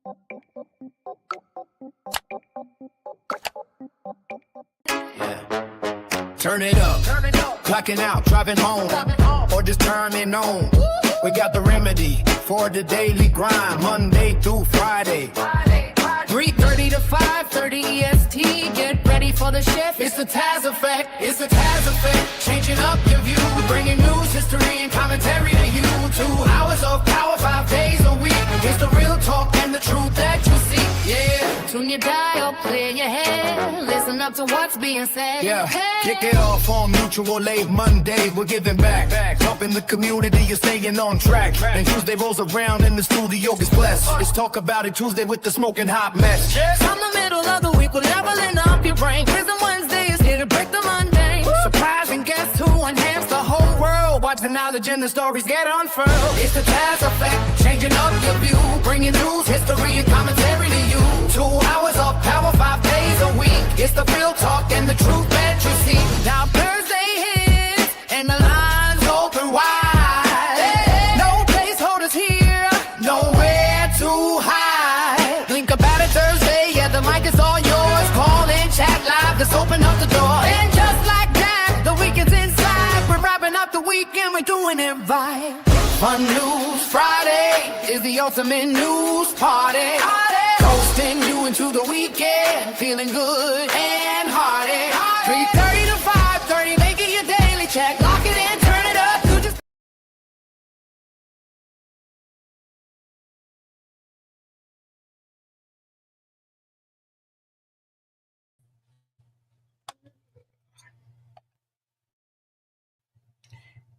Yeah. Turn it up. Clocking out, driving home, or just turning on. We got the remedy for the daily grind, Monday through Friday. 3:30 to 5:30 EST. Get ready for the shift. It's the Taz effect. It's the Taz effect. Changing up your view, bringing news, history, and commentary to you. 2 hours of power, 5 days a week. It's the real talk and the truth that you see. Yeah. Tune your dial, clear your head. Listen up to what's being said. Yeah. Kick it off on Mutual Aid Monday. We're giving back. Helping the community, you're staying on track. And Tuesday rolls around and the studio gets blessed. It's Talk About It Tuesday with the Smokin Hot Mess Jess. From the middle of the week, we're leveling up your brain. Prison Wednesday is here to break the mundane. Surprising guests who enhance the whole world. Watch the knowledge and the stories get unfurled. It's the Taz effect, changing up your view, bringing news, history, and commentary to you. 2 hours of power, 5 days a week. It's the real talk and the truth that you see. Now Thursday hits and the lines open wide. No placeholders here, nowhere to hide. Think about it Thursday, yeah, the mic is all yours. Call in, chat live, let's open up the door. And just like that, the weekend's inside. We're wrapping up the weekend, we're doing it right. Fun News Friday is the ultimate news party. Coasting you into the weekend, feeling good and hearty. 3:30 to 5:30, make it your daily check. Lock it in, turn it up. You just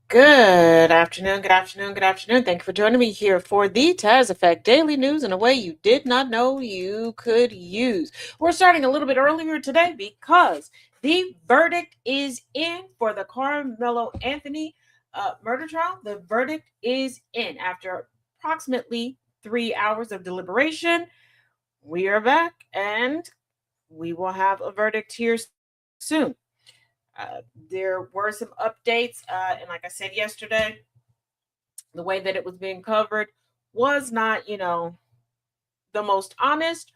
Good afternoon, good afternoon, good afternoon. Thank you for joining me here for the Taz Effect Daily News in a way you did not know you could use. We're starting a little bit earlier today because the verdict is in for the Carmelo Anthony murder trial. The verdict is in after approximately 3 hours of deliberation. We are back and we will have a verdict here soon. There were some updates, and like I said yesterday, the way that it was being covered was not, the most honest.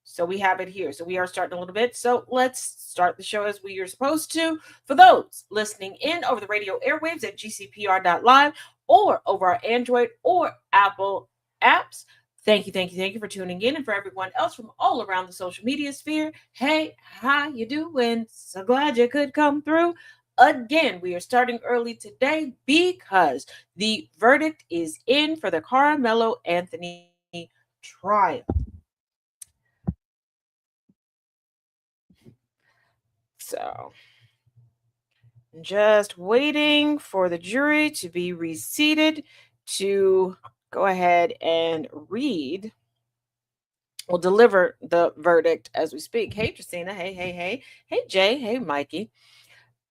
So we have it here. So we are starting a little bit. So let's start the show as we are supposed to. For those listening in over the radio airwaves at GCPR.live or over our Android or Apple apps, thank you for tuning in. And for everyone else from all around the social media sphere, hey, how you doing? So glad you could come through. Again, we are starting early today because the verdict is in for the Carmelo Anthony trial. So, just waiting for the jury to be reseated to go ahead and read. We'll deliver the verdict as we speak. Hey, Tristina. Hey, Jay. Hey, Mikey.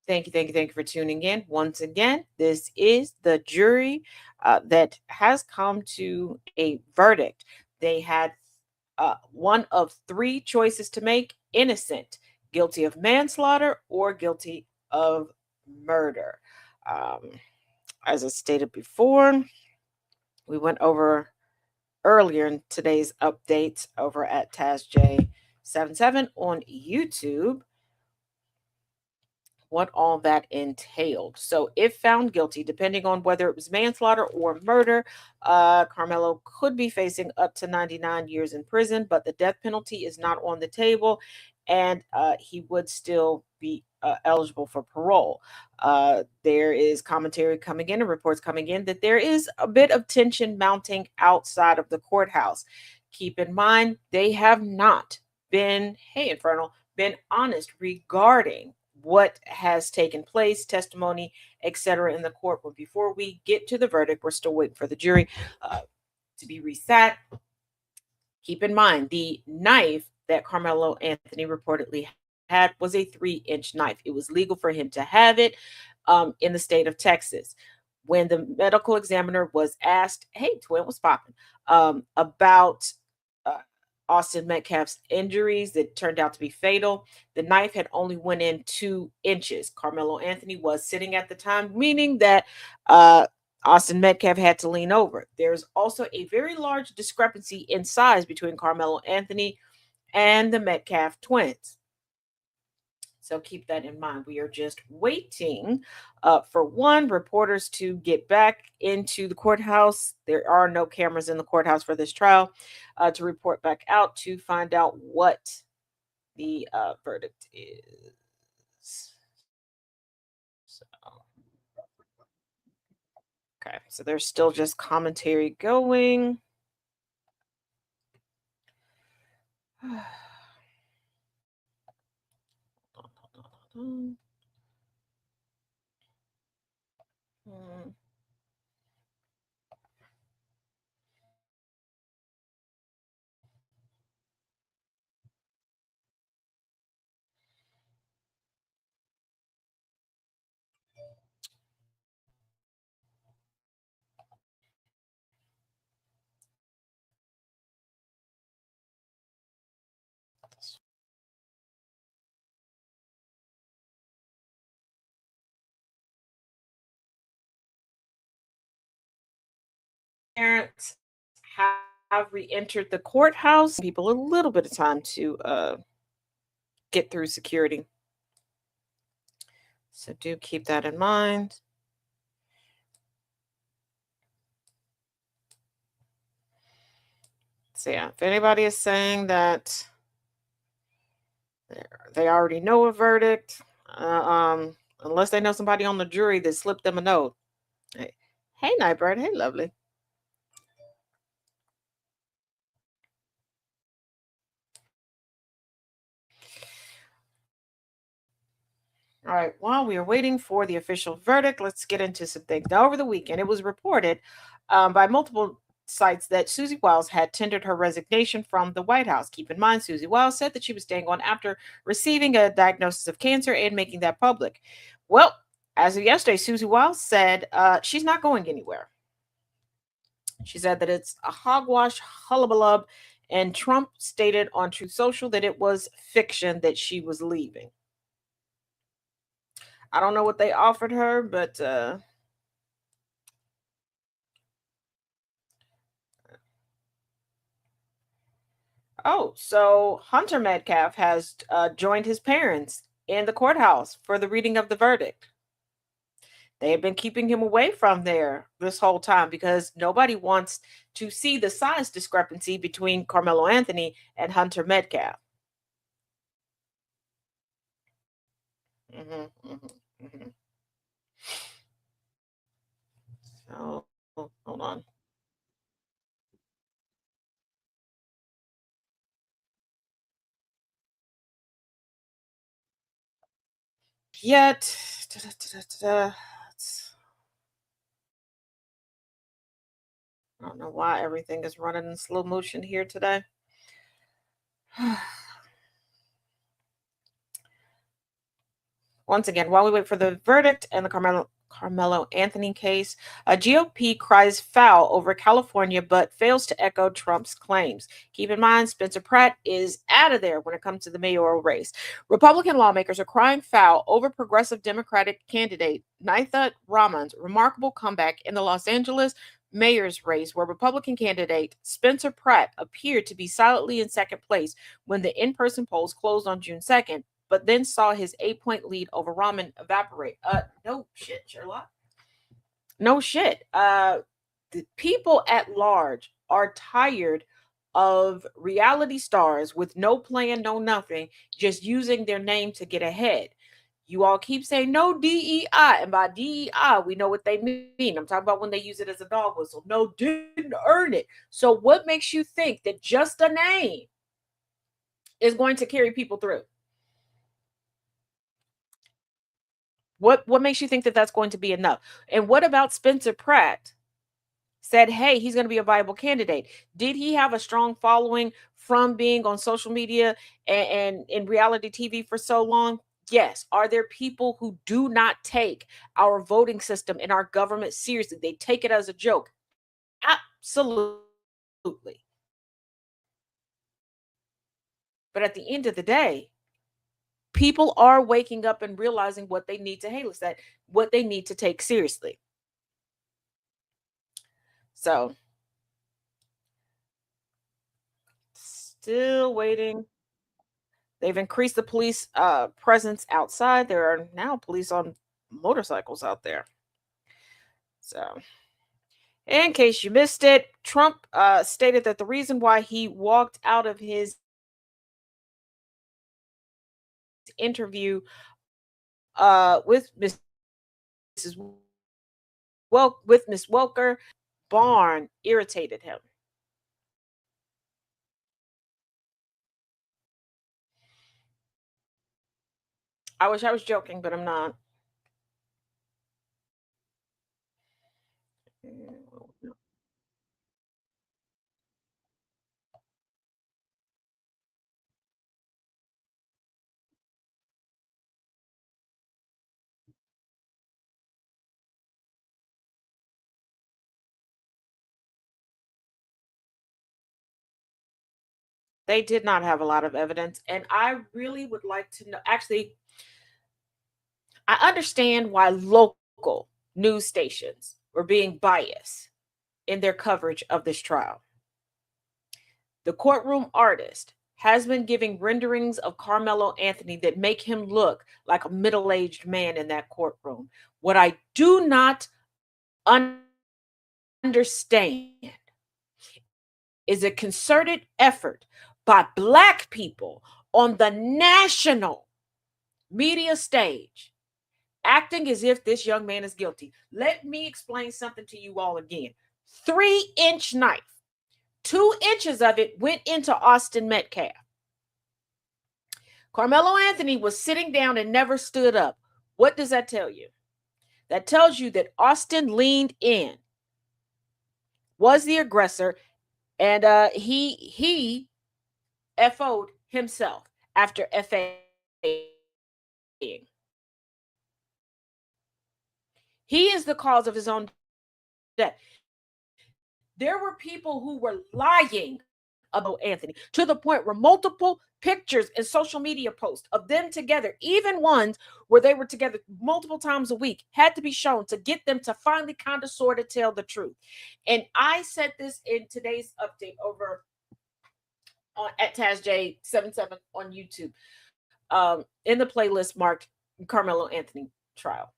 Thank you for tuning in. Once again, this is the jury that has come to a verdict. They had one of 3 choices to make: innocent, guilty of manslaughter, or guilty of murder. As I stated before, we went over earlier in today's updates over at TazJ77 on YouTube what all that entailed. So if found guilty, depending on whether it was manslaughter or murder, Carmelo could be facing up to 99 years in prison, but the death penalty is not on the table, and he would still be eligible for parole. There is commentary coming in and reports coming in that there is a bit of tension mounting outside of the courthouse. Keep in mind, they have not been, been honest regarding what has taken place, testimony, etc. in the court. But before we get to the verdict, we're still waiting for the jury to be resat. Keep in mind, the knife that Carmelo Anthony reportedly had was a 3-inch knife. It was legal for him to have it in the state of Texas. When the medical examiner was asked, hey, twin, what's popping, about Austin Metcalf's injuries that turned out to be fatal, the knife had only went in 2 inches. Carmelo Anthony was sitting at the time, meaning that Austin Metcalf had to lean over. There's also a very large discrepancy in size between Carmelo Anthony and the Metcalf twins. So keep that in mind. We are just waiting for one, reporters to get back into the courthouse. There are no cameras in the courthouse for this trial, to report back out to find out what the verdict is. So, okay, so there's still just commentary going. Hmm. Parents have re-entered the courthouse. People a little bit of time to get through security. So do keep that in mind. So yeah, if anybody is saying that they already know a verdict, unless they know somebody on the jury that slipped them a note. Hey, Nightbird. Hey, lovely. All right, while we are waiting for the official verdict, let's get into some things. Now, over the weekend, it was reported by multiple sites that Susie Wiles had tendered her resignation from the White House. Keep in mind, Susie Wiles said that she was staying on after receiving a diagnosis of cancer and making that public. Well, as of yesterday, Susie Wiles said she's not going anywhere. She said that it's a hogwash hullabaloo, and Trump stated on Truth Social that it was fiction that she was leaving. I don't know what they offered her, but so Hunter Metcalf has joined his parents in the courthouse for the reading of the verdict. They have been keeping him away from there this whole time because nobody wants to see the size discrepancy between Carmelo Anthony and Hunter Metcalf. Hmm, hmm, hmm. So hold on. Yet, I don't know why everything is running in slow motion here today. Once again, while we wait for the verdict and the Carmelo Anthony case, a GOP cries foul over California but fails to echo Trump's claims. Keep in mind, Spencer Pratt is out of there when it comes to the mayoral race. Republican lawmakers are crying foul over progressive Democratic candidate Nitha Raman's remarkable comeback in the Los Angeles mayor's race, where Republican candidate Spencer Pratt appeared to be silently in second place when the in-person polls closed on June 2nd, but then saw his 8-point lead over Rahman evaporate. No shit, Sherlock. No shit. The people at large are tired of reality stars with no plan, no nothing, just using their name to get ahead. You all keep saying no DEI, and by DEI, we know what they mean. I'm talking about when they use it as a dog whistle. No, didn't earn it. So, what makes you think that just a name is going to carry people through? What makes you think that that's going to be enough? And what about Spencer Pratt said, hey, he's going to be a viable candidate? Did he have a strong following from being on social media and in reality TV for so long? Yes. Are there people who do not take our voting system and our government seriously? They take it as a joke. Absolutely. But at the end of the day, people are waking up and realizing what they need to, hey, what's that? What they need to take seriously. So still waiting. They've increased the police presence outside. There are now police on motorcycles out there. So, in case you missed it, Trump stated that the reason why he walked out of his interview with Mrs. with Miss Welker Barn irritated him. I wish I was joking, but I'm not. They did not have a lot of evidence, and I really would like to know. Actually, I understand why local news stations were being biased in their coverage of this trial. The courtroom artist has been giving renderings of Carmelo Anthony that make him look like a middle-aged man in that courtroom. What I do not understand is a concerted effort by Black people on the national media stage acting as if this young man is guilty. Let me explain something to you all again. 3-inch knife, 2 inches of it went into Austin Metcalf. Carmelo Anthony was sitting down and never stood up. What does that tell you? That tells you that Austin leaned in, was the aggressor, and he FO'd himself after FAing. He is the cause of his own death. There were people who were lying about Anthony to the point where multiple pictures and social media posts of them together, even ones where they were together multiple times a week, had to be shown to get them to finally kind of sort of tell the truth. And I said this in today's update over at TazJ77 on YouTube, in the playlist marked Carmelo Anthony trial.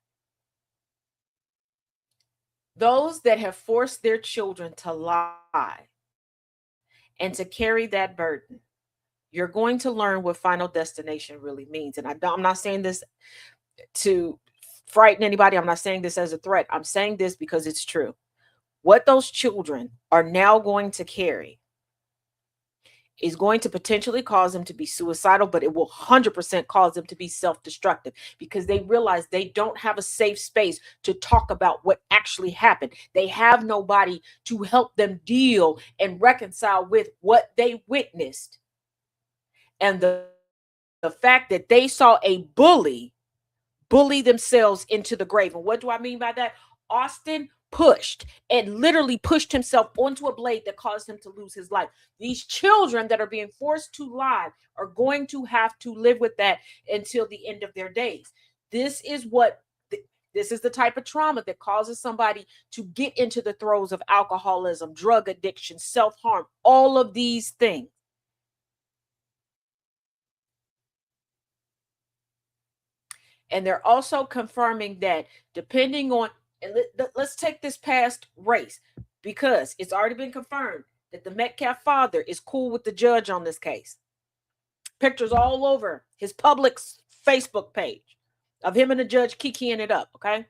Those that have forced their children to lie and to carry that burden, you're going to learn what final destination really means. And I'm not saying this to frighten anybody. I'm not saying this as a threat. I'm saying this because it's true. What those children are now going to carry is going to potentially cause them to be suicidal, but it will 100% cause them to be self-destructive because they realize they don't have a safe space to talk about what actually happened. They have nobody to help them deal and reconcile with what they witnessed. And the fact that they saw a bully themselves into the grave. And what do I mean by that? Austin pushed and literally pushed himself onto a blade that caused him to lose his life. These children that are being forced to lie are going to have to live with that until the end of their days. This is the type of trauma that causes somebody to get into the throes of alcoholism, drug addiction, self-harm, all of these things. And they're also confirming that depending on, and let's take this past race, because it's already been confirmed that the Metcalf father is cool with the judge on this case. Pictures all over his public Facebook page of him and the judge kikiing it up, okay?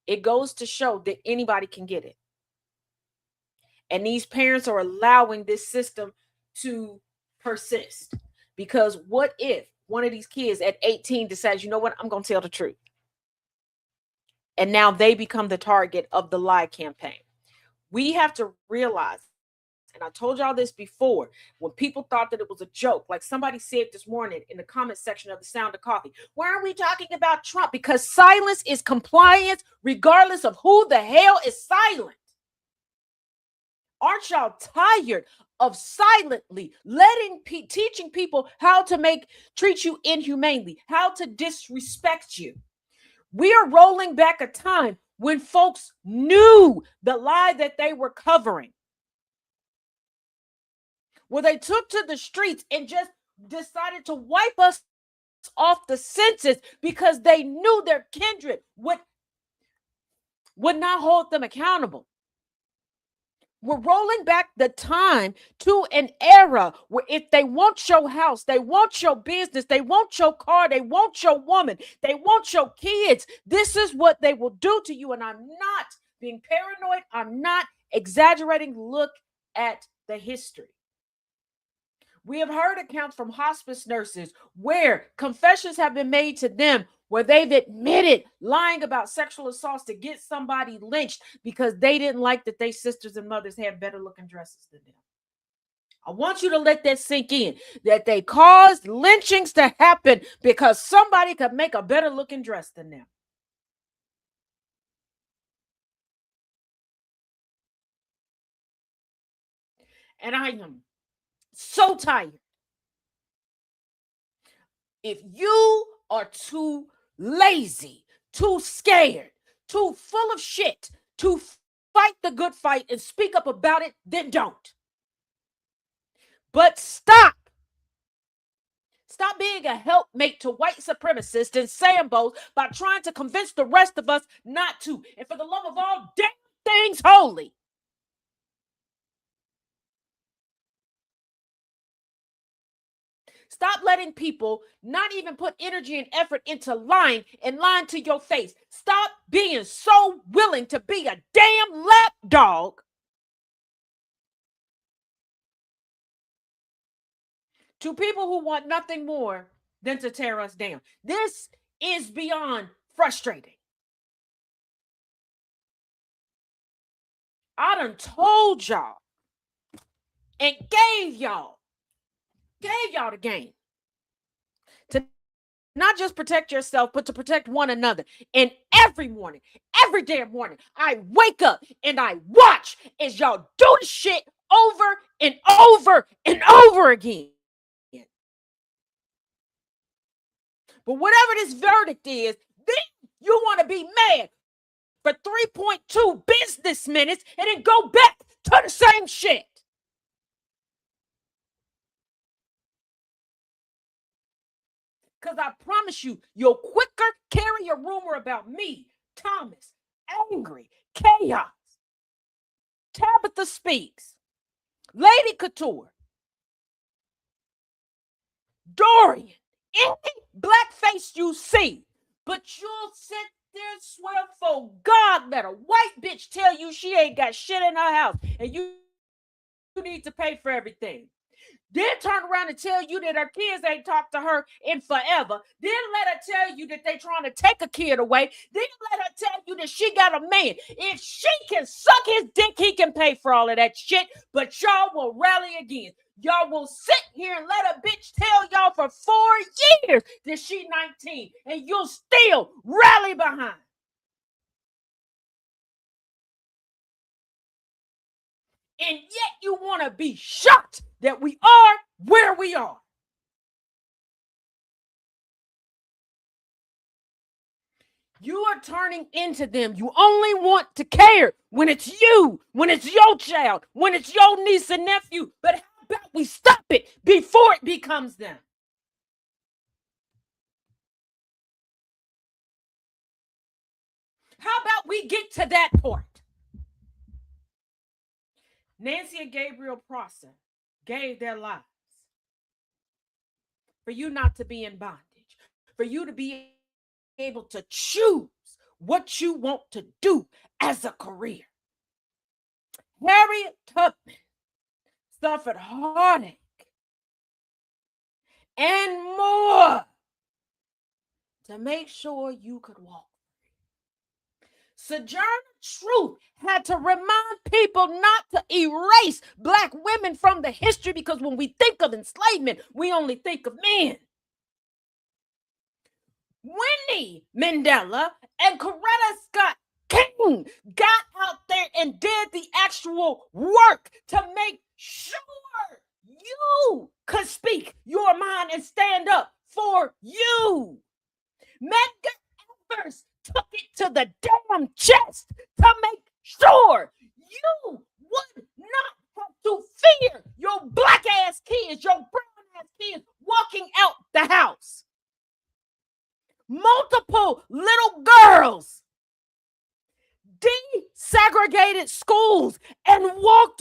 It goes to show that anybody can get it. And these parents are allowing this system to persist. Because what if one of these kids at 18 decides, you know what, I'm going to tell the truth? And now they become the target of the lie campaign. We have to realize, and I told y'all this before, when people thought that it was a joke, like somebody said this morning in the comment section of The Sound of Coffee, why are we talking about Trump? Because silence is compliance regardless of who the hell is silent. Aren't y'all tired of silently teaching people how to treat you inhumanely, how to disrespect you? We are rolling back a time when folks knew the lie that they were covering. Well, they took to the streets and just decided to wipe us off the census because they knew their kindred would not hold them accountable. We're rolling back the time to an era where if they want your house, they want your business, they want your car, they want your woman, they want your kids, this is what they will do to you. And I'm not being paranoid. I'm not exaggerating. Look at the history. We have heard accounts from hospice nurses where confessions have been made to them where they've admitted lying about sexual assaults to get somebody lynched because they didn't like that their sisters and mothers had better looking dresses than them. I want you to let that sink in, that they caused lynchings to happen because somebody could make a better looking dress than them. And I am so tired. If you are too lazy, too scared, too full of shit to fight the good fight and speak up about it, then don't. But stop. Stop being a helpmate to white supremacists and Sambos by trying to convince the rest of us not to. And for the love of all damn things holy, stop letting people not even put energy and effort into lying and lying to your face. Stop being so willing to be a damn lapdog to people who want nothing more than to tear us down. This is beyond frustrating. I done told y'all and gave y'all the game to not just protect yourself, but to protect one another. And every morning, every damn morning, I wake up and I watch as y'all do the shit over and over and over again. But whatever this verdict is, then you want to be mad for 3.2 business minutes and then go back to the same shit. Because I promise you, you'll quicker carry a rumor about me, Thomas, Angry, Chaos, Tabitha Speaks, Lady Couture, Dorian, any blackface you see, but you'll sit there and swear for God that a white bitch tell you she ain't got shit in her house and you need to pay for everything. Then turn around and tell you that her kids ain't talked to her in forever. Then let her tell you that they trying to take a kid away. Then let her tell you that she got a man. If she can suck his dick, he can pay for all of that shit. But y'all will rally again. Y'all will sit here and let a bitch tell y'all for 4 years that she 19. And you'll still rally behind. And yet you want to be shocked that we are where we are. You are turning into them. You only want to care when it's you, when it's your child, when it's your niece and nephew. But how about we stop it before it becomes them? How about we get to that point? Nancy and Gabriel Prosser gave their lives for you not to be in bondage, for you to be able to choose what you want to do as a career. Harriet Tubman suffered heartache and more to make sure you could walk. Sojourner Truth had to remind people not to erase Black women from the history because when we think of enslavement, we only think of men. Winnie Mandela and Coretta Scott King got out there and did the actual work to make sure you could speak your mind and stand up for you. Medgar Evers took it to the damn chest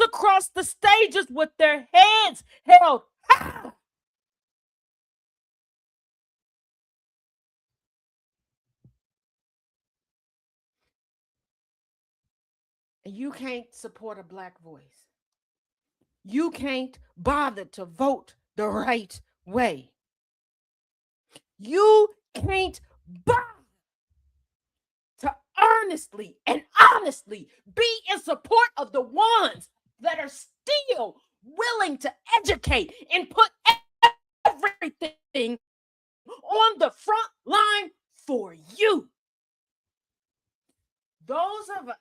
across the stages with their heads held high. And you can't support a black voice. You can't bother to vote the right way. You can't bother to earnestly and honestly be in support of the ones that are still willing to educate and put everything on the front line for you. Those of us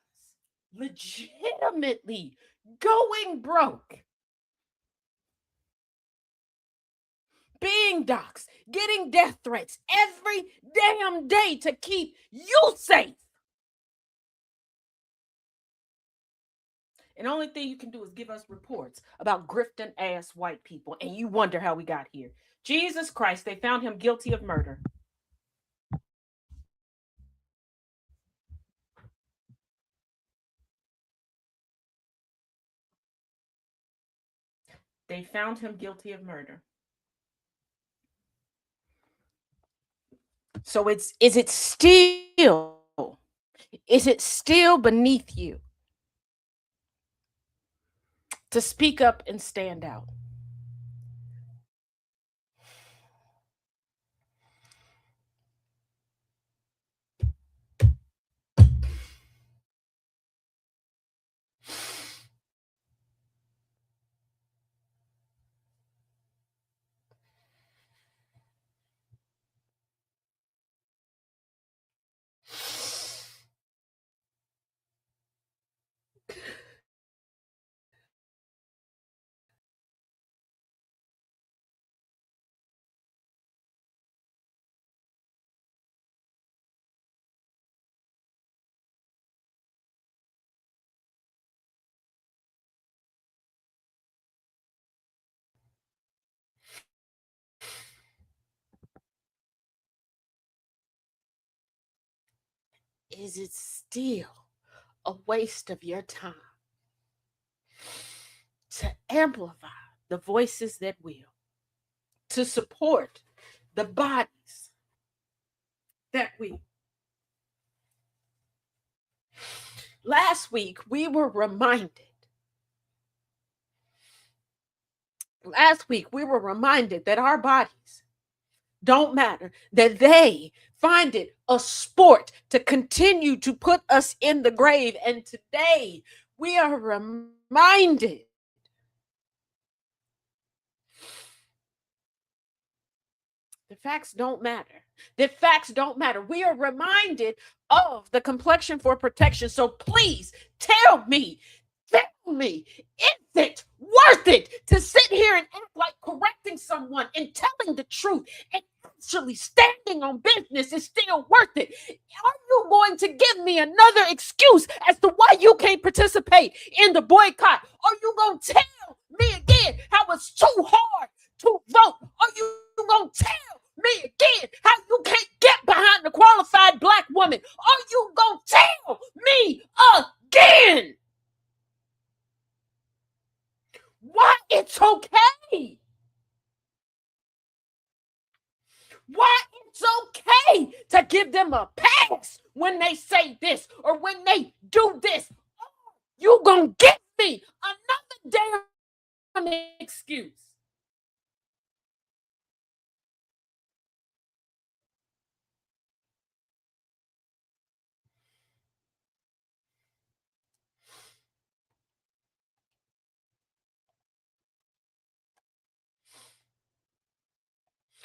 legitimately going broke, being doxxed, getting death threats every damn day to keep you safe. And the only thing you can do is give us reports about grifting ass white people, and you wonder how we got here. Jesus Christ, they found him guilty of murder. They found him guilty of murder. So is it still beneath you to speak up and stand out? Is it still a waste of your time to amplify the voices that will, to support the bodies that will? Last week, we were reminded that our bodies don't matter, that they find it a sport to continue to put us in the grave. And today, we are reminded the facts don't matter. That facts don't matter. We are reminded of the complexion for protection. So please tell me, is it worth it to sit here and act like correcting someone and telling the truth and actually standing on business is still worth it? Are you going to give me another excuse as to why you can't participate in the boycott? Are you going to tell me again how it's too hard to vote? Are you going to tell me again how you can't get behind a qualified black woman? Are you going to tell me again why it's okay? Why it's okay to give them a pass when they say this or when they do this? You gonna give me another damn excuse?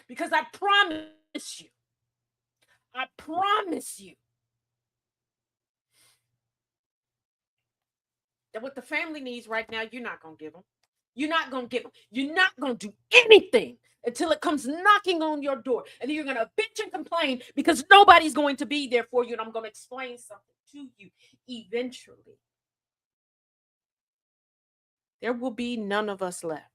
Because I promise you that what the family needs right now, you're not going to give them. You're not going to give them. You're not going to do anything until it comes knocking on your door. And then you're going to bitch and complain because nobody's going to be there for you. And I'm going to explain something to you eventually. There will be none of us left.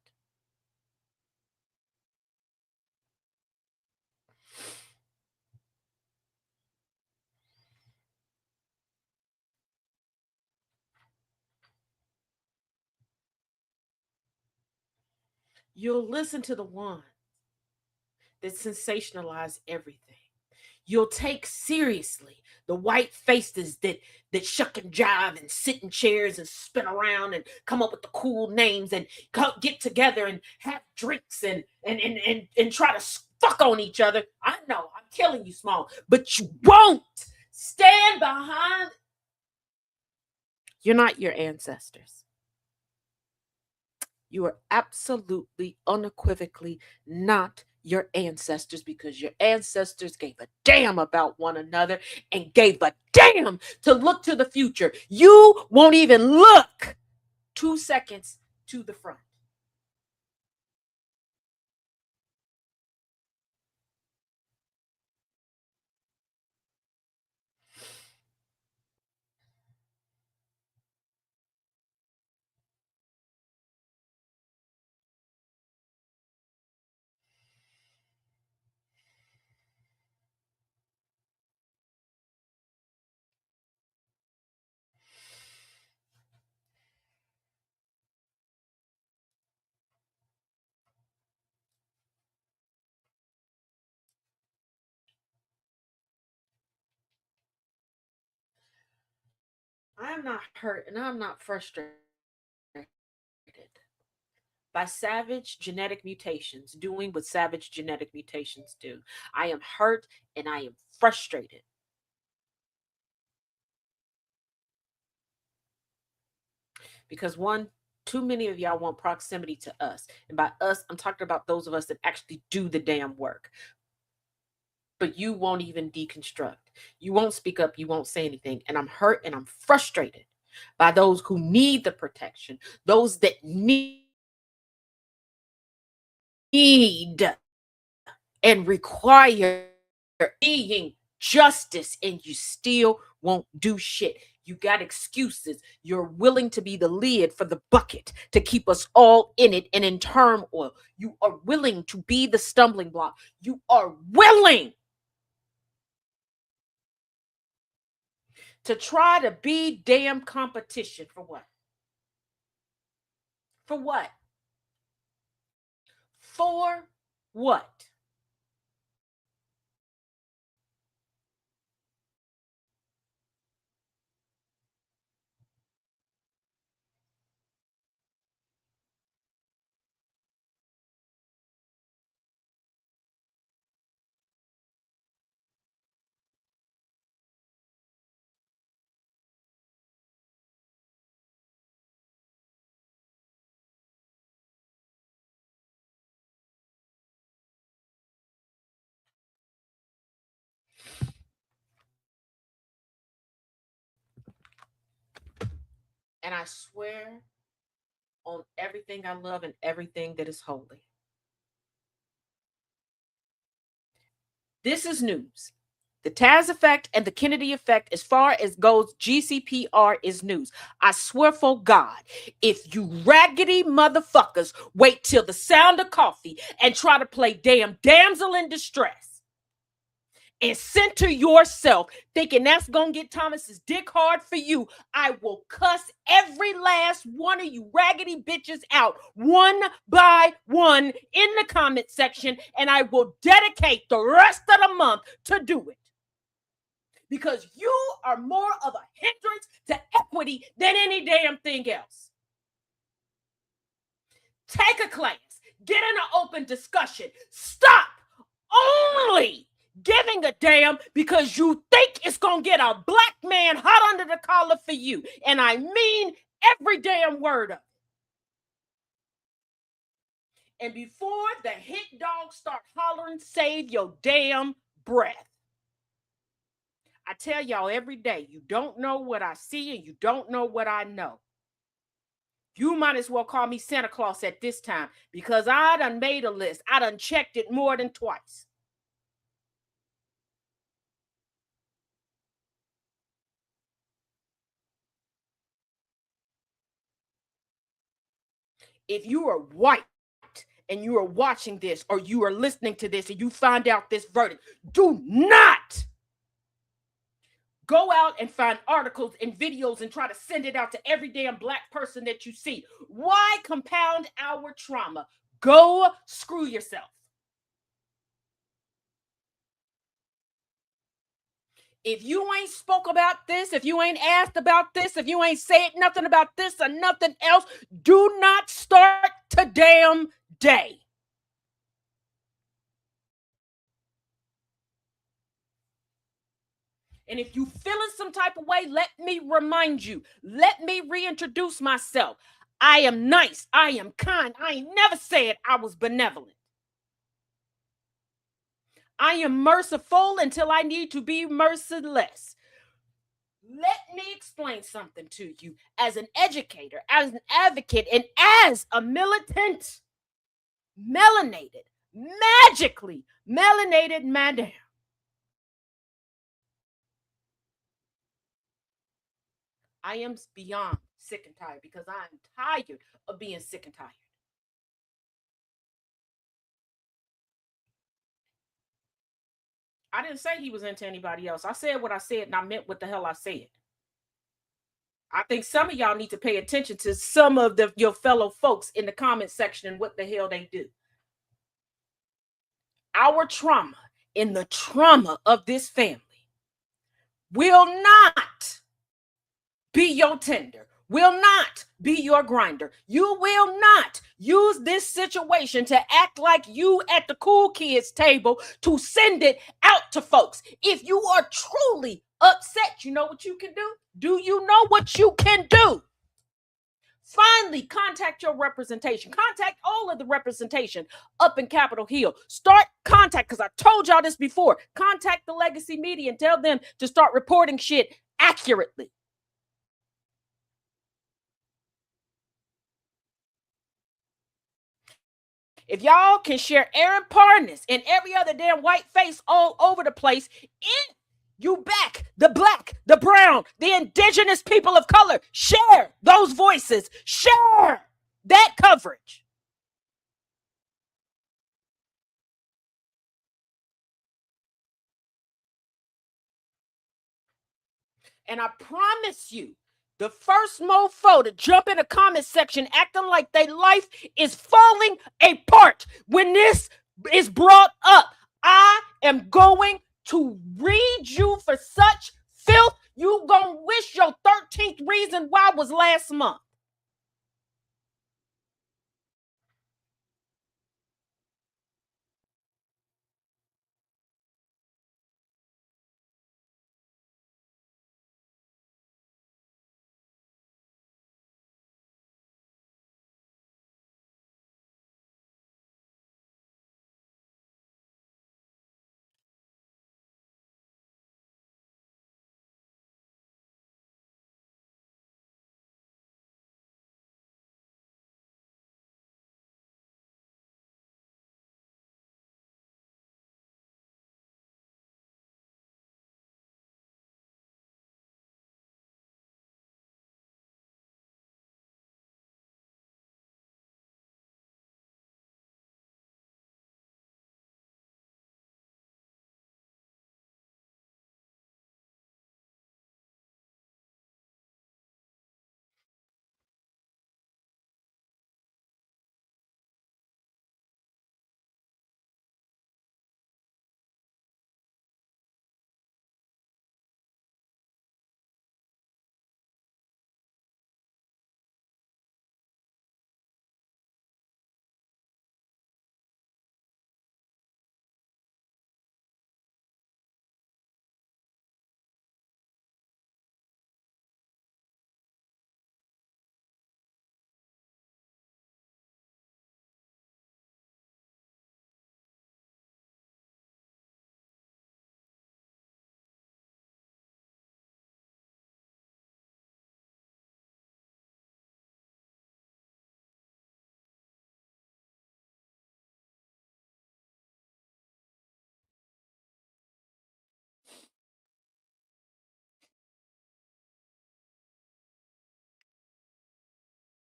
You'll listen to the ones that sensationalize everything. You'll take seriously the white faces that shuck and jive and sit in chairs and spin around and come up with the cool names and get together and have drinks and try to fuck on each other. I know I'm killing you, Small, but you won't stand behind. You're not your ancestors. You are absolutely, unequivocally not your ancestors, because your ancestors gave a damn about one another and gave a damn to look to the future. You won't even look 2 seconds to the front. I am not hurt and I'm not frustrated by savage genetic mutations doing what savage genetic mutations do. I am hurt and I am frustrated because one, too many of y'all want proximity to us. And by us, I'm talking about those of us that actually do the damn work. But you won't even deconstruct. You won't speak up. You won't say anything. And I'm hurt and I'm frustrated by those who need the protection, those that need and require being justice, and you still won't do shit. You got excuses. You're willing to be the lid for the bucket to keep us all in it and in turmoil. You are willing to be the stumbling block. You are willing to try to be damn competition. For what? For what? For what? And I swear on everything I love and everything that is holy, this is news. The Taz effect and the Kennedy effect, as far as goes, GCPR is news. I swear for God, if you raggedy motherfuckers wait till the sound of coffee and try to play damn damsel in distress and center yourself thinking that's gonna get Thomas's dick hard for you, I will cuss every last one of you raggedy bitches out one by one in the comment section, and I will dedicate the rest of the month to do it. Because you are more of a hindrance to equity than any damn thing else. Take a class, get in an open discussion. Stop only giving a damn because you think it's gonna get a black man hot under the collar for you. And I mean every damn word of it. And before the hit dogs start hollering, save your damn breath. I tell y'all every day, you don't know what I see and you don't know what I know. You might as well call me Santa Claus at this time, because I done made a list. I done checked it more than twice. If you are white and you are watching this or you are listening to this and you find out this verdict, do not go out and find articles and videos and try to send it out to every damn black person that you see. Why compound our trauma? Go screw yourself. If you ain't spoke about this, if you ain't asked about this, if you ain't said nothing about this or nothing else, do not start to damn day. And if you feeling some type of way, let me remind you. Let me reintroduce myself. I am nice. I am kind. I ain't never said I was benevolent. I am merciful until I need to be merciless. Let me explain something to you. As an educator, as an advocate, and as a militant, melanated, magically melanated madam, I am beyond sick and tired because I am tired of being sick and tired. I didn't say he was into anybody else. I said what I said and I meant what the hell I said. I think some of y'all need to pay attention to some of your fellow folks in the comment section and what the hell they do. Our trauma and the trauma of this family will not be your tender, will not be your grinder. You will not use this situation to act like you at the cool kids table to send it out to folks. If you are truly upset, you know what you can do? Do you know what you can do? Finally, contact your representation. Contact all of the representation up in Capitol Hill. Start contact, because I told y'all this before. Contact the legacy media and tell them to start reporting shit accurately. If y'all can share Aaron Parnas and every other damn white face all over the place, in you back the black, the brown, the indigenous people of color. Share those voices. Share that coverage. And I promise you, the first mofo to jump in the comment section acting like their life is falling apart when this is brought up, I am going to read you for such filth. You gonna wish your 13th reason why was last month.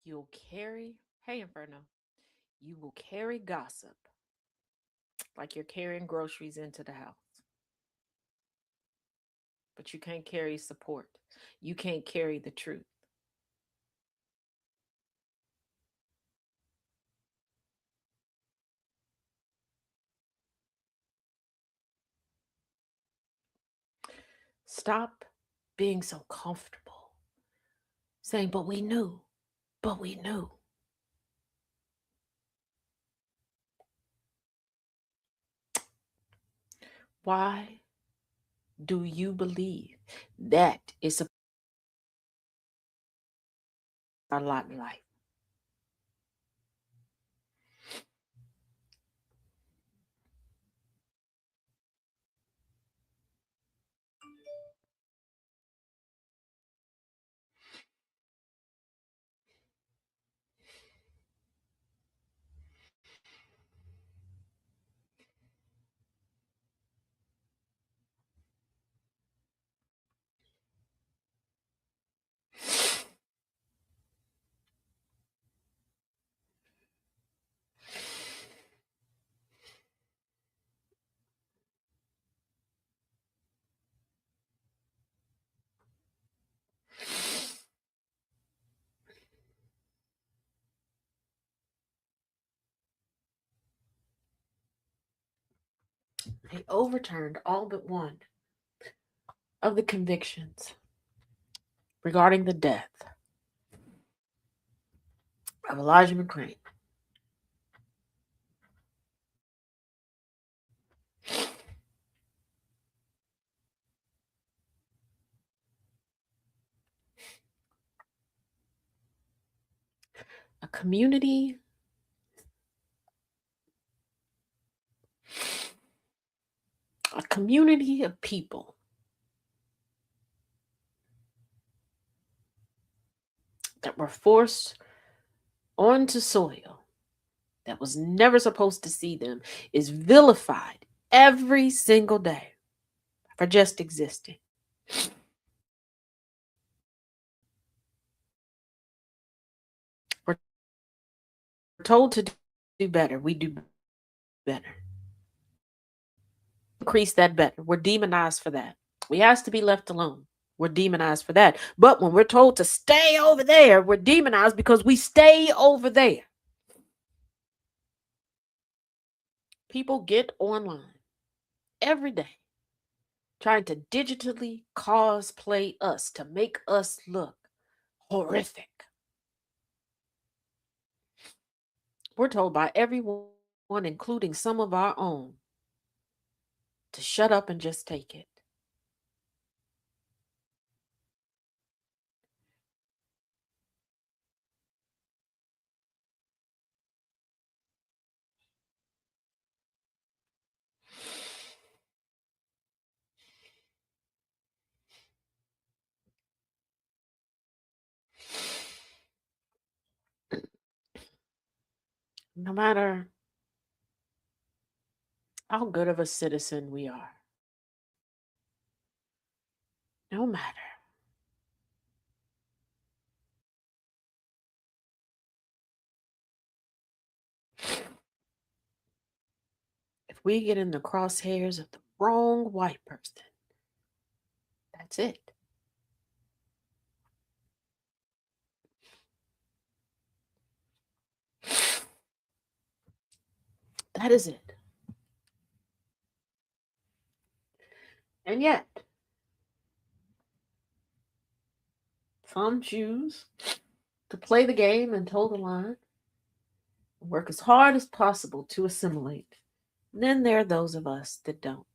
You'll carry, hey Inferno, you will carry gossip like you're carrying groceries into the house. But you can't carry support. You can't carry the truth. Stop being so comfortable saying, but we knew, but we knew. Why do you believe that is our lot in life? They overturned all but one of the convictions regarding the death of Elijah McClain. A community of people that were forced onto soil that was never supposed to see them is vilified every single day for just existing. We're told to do better. We do better. Increase that better. We're demonized for that. We ask to be left alone. We're demonized for that. But when we're told to stay over there, we're demonized because we stay over there. People get online every day trying to digitally cosplay us to make us look horrific. We're told by everyone, including some of our own, to shut up and just take it. No matter how good of a citizen we are, no matter if we get in the crosshairs of the wrong white person, that's it. That is it. And yet, some choose to play the game and toe the line, work as hard as possible to assimilate. And then there are those of us that don't.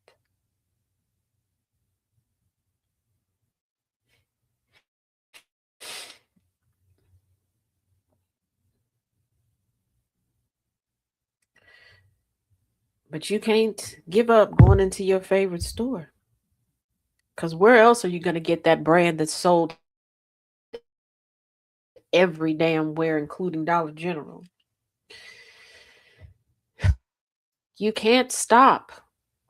But you can't give up going into your favorite store. Because where else are you going to get that brand that's sold every damn where, including Dollar General? You can't stop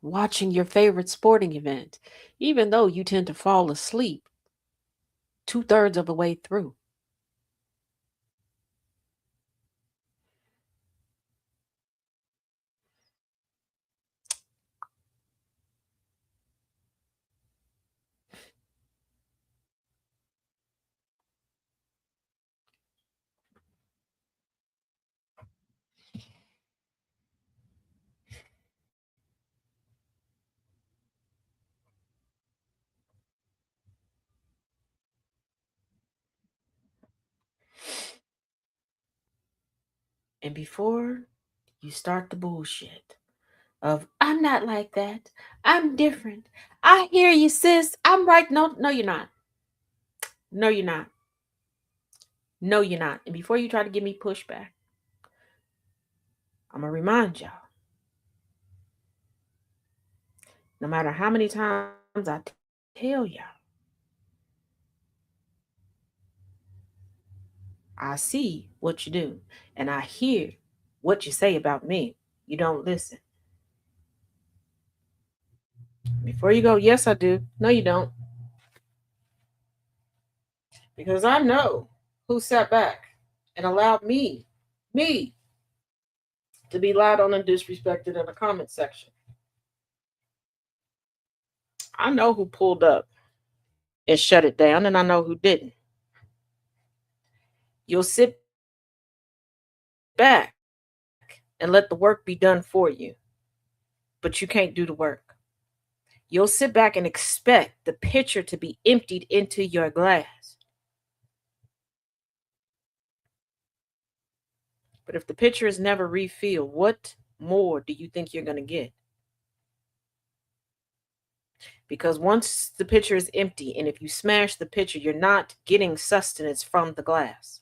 watching your favorite sporting event, even though you tend to fall asleep 2/3 of the way through. And before you start the bullshit of, I'm not like that, I'm different, I hear you, sis, I'm right. No, you're not. No, you're not. No, you're not. And before you try to give me pushback, I'm going to remind y'all, no matter how many times I tell y'all, I see what you do and I hear what you say about me. You don't listen. Before you go, yes, I do. No, you don't. Because I know who sat back and allowed me, to be lied on and disrespected in the comment section. I know who pulled up and shut it down, and I know who didn't. You'll sit back and let the work be done for you, but you can't do the work. You'll sit back and expect the pitcher to be emptied into your glass. But if the pitcher is never refilled, what more do you think you're going to get? Because once the pitcher is empty, and if you smash the pitcher, you're not getting sustenance from the glass.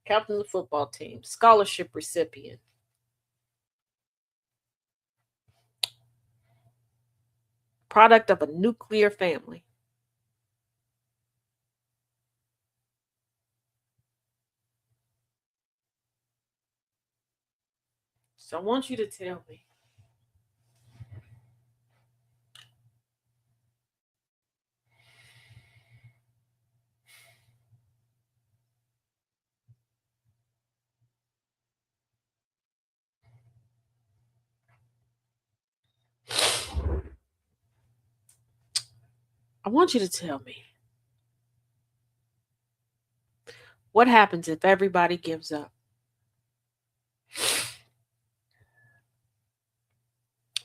Captain of the football team, scholarship recipient. Product of a nuclear family. So I want you to tell me, what happens if everybody gives up?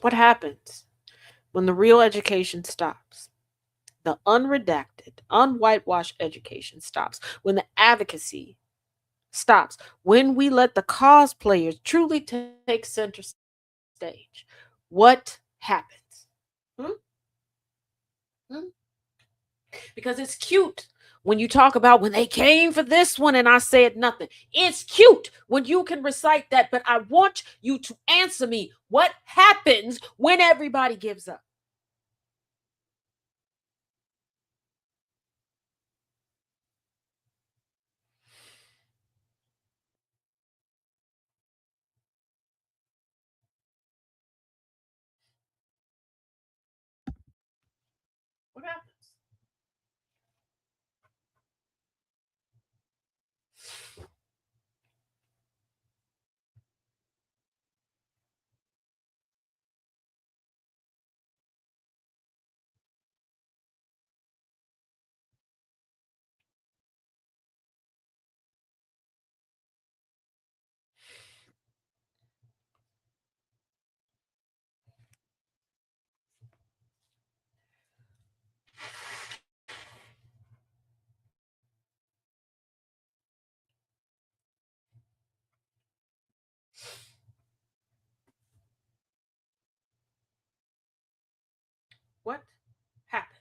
What happens when the real education stops? The unredacted, unwhitewashed education stops. When the advocacy stops. When we let the cosplayers truly take center stage. What happens? Hmm? Hmm? Because it's cute when you talk about when they came for this one and I said nothing. It's cute when you can recite that, but I want you to answer me. What happens when everybody gives up? What happens? What happens?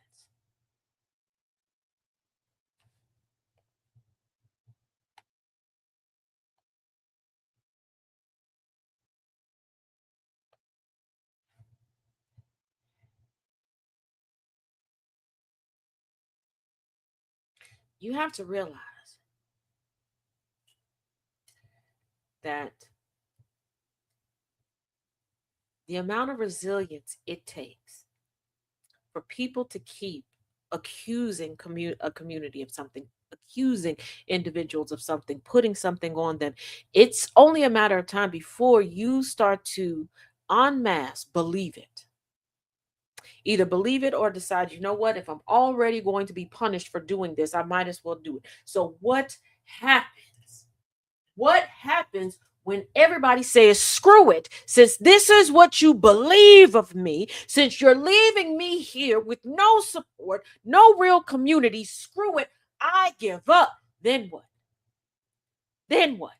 You have to realize that the amount of resilience it takes for people to keep accusing a community of something, accusing individuals of something, putting something on them, it's only a matter of time before you start to en masse believe it. Either believe it or decide, you know what, if I'm already going to be punished for doing this, I might as well do it. So what happens? What happens when everybody says, screw it, since this is what you believe of me, since you're leaving me here with no support, no real community, screw it, I give up. Then what? Then what?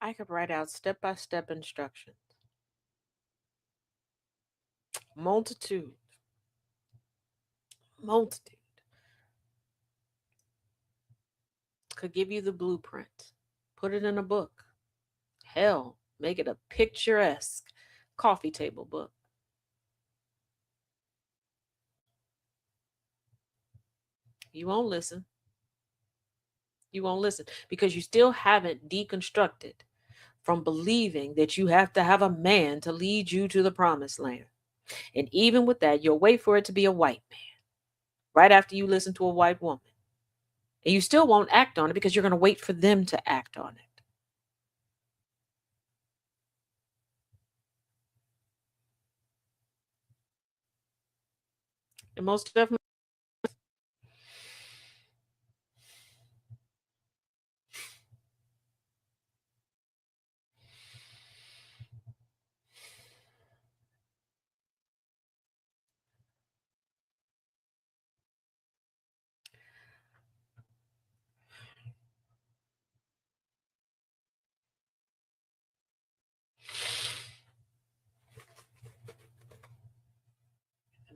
I could write out step-by-step instructions. Multitude. Multitude. Could give you the blueprint. Put it in a book. Hell, make it a picturesque coffee table book. You won't listen. You won't listen because you still haven't deconstructed from believing that you have to have a man to lead you to the promised land. And even with that, you'll wait for it to be a white man right after you listen to a white woman. And you still won't act on it because you're going to wait for them to act on it. And most definitely,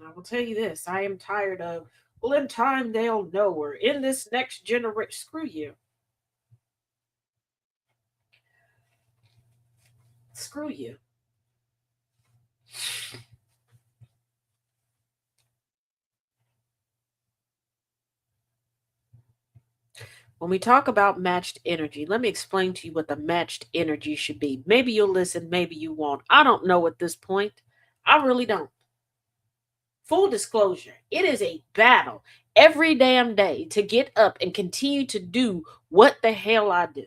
and I will tell you this, I am tired of, well, in time they'll know, or in this next generation. Screw you. Screw you. When we talk about matched energy, let me explain to you what the matched energy should be. Maybe you'll listen, maybe you won't. I don't know at this point. I really don't. Full disclosure, it is a battle every damn day to get up and continue to do what the hell I do.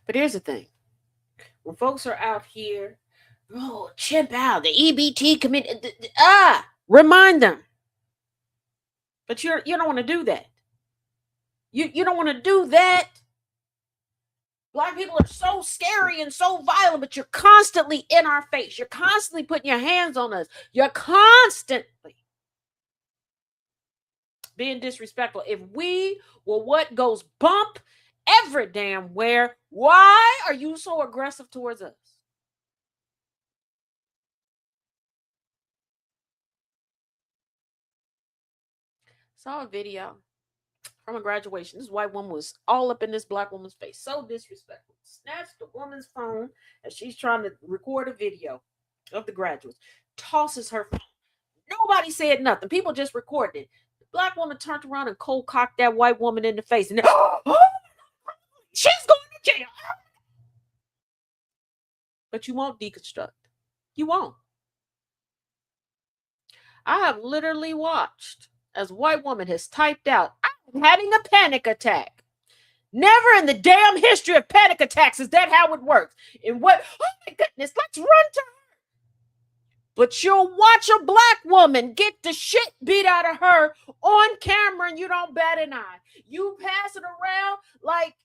But here's the thing. When folks are out here, oh, chimp out, the EBT committee, remind them. But you don't want to do that. You don't want to do that. Black people are so scary and so violent, but you're constantly in our face. You're constantly putting your hands on us. You're constantly being disrespectful. If we were what goes bump every damn where, why are you so aggressive towards us? Saw a video from a graduation. This white woman was all up in this black woman's face. So disrespectful. Snatched the woman's phone as she's trying to record a video of the graduates. Tosses her phone. Nobody said nothing. People just recorded it. The black woman turned around and cold cocked that white woman in the face. And then, she's going to jail. But you won't deconstruct. You won't. I have literally watched as a white woman has typed out, I'm having a panic attack. Never in the damn history of panic attacks is that how it works. And what, oh my goodness, let's run to her. But you'll watch a black woman get the shit beat out of her on camera and you don't bat an eye. You pass it around like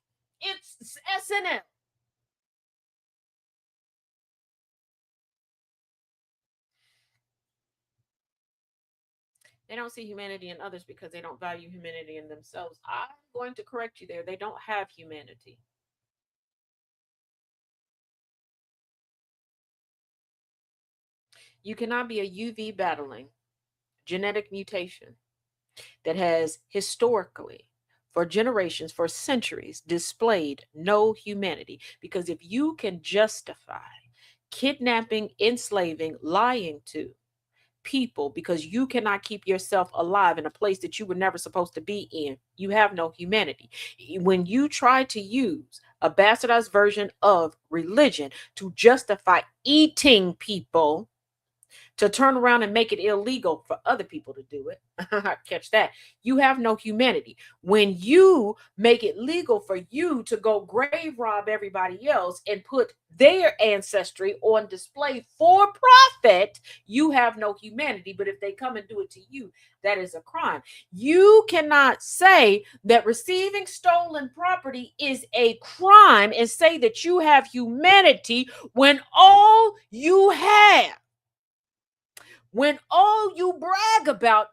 it's SNL. They don't see humanity in others because they don't value humanity in themselves. I'm going to correct you there. They don't have humanity. You cannot be a UV battling genetic mutation that has historically, for generations, for centuries, displayed no humanity. Because if you can justify kidnapping, enslaving, lying to people because you cannot keep yourself alive in a place that you were never supposed to be in, you have no humanity. When you try to use a bastardized version of religion to justify eating people, to turn around and make it illegal for other people to do it. Catch that. You have no humanity. When you make it legal for you to go grave rob everybody else and put their ancestry on display for profit, you have no humanity. But if they come and do it to you, that is a crime. You cannot say that receiving stolen property is a crime and say that you have humanity when all you brag about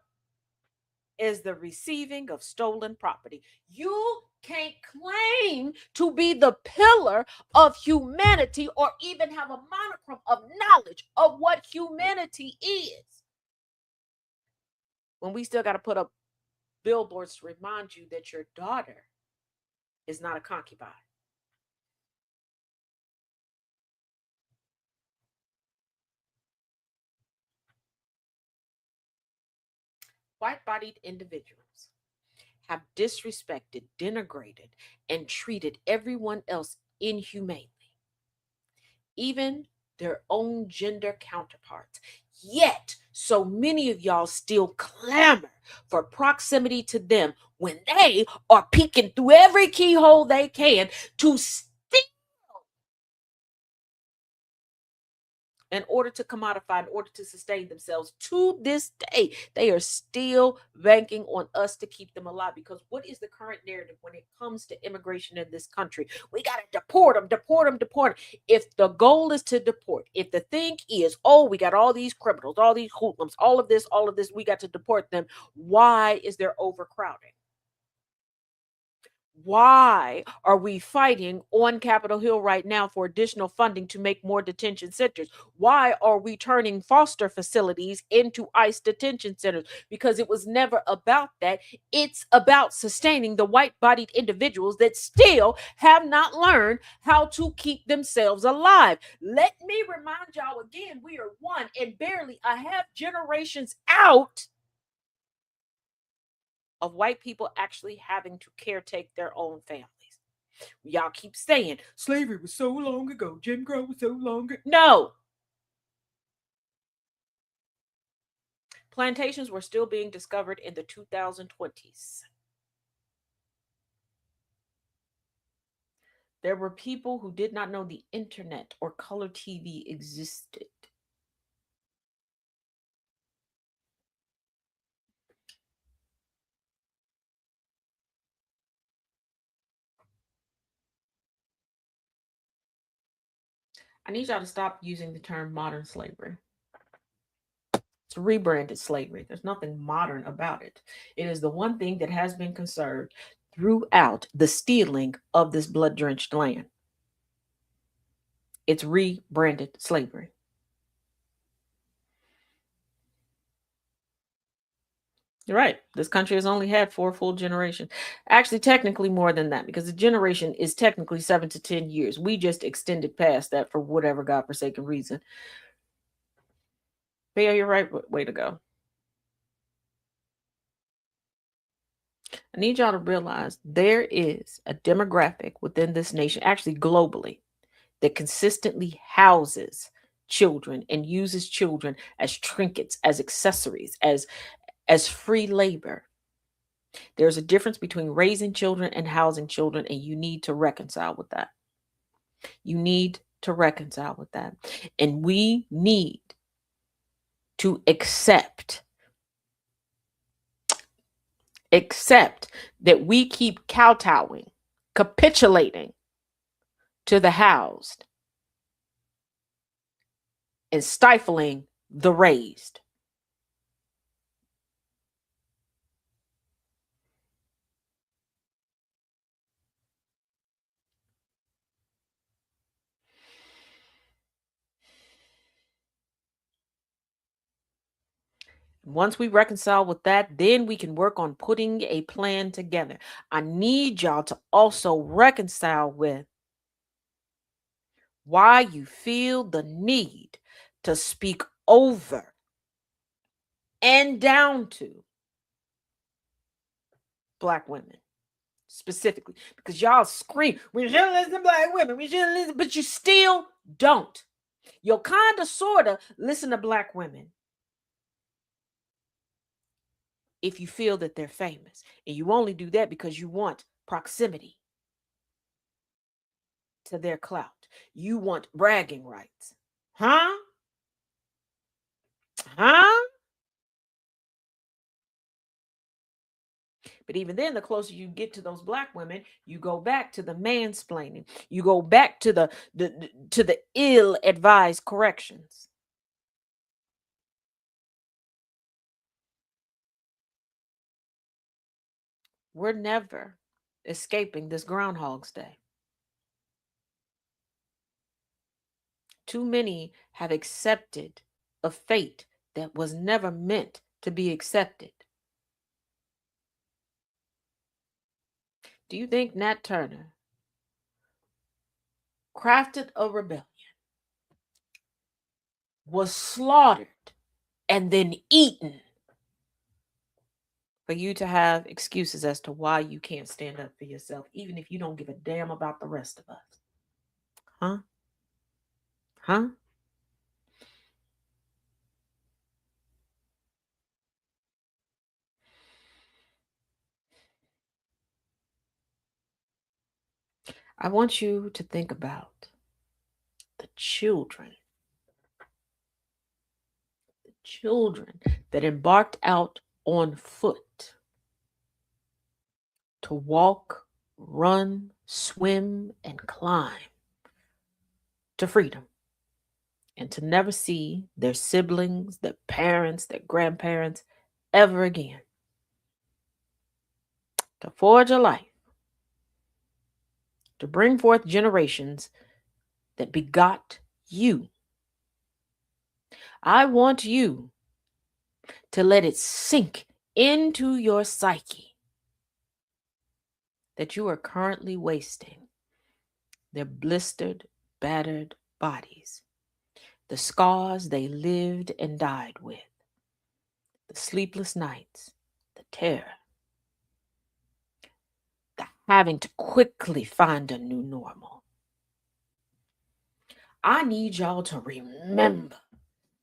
is the receiving of stolen property. You can't claim to be the pillar of humanity or even have a monochrome of knowledge of what humanity is when we still got to put up billboards to remind you that your daughter is not a concubine. White-bodied individuals have disrespected, denigrated, and treated everyone else inhumanely, even their own gender counterparts. Yet, so many of y'all still clamor for proximity to them when they are peeking through every keyhole they can to steal in order to commodify, in order to sustain themselves. To this day, they are still banking on us to keep them alive. Because what is the current narrative when it comes to immigration in this country? We got to deport them, deport them, deport them. If the goal is to deport, if the thing is, oh, we got all these criminals, all these hoodlums, all of this, we got to deport them. Why is there overcrowding? Why are we fighting on Capitol Hill right now for additional funding to make more detention centers? Why are we turning foster facilities into ICE detention centers? Because it was never about that. It's about sustaining the white-bodied individuals that still have not learned how to keep themselves alive. Let me remind y'all again, we are one and barely a half generations out of white people actually having to caretake their own families. Y'all keep saying slavery was so long ago, Jim Crow was so long ago. No. Plantations were still being discovered in the 2020s. There were people who did not know the internet or color TV existed. I need y'all to stop using the term modern slavery. It's rebranded slavery. There's nothing modern about it. It is the one thing that has been conserved throughout the stealing of this blood-drenched land. It's rebranded slavery. You're right. This country has only had 4 full generations. Actually, technically more than that, because the generation is technically 7 to 10 years. We just extended past that for whatever godforsaken reason. But yeah, you're right. Way to go. I need y'all to realize there is a demographic within this nation, actually globally, that consistently houses children and uses children as trinkets, as accessories, as free labor. There's a difference between raising children and housing children, and you need to reconcile with that. You need to reconcile with that. And we need to accept that we keep kowtowing, capitulating to the housed and stifling the raised. Once we reconcile with that, then we can work on putting a plan together. I need y'all to also reconcile with why you feel the need to speak over and down to Black women specifically, because y'all scream, we shouldn't listen to Black women, we shouldn't listen, but you still don't. You'll kind of, sort of listen to Black women if you feel that they're famous. And you only do that because you want proximity to their clout. You want bragging rights. Huh? Huh? But even then, the closer you get to those Black women, you go back to the mansplaining. You go back to the ill-advised corrections. We're never escaping this Groundhog's Day. Too many have accepted a fate that was never meant to be accepted. Do you think Nat Turner crafted a rebellion, was slaughtered, and then eaten for you to have excuses as to why you can't stand up for yourself, even if you don't give a damn about the rest of us? Huh? Huh? I want you to think about the children that embarked out on foot to walk, run, swim, and climb to freedom, and to never see their siblings, their parents, their grandparents ever again. To forge a life, to bring forth generations that begot you. I want you to let it sink into your psyche that you are currently wasting their blistered, battered bodies, the scars they lived and died with, the sleepless nights, the terror, the having to quickly find a new normal. I need y'all to remember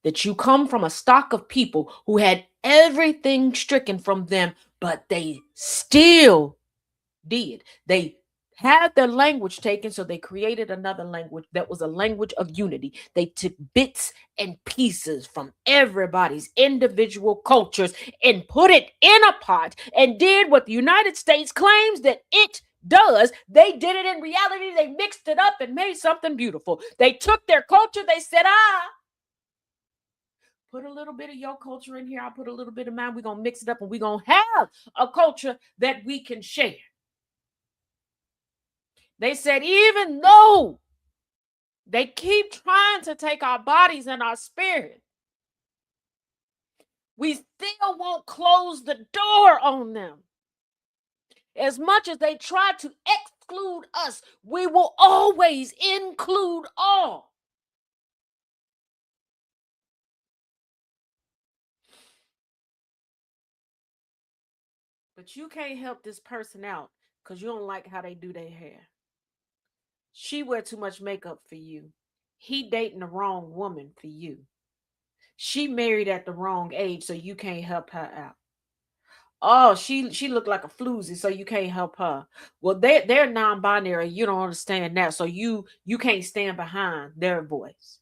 that you come from a stock of people who had everything stricken from them, but they still did. They had their language taken, so they created another language that was a language of unity. They took bits and pieces from everybody's individual cultures and put it in a pot and did what the United States claims that it does. They did it in reality. They mixed it up and made something beautiful. They took their culture. They said, put a little bit of your culture in here. I'll put a little bit of mine. We're going to mix it up and we're going to have a culture that we can share. They said, even though they keep trying to take our bodies and our spirit, we still won't close the door on them. As much as they try to exclude us, we will always include all. But you can't help this person out because you don't like how they do their hair. She wear too much makeup for you. He dating the wrong woman for you. She married at the wrong age, so you can't help her out. Oh, she looked like a floozy, so you can't help her. Well, they're non-binary. You don't understand that, so you can't stand behind their voice.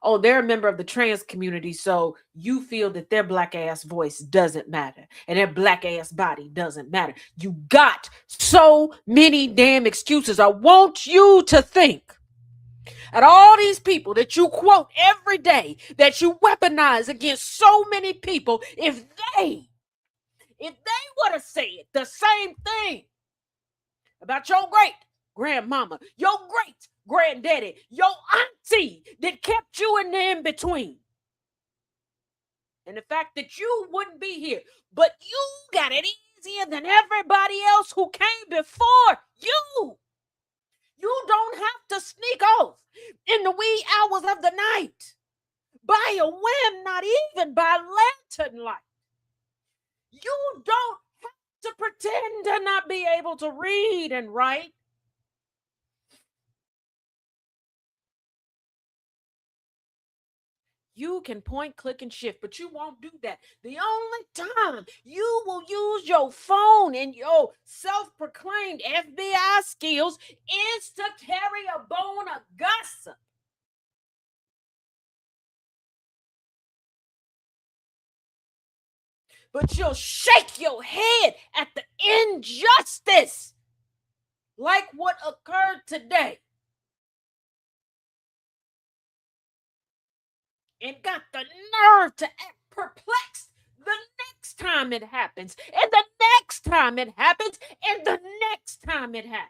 Oh, they're a member of the trans community, so you feel that their black ass voice doesn't matter and their black ass body doesn't matter. You got so many damn excuses. I want you to think at all these people that you quote every day, that you weaponize against so many people. If they would have said the same thing about your great grandmama, your great granddaddy, your auntie that kept you in the in between, and the fact that you wouldn't be here, but you got it easier than everybody else who came before you. You don't have to sneak off in the wee hours of the night by a whim, not even by lantern light. You don't have to pretend to not be able to read and write. You can point, click, and shift, but you won't do that. The only time you will use your phone and your self-proclaimed FBI skills is to carry a bone of gossip. But you'll shake your head at the injustice like what occurred today. And got the nerve to act perplexed the next time it happens, and the next time it happens, and the next time it happens.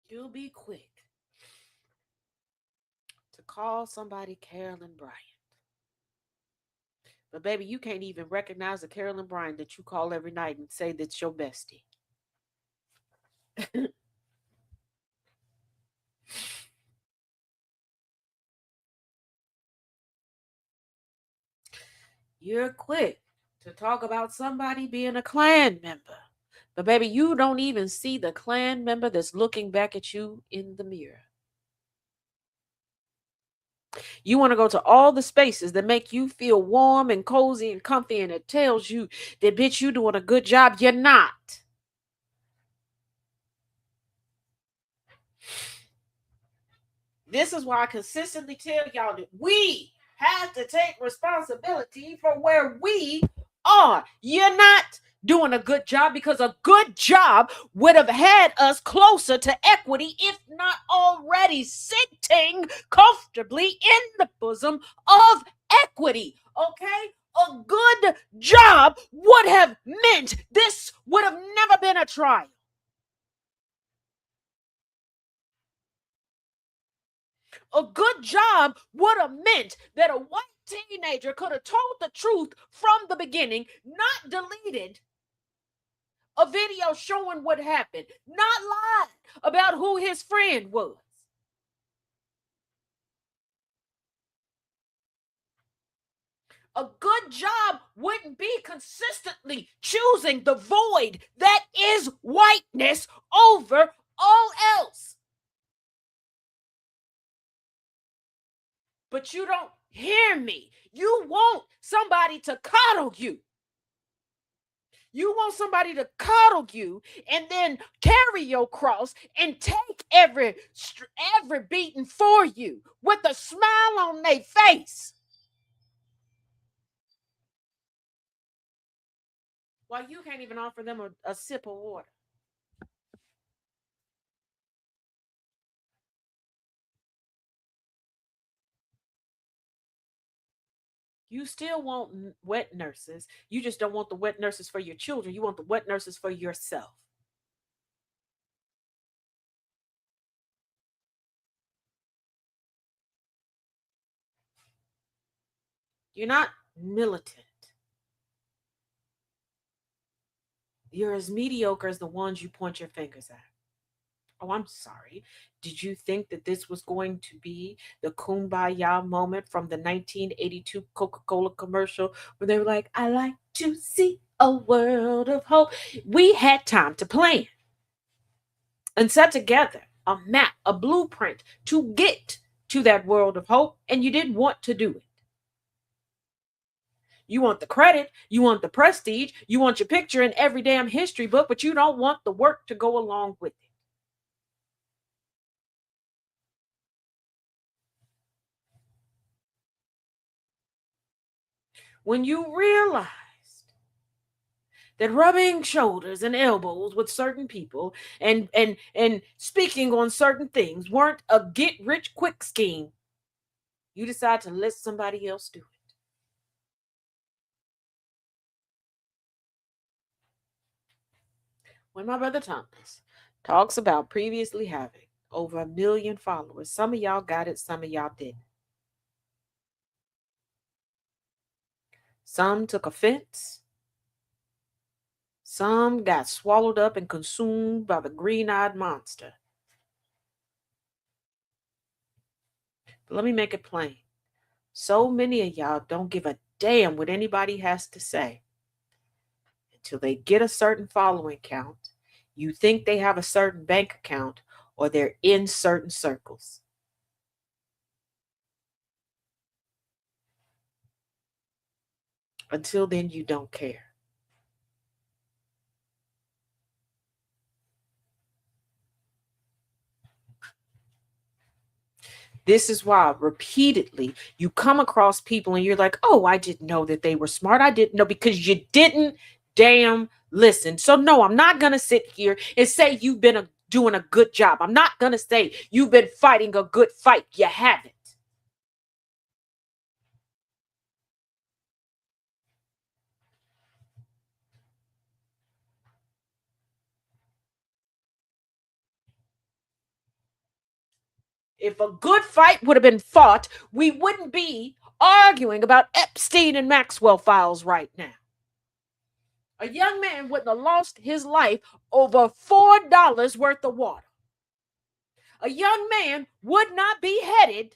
You'll be quick to call somebody Carolyn Bryant. But baby, you can't even recognize the Carolyn Bryant that you call every night and say that's your bestie. You're quick to talk about somebody being a Klan member. But baby, you don't even see the Klan member that's looking back at you in the mirror. You want to go to all the spaces that make you feel warm and cozy and comfy, and it tells you that, bitch, you doing a good job. You're not. This is why I consistently tell y'all that we have to take responsibility for where we are. You're not doing a good job, because a good job would have had us closer to equity, if not already sitting comfortably in the bosom of equity. Okay? A good job would have meant this would have never been a trial. A good job would have meant that a white teenager could have told the truth from the beginning, not deleted a video showing what happened, not lied about who his friend was. A good job wouldn't be consistently choosing the void that is whiteness over all else. But you don't hear me. You want somebody to coddle you. You want somebody to coddle you and then carry your cross and take every beating for you with a smile on their face, while you can't even offer them a sip of water. You still want wet nurses. You just don't want the wet nurses for your children. You want the wet nurses for yourself. You're not militant. You're as mediocre as the ones you point your fingers at. Oh, I'm sorry. Did you think that this was going to be the kumbaya moment from the 1982 Coca-Cola commercial where they were like, I like to see a world of hope? We had time to plan and set together a map, a blueprint to get to that world of hope, and you didn't want to do it. You want the credit, you want the prestige, you want your picture in every damn history book, but you don't want the work to go along with it. When you realized that rubbing shoulders and elbows with certain people and speaking on certain things weren't a get rich quick scheme, you decide to let somebody else do it. When my brother Thomas talks about previously having over 1 million followers, some of y'all got it, some of y'all didn't. Some took offense. Some got swallowed up and consumed by the green-eyed monster. But let me make it plain. So many of y'all don't give a damn what anybody has to say until they get a certain following count, you think they have a certain bank account, or they're in certain circles. Until then, you don't care. This is why repeatedly you come across people and you're like, oh, I didn't know that they were smart. I didn't know, because you didn't damn listen. So no, I'm not going to sit here and say you've been doing a good job. I'm not going to say you've been fighting a good fight. You haven't. If a good fight would have been fought, we wouldn't be arguing about Epstein and Maxwell files right now. A young man wouldn't have lost his life over $4 worth of water. A young man would not be headed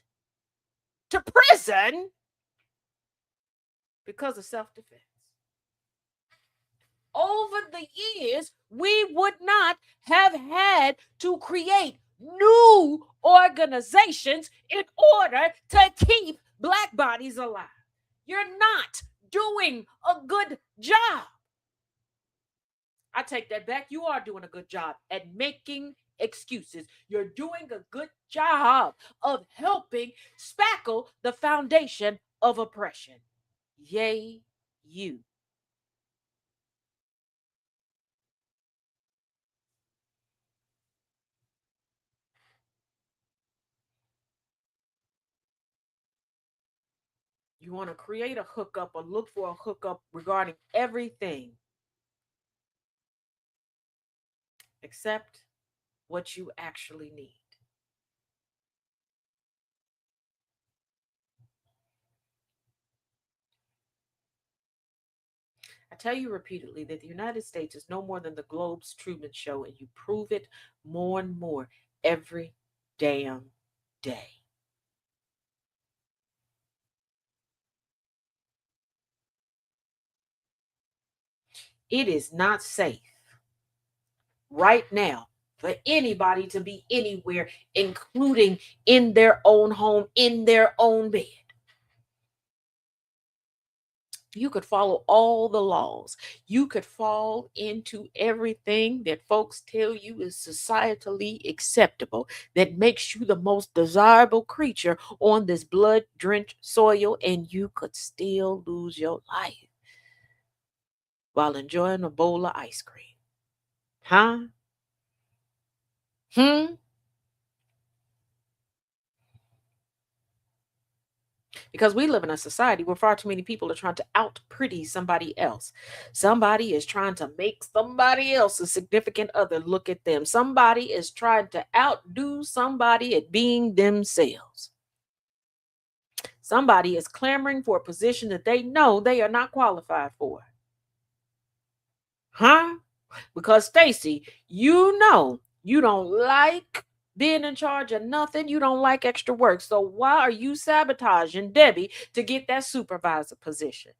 to prison because of self-defense. Over the years, we would not have had to create new organizations in order to keep Black bodies alive. You're not doing a good job. I take that back. You are doing a good job at making excuses. You're doing a good job of helping spackle the foundation of oppression. Yay, you. You want to create a hookup or look for a hookup regarding everything except what you actually need. I tell you repeatedly that the United States is no more than the globe's Truman Show, and you prove it more and more every damn day. It is not safe right now for anybody to be anywhere, including in their own home, in their own bed. You could follow all the laws. You could fall into everything that folks tell you is societally acceptable, that makes you the most desirable creature on this blood-drenched soil, and you could still lose your life while enjoying a bowl of ice cream. Huh? Because we live in a society where far too many people are trying to out pretty somebody else. Somebody is trying to make somebody else's significant other look at them. Somebody is trying to outdo somebody at being themselves. Somebody is clamoring for a position that they know they are not qualified for. Huh? Because Stacy, you know you don't like being in charge of nothing. You don't like extra work. So why are you sabotaging Debbie to get that supervisor position?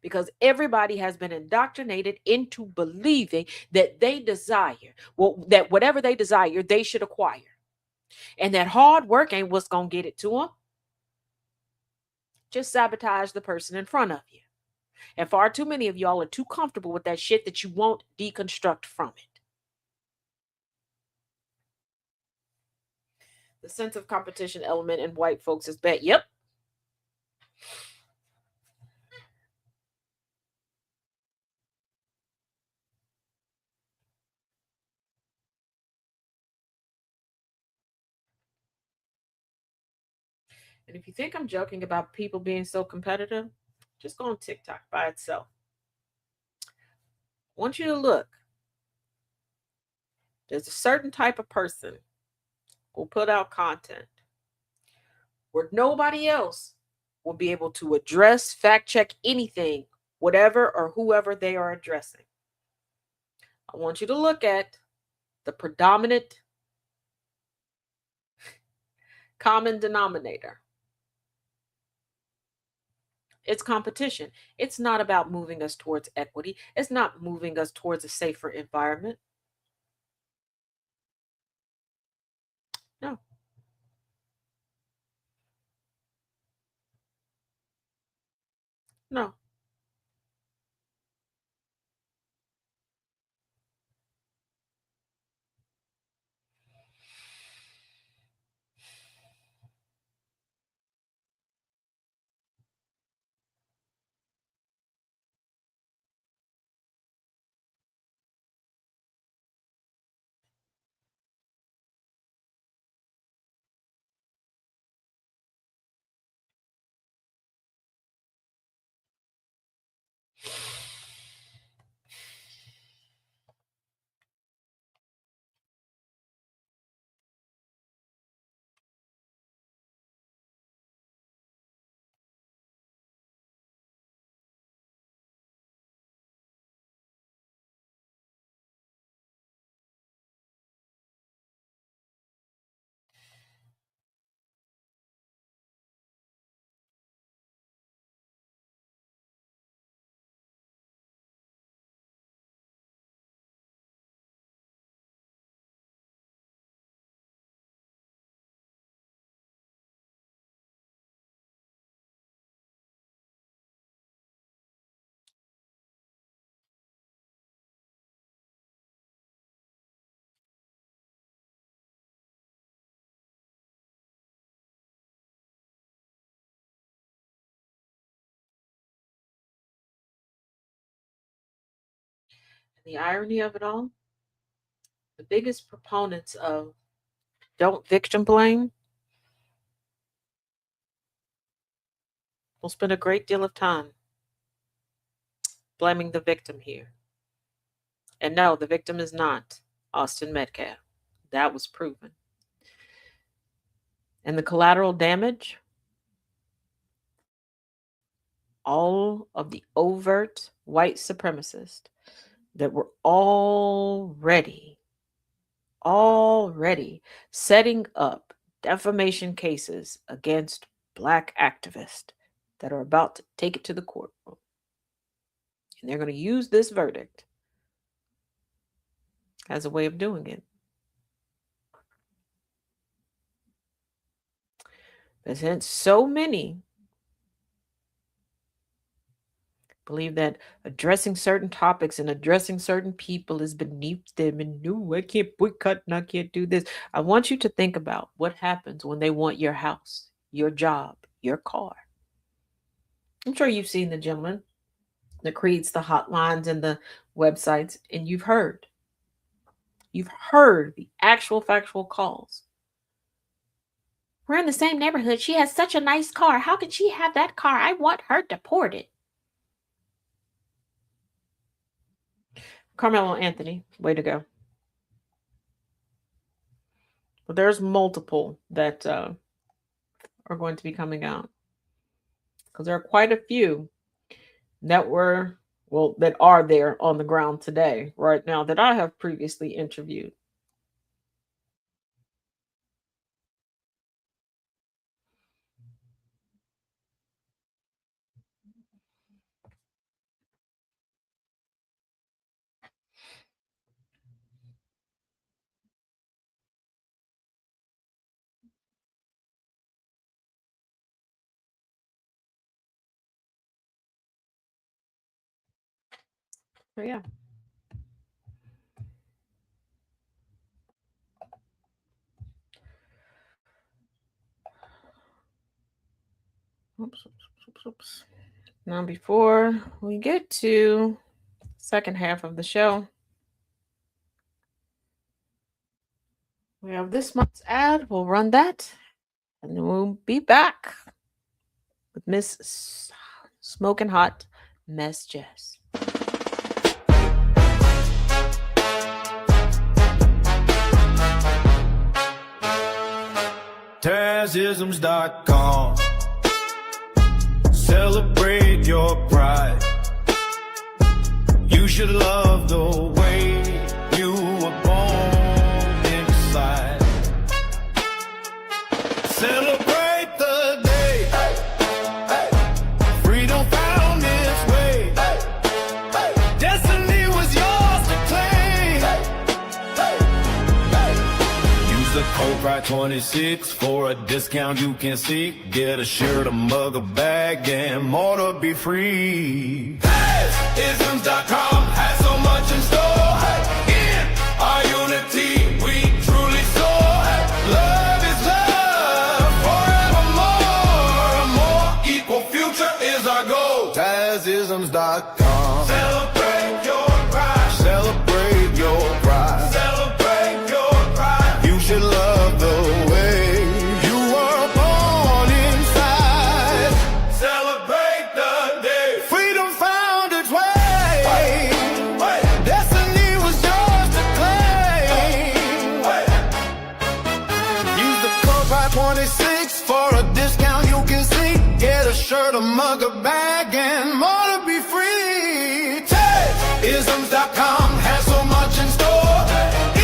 Because everybody has been indoctrinated into believing that they desire, well, that whatever they desire, they should acquire. And that hard work ain't what's going to get it to them. Just sabotage the person in front of you. And far too many of y'all are too comfortable with that shit that you won't deconstruct from it. The sense of competition element in white folks is bad. Yep. And if you think I'm joking about people being so competitive, just go on TikTok by itself. I want you to look. There's a certain type of person who will put out content where nobody else will be able to address, fact check anything, whatever or whoever they are addressing. I want you to look at the predominant common denominator. It's competition. It's not about moving us towards equity. It's not moving us towards a safer environment. No. No. The irony of it all, the biggest proponents of don't victim blame will spend a great deal of time blaming the victim here. And no, the victim is not Austin Metcalf. That was proven. And the collateral damage, all of the overt white supremacists that were already setting up defamation cases against Black activists that are about to take it to the courtroom. And they're going to use this verdict as a way of doing it. But since so many believe that addressing certain topics and addressing certain people is beneath them, and no, I can't boycott and I can't do this. I want you to think about what happens when they want your house, your job, your car. I'm sure you've seen the gentleman that creates the hotlines and the websites, and you've heard the actual factual calls. We're in the same neighborhood. She has such a nice car. How can she have that car? I want her deported. Carmelo Anthony, way to go. But there's multiple that are going to be coming out. Because there are quite a few that that are there on the ground today, right now, that I have previously interviewed. So yeah. Oops. Now, before we get to the second half of the show, we have this month's ad. We'll run that, and then we'll be back with Miss Smokin Hot Mess Jess. Tazisms.com. Celebrate your pride. You should love the way you were born inside. Celebrate the day freedom found its way. Destiny was yours to claim. Use the code Pride26 for a discount you can seek. Get a shirt, a mug, a bag, and more to be free. Isms.com has so much in store. In our unity, we truly soar. Love is love forevermore. A more equal future is our goal. Tazisms.com. Celebrate your pride. Celebrate your pride. Celebrate your pride. You should love the way you were born inside. Celebrate the day freedom found its way. Destiny was yours to claim. Use the code Pride26 for a discount you can see. Get a shirt, a mug, a bag, and more to be free. Isms.com has so much in store.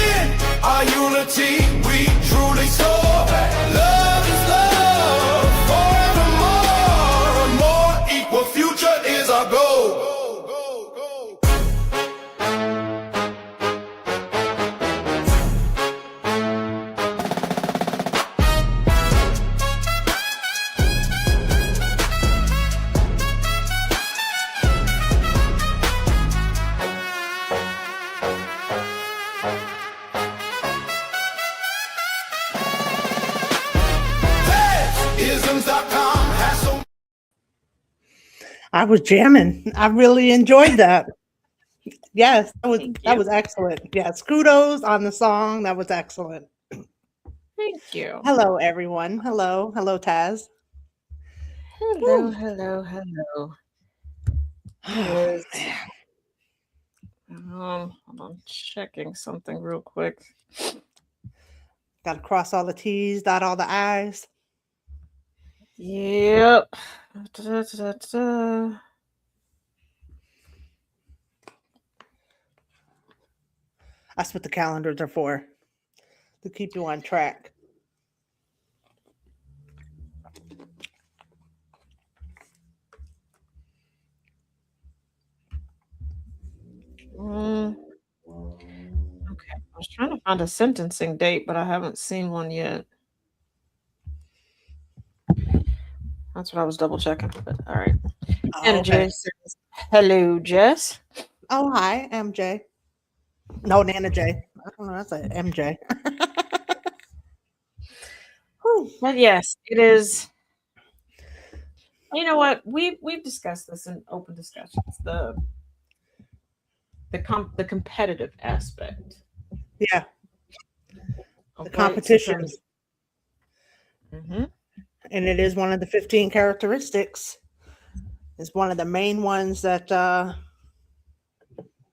In our unity, we truly soar. Love is love forevermore. A more equal future is our goal. Isms.com has so I was jamming. I really enjoyed that. Yes, Thank that you. was excellent. Yes, kudos on the song. That was excellent. Thank you. Hello, everyone. Hello, Taz. Hello, Woo. hello. Oh, Yes. Hold on, checking something real quick. Got to cross all the T's, dot all the I's. Yep. Da-da-da-da-da. That's what the calendars are for, to keep you on track. Okay, I was trying to find a sentencing date, but I haven't seen one yet. That's what I was double checking. But all right. Oh, And okay. Jess says, hello, Jess. Oh, hi, MJ. No, Nana J. I don't know. That's a MJ. Whew. But yes, it is. You know what? We've discussed this in open discussions. The competitive aspect. Yeah, of the white competition. supremacy. Mhm. And it is one of the 15 characteristics. It's one of the main ones that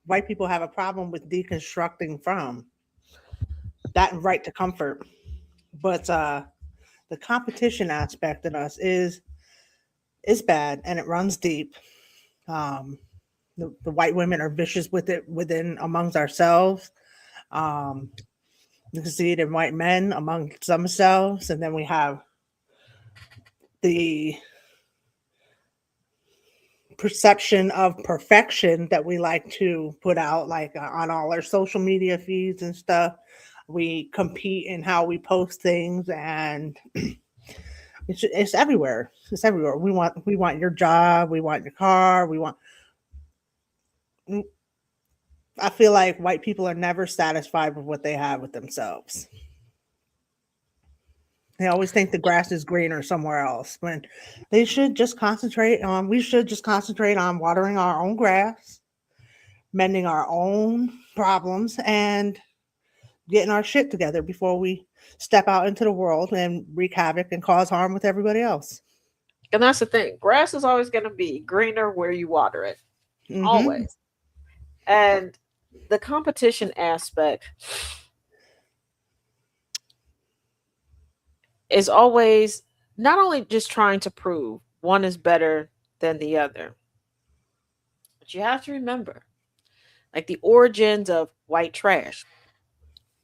white people have a problem with deconstructing from. That and right to comfort. But the competition aspect in us is bad, and it runs deep. The white women are vicious with it within amongst ourselves. Um, you can see it in white men amongst themselves, and then we have the perception of perfection that we like to put out, like on all our social media feeds and stuff. We compete in how we post things, and it's everywhere. It's everywhere. We want your job. We want your car. We want. I feel like white people are never satisfied with what they have with themselves. They always think the grass is greener somewhere else when they should just concentrate on. We should just concentrate on watering our own grass, mending our own problems, and getting our shit together before we step out into the world and wreak havoc and cause harm with everybody else. And that's the thing. Grass is always going to be greener where you water it. Mm-hmm. Always. And the competition aspect is always not only just trying to prove one is better than the other, but you have to remember, like the origins of white trash.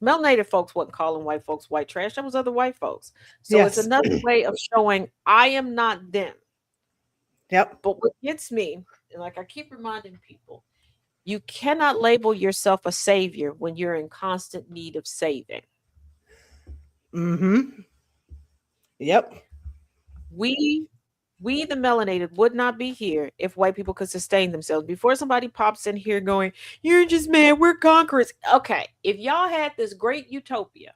Melanated folks wasn't calling white folks white trash. That was other white folks. So Yes. it's another way of showing I am not them. Yep. But what gets me, and like I keep reminding people, you cannot label yourself a savior when you're in constant need of saving. Mm-hmm. Yep. We the melanated would not be here if white people could sustain themselves. Before somebody pops in here going, you're just mad, we're conquerors. Okay, if y'all had this great utopia,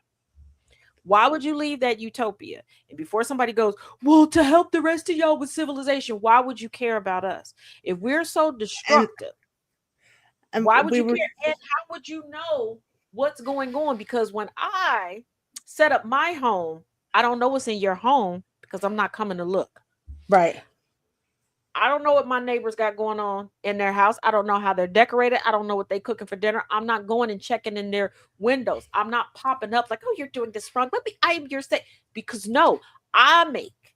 why would you leave that utopia? And before somebody goes, well, to help the rest of y'all with civilization, why would you care about us? If we're so destructive, and why would you care? And how would you know what's going on? Because when I set up my home, I don't know what's in your home because I'm not coming to look. Right. I don't know what my neighbors got going on in their house. I don't know how they're decorated. I don't know what they're cooking for dinner. I'm not going and checking in their windows. I'm not popping up like, oh, you're doing this wrong. Let me, I am your say. Because no, I make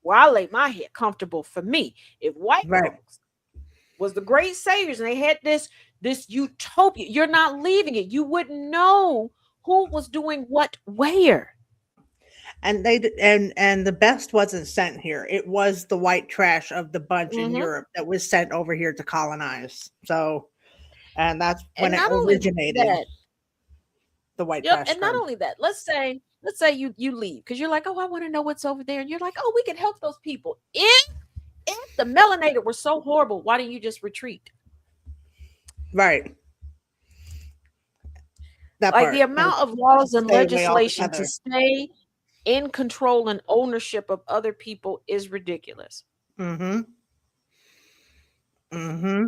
where I lay my head comfortable for me. If white folks was the great saviors and they had this utopia, you're not leaving it. You wouldn't know who was doing what where. And and the best wasn't sent here. It was the white trash of the bunch in Europe that was sent over here to colonize. So, and that's when it originated. The white trash. And not only that, let's say you leave because you're like, oh, I want to know what's over there, and you're like, oh, we can help those people. If the melanated were so horrible, why didn't you just retreat? Right. That like part. The amount of laws and legislation to stay in control and ownership of other people is ridiculous. Mm-hmm. Mm-hmm.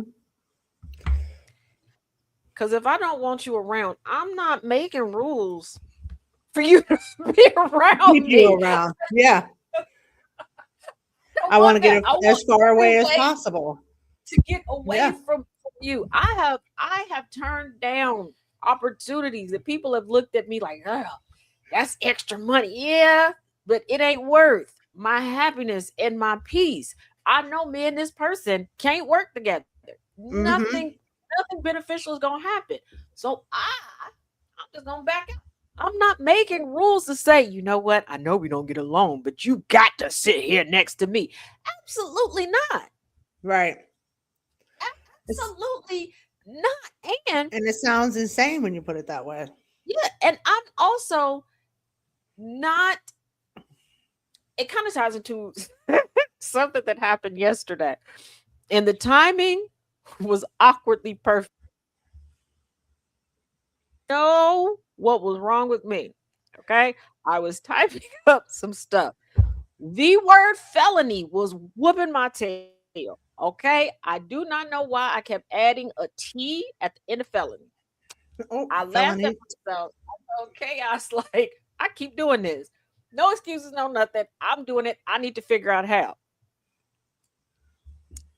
Because if I don't want you around, I'm not making rules for you to be around. Keep you around. Yeah. I want to get as far away as possible. To get away from you. I have turned down opportunities that people have looked at me like, oh, that's extra money. Yeah, but it ain't worth my happiness and my peace. I know me and this person can't work together. Mm-hmm. Nothing beneficial is gonna happen. So I'm just gonna back out. I'm not making rules to say, you know what? I know we don't get along, but you got to sit here next to me. Absolutely not. Right. Absolutely not. And it sounds insane when you put it that way. Yeah, and I'm also not. It kind of ties into something that happened yesterday, and the timing was awkwardly perfect. Know what was wrong with me? Okay, I was typing up some stuff. The word felony was whooping my tail. Okay, I do not know why I kept adding a T at the end of felony. I laughed at myself. I told chaos, like, I keep doing this. No excuses, no nothing. I'm doing it. I need to figure out how.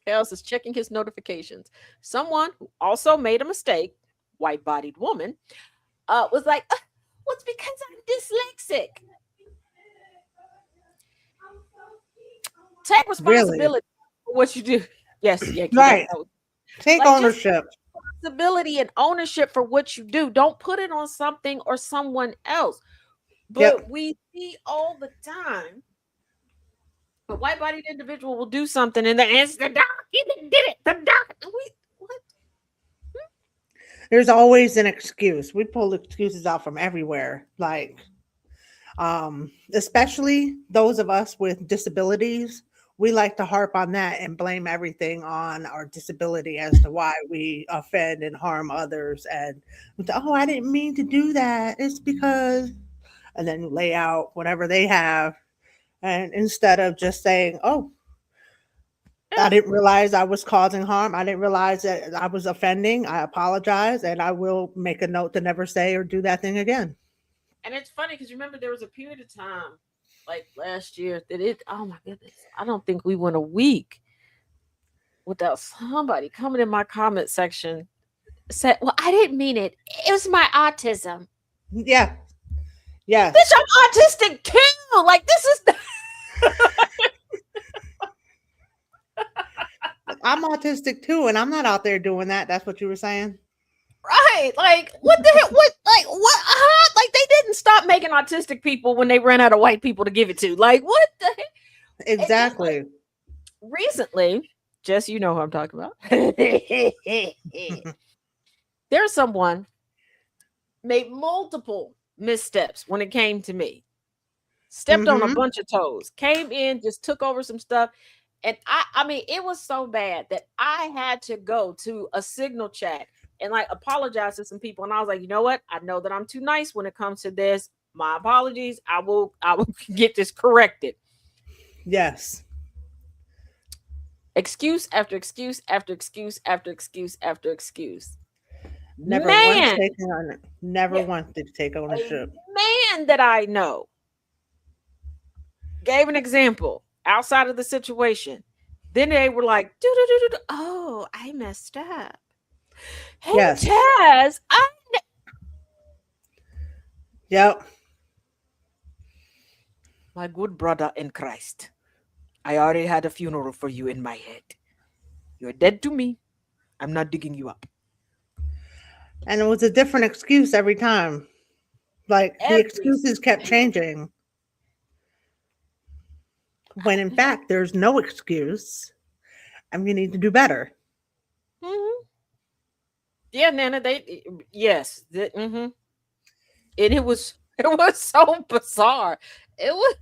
Chaos is checking his notifications. Someone who also made a mistake, white-bodied woman, was like, what's because I'm dyslexic? Take Really? responsibility for what you do. Yes, Yankee. Right. That was, Take like, just ownership. responsibility and ownership for what you do. Don't put it on something or someone else. Yep. But we see all the time a white-bodied individual will do something, and it's the doc. He did it. The doc. What? There's always an excuse. We pull excuses out from everywhere. Like, especially those of us with disabilities, we like to harp on that and blame everything on our disability as to why we offend and harm others. And oh, I didn't mean to do that. It's because, and then lay out whatever they have. And instead of just saying, oh, I didn't realize I was causing harm. I didn't realize that I was offending. I apologize, and I will make a note to never say or do that thing again. And it's funny because remember there was a period of time, like last year, that it. Oh my goodness, I don't think we went a week without somebody coming in my comment section said, "Well, I didn't mean it. It was my autism." Yeah. Yes. Bitch, I'm autistic too. Like this is. I'm autistic too, and I'm not out there doing that. That's what you were saying? Right. Like, what the hell? What? Like, what? Like, they didn't stop making autistic people when they ran out of white people to give it to. Like, what the heck? Exactly. Like, recently, Jess, you know who I'm talking about. There's someone made multiple missteps when it came to me. Stepped on a bunch of toes. Came in, just took over some stuff. And I mean, it was so bad that I had to go to a signal chat and like apologize to some people. And I was like, you know what? I know that I'm too nice when it comes to this. My apologies. I will get this corrected. Yes. Excuse after excuse after excuse after excuse after excuse. Never once did you take ownership. Man that I know gave an example outside of the situation. Then they were like, oh, I messed up. Hey, Yes. Taz, Yep. my good brother in Christ, I already had a funeral for you in my head. You're dead to me. I'm not digging you up. And it was a different excuse every time. Like the excuses kept changing. When in fact, there's no excuse. And we need to do better. Mm-hmm. Yeah, Nana, yes. Mm-hmm. And it was so bizarre. It was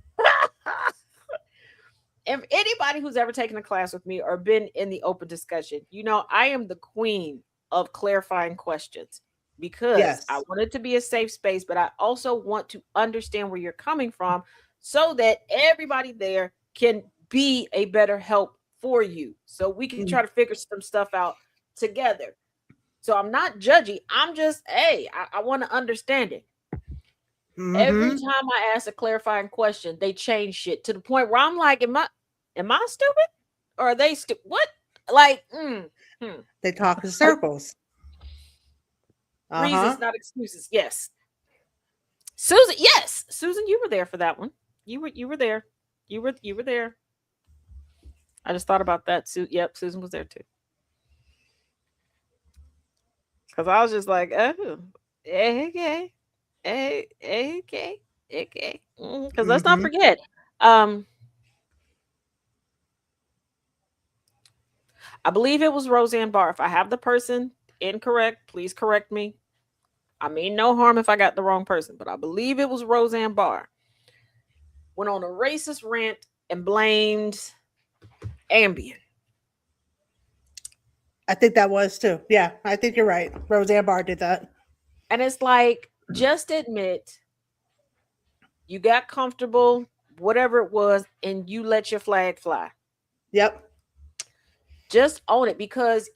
if anybody who's ever taken a class with me or been in the open discussion, you know, I am the queen of clarifying questions because I want it to be a safe space, but I also want to understand where you're coming from so that everybody there can be a better help for you. So we can try to figure some stuff out together. So I'm not judgy. I'm just, hey, I want to understand it. Every time I ask a clarifying question, they change shit to the point where I'm like, am I stupid? Or are they stupid? What? Like, They talk in circles. Reasons, not excuses. Yes. Susan, yes. Susan, you were there for that one. You were there. You were there. I just thought about that. Yep, Susan was there too. Because I was just like, oh, okay. Okay. Because let's not forget. I believe it was Roseanne Barr. If I have the person incorrect, please correct me. I mean no harm if I got the wrong person, but I believe it was Roseanne Barr. Went on a racist rant and blamed Ambien. I think that was too. Yeah, I think you're right. Roseanne Barr did that. And it's like, just admit you got comfortable, whatever it was, and you let your flag fly. Yep. Just own it, because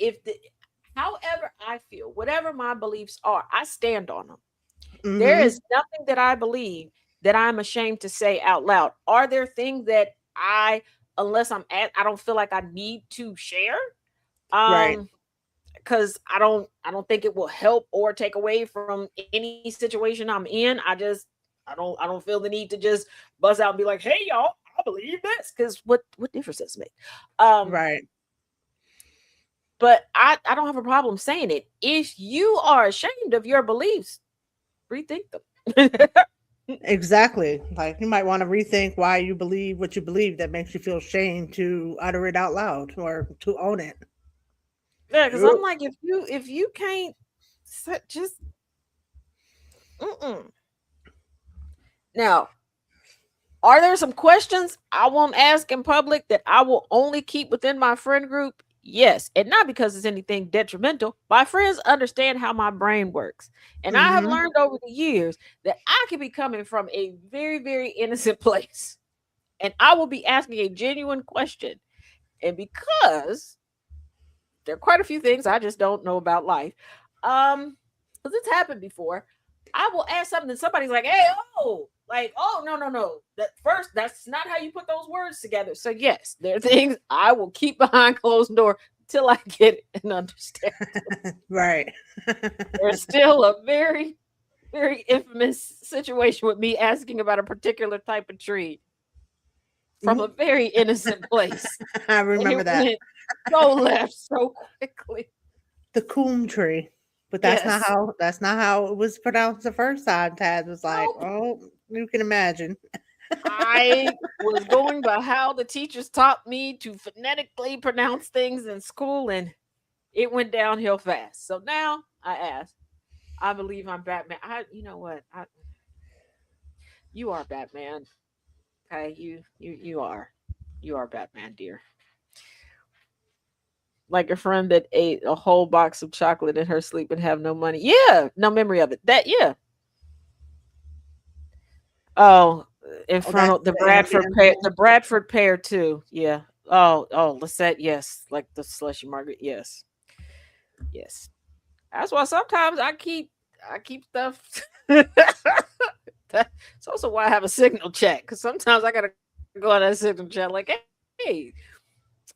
however I feel, whatever my beliefs are, I stand on them. There is nothing that I believe that I'm ashamed to say out loud. Are there things that I don't feel like I need to share? Right. Because I don't think it will help or take away from any situation I'm in. I don't feel the need to just buzz out and be like, hey y'all, I'm believe this because what difference does it make? Right. But I don't have a problem saying it. If you are ashamed of your beliefs, rethink them. Exactly. Like you might want to rethink why you believe what you believe that makes you feel shame to utter it out loud or to own it. Yeah, because I'm like, if you can't just now, are there some questions I won't ask in public that I will only keep within my friend group? Yes, and not because it's anything detrimental. My friends understand how my brain works, and I have Mm-hmm. learned over the years that I can be coming from a very, very innocent place, and I will be asking a genuine question. And because there are quite a few things I just don't know about life, because it's happened before, I will ask something, and somebody's like, "Hey, oh." Like, oh, no. That's not how you put those words together. So, yes, there are things I will keep behind closed door till I get it and understand. Right. There's still a very, very infamous situation with me asking about a particular type of tree from a very innocent place. I And remember it that. went so left so quickly. The coom tree. But that's Yes. not how it was pronounced the first time. Taz was like, Nope. oh, you can imagine. I was going by how the teachers taught me to phonetically pronounce things in school, and it went downhill fast. So now I ask, I believe I'm Batman. You know what? You are Batman. Okay, you are Batman, dear. Like a friend that ate a whole box of chocolate in her sleep and have no money. Yeah, no memory of it. Yeah. Oh, in front That's of the the Bradford ambient. pair, the Bradford pair too. Yeah. Oh, Lisette, yes. Like the slushy Margaret, yes. Yes. That's why sometimes I keep stuff. That's also why I have a signal check, because sometimes I gotta go on that signal check, like, hey,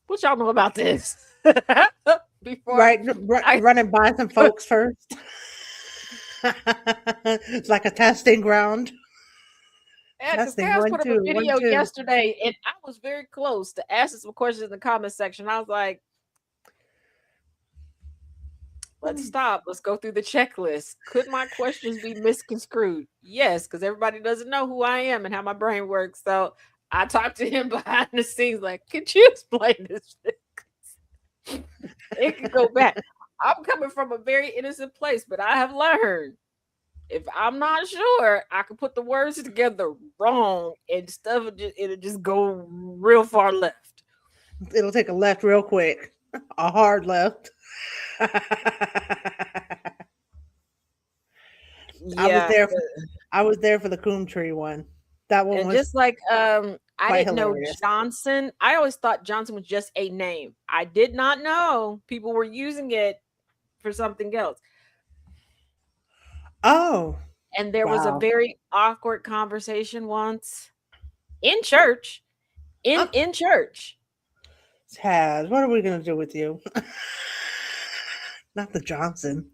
what y'all know about this? Before Right, running by some folks first. It's like a testing ground. yeah, because Testing Cass one, put up a two, one, video two. yesterday, and I was very close to asking some questions in the comment section. I was like, let's stop. Let's go through the checklist. Could my questions be misconstrued? Yes, because everybody doesn't know who I am and how my brain works. So I talked to him behind the scenes, like, could you explain this? It could go back. I'm coming from a very innocent place, but I have learned if I'm not sure, I can put the words together wrong and stuff. It'll just go real far left. It'll take a left real quick, a hard left. Yeah, I was there for the coom tree one. That one and was just like I quite didn't know hilarious. Johnson. I always thought Johnson was just a name. I did not know people were using it for something else. Oh, And there was a wow. very awkward conversation once in church. In church. Taz, what are we gonna do with you? Not the Johnson.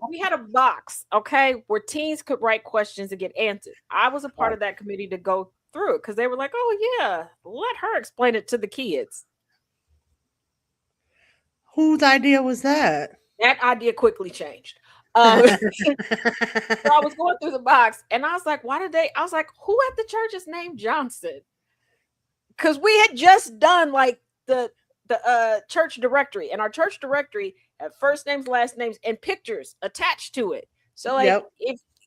We had a box, okay, where teens could write questions and get answered. I was a part of that committee to go through it because they were like, "Oh yeah, let her explain it to the kids." Whose idea was that? That idea quickly changed. So I was going through the box, and I was like, "Why did they?" I was like, "Who at the church is named Johnson?" Because we had just done like the church directory, and our church directory had first names, last names, and pictures attached to it. So like Yep.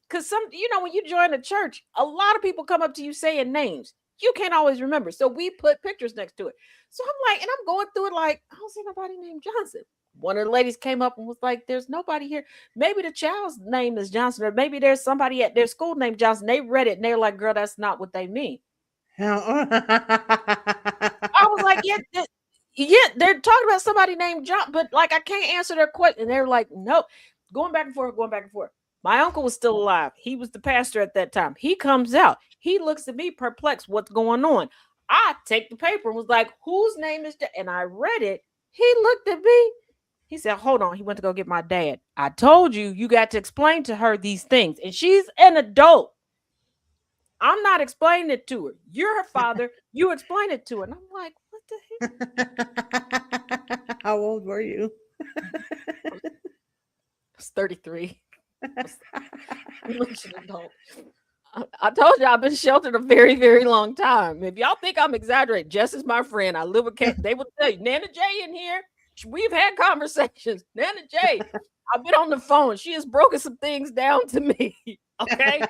because when you join a church, a lot of people come up to you saying names. You can't always remember. So we put pictures next to it. So I'm like, and I'm going through it like, I don't see nobody named Johnson. One of the ladies came up and was like, there's nobody here. Maybe the child's name is Johnson, or maybe there's somebody at their school named Johnson. They read it and they're like, girl, that's not what they mean. I was like, yeah, they're talking about somebody named John, but like I can't answer their question. And they're like, no, going back and forth. My uncle was still alive. He was the pastor at that time. He comes out. He looks at me perplexed. What's going on? I take the paper and was like, whose name is that? And I read it. He looked at me. He said, hold on. He went to go get my dad. I told you got to explain to her these things. And she's an adult. I'm not explaining it to her. You're her father. You explain it to her. And I'm like, what the heck? How old were you? I was 33. I'm an adult. I told you I've been sheltered a very, very long time. If y'all think I'm exaggerating, Jess is my friend. I live with Kate. They will tell you, Nana J in here. We've had conversations. Nana J, I've been on the phone. She has broken some things down to me. Okay.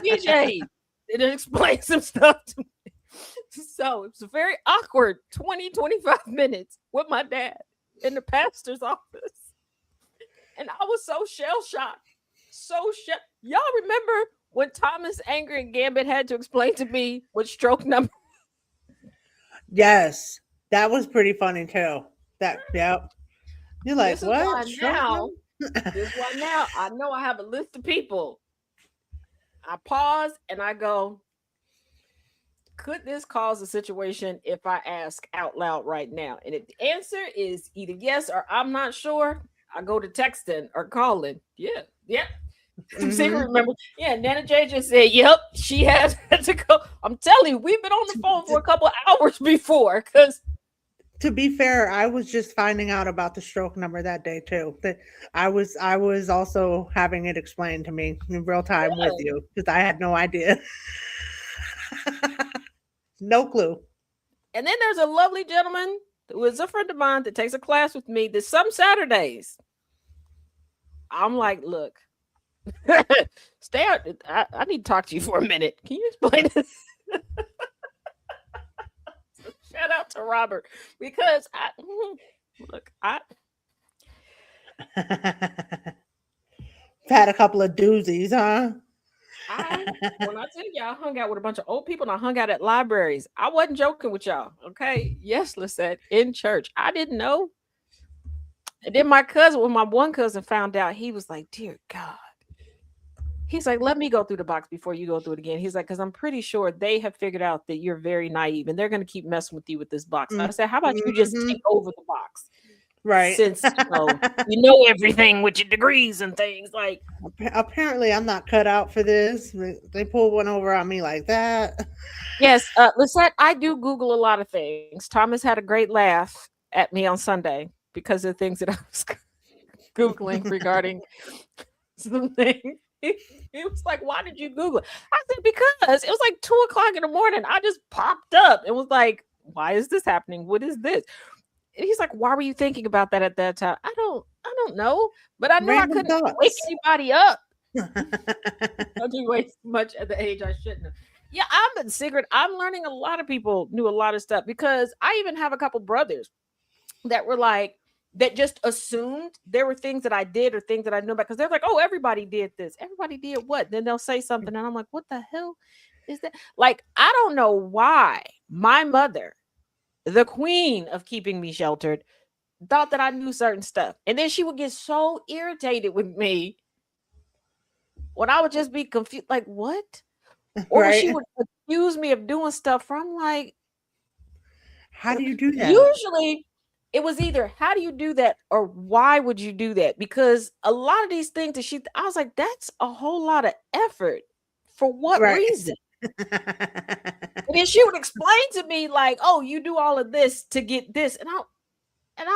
DJ, it explained some stuff to me. So it was a very awkward 25 minutes with my dad in the pastor's office. And I was so shell-shocked. Y'all remember when Thomas, Angry, and Gambit had to explain to me what stroke number? Yes, that was pretty funny too. Yep. You're like, This is what? why Stroke now. number? This is why now I know I have a list of people. I pause and I go, could this cause a situation if I ask out loud right now? And if the answer is either yes or I'm not sure, I go to texting or calling. Yeah. Mhm. Remember? Yeah, Nana J just said, yep, she has to go. I'm telling you, we've been on the phone for a couple of hours before because To be fair, I was just finding out about the stroke number that day too. That I was also having it explained to me in real time with you because I had no idea. No clue. and then there's a lovely gentleman who is a friend of mine that takes a class with me that some Saturdays. I'm like, look, stay out. I need to talk to you for a minute. Can you explain this? Shout out to Robert because I Had a couple of doozies, huh? when I tell you I hung out with a bunch of old people and I hung out at libraries. I wasn't joking with y'all. Okay. Yes, Lisette, in church. I didn't know. And then when my one cousin found out, he was like, dear God. He's like, let me go through the box before you go through it again. He's like, because I'm pretty sure they have figured out that you're very naive and they're going to keep messing with you with this box. I said, how about you just Mhm. take over the box? Right. Since you know everything with your degrees and things like. Apparently, I'm not cut out for this. They pulled one over on me like that. Yes, Lisette, I do Google a lot of things. Thomas had a great laugh at me on Sunday because of the things that I was Googling regarding some things. He was like, why did you Google it? I said, because it was like 2:00 in the morning. I just popped up and was like, why is this happening? What is this? And he's like, why were you thinking about that at that time? I don't know, but I knew I Random couldn't wake thoughts. anybody up. I do way too much at the age I shouldn't have. Yeah, I'm in secret. I'm learning a lot of people knew a lot of stuff because I even have a couple brothers that were like, that just assumed there were things that I did or things that I knew about because they're like, oh, everybody did this. Everybody did what? Then they'll say something and I'm like, what the hell is that? Like, I don't know why my mother, the queen of keeping me sheltered, thought that I knew certain stuff. And then she would get so irritated with me when I would just be confused, like, what? Or when she Right? would accuse me of doing stuff from like, How do you do that? usually it was either how do you do that or why would you do that? Because a lot of these things that I was like, that's a whole lot of effort. For what Right. reason? And then she would explain to me, like, oh, you do all of this to get this. And I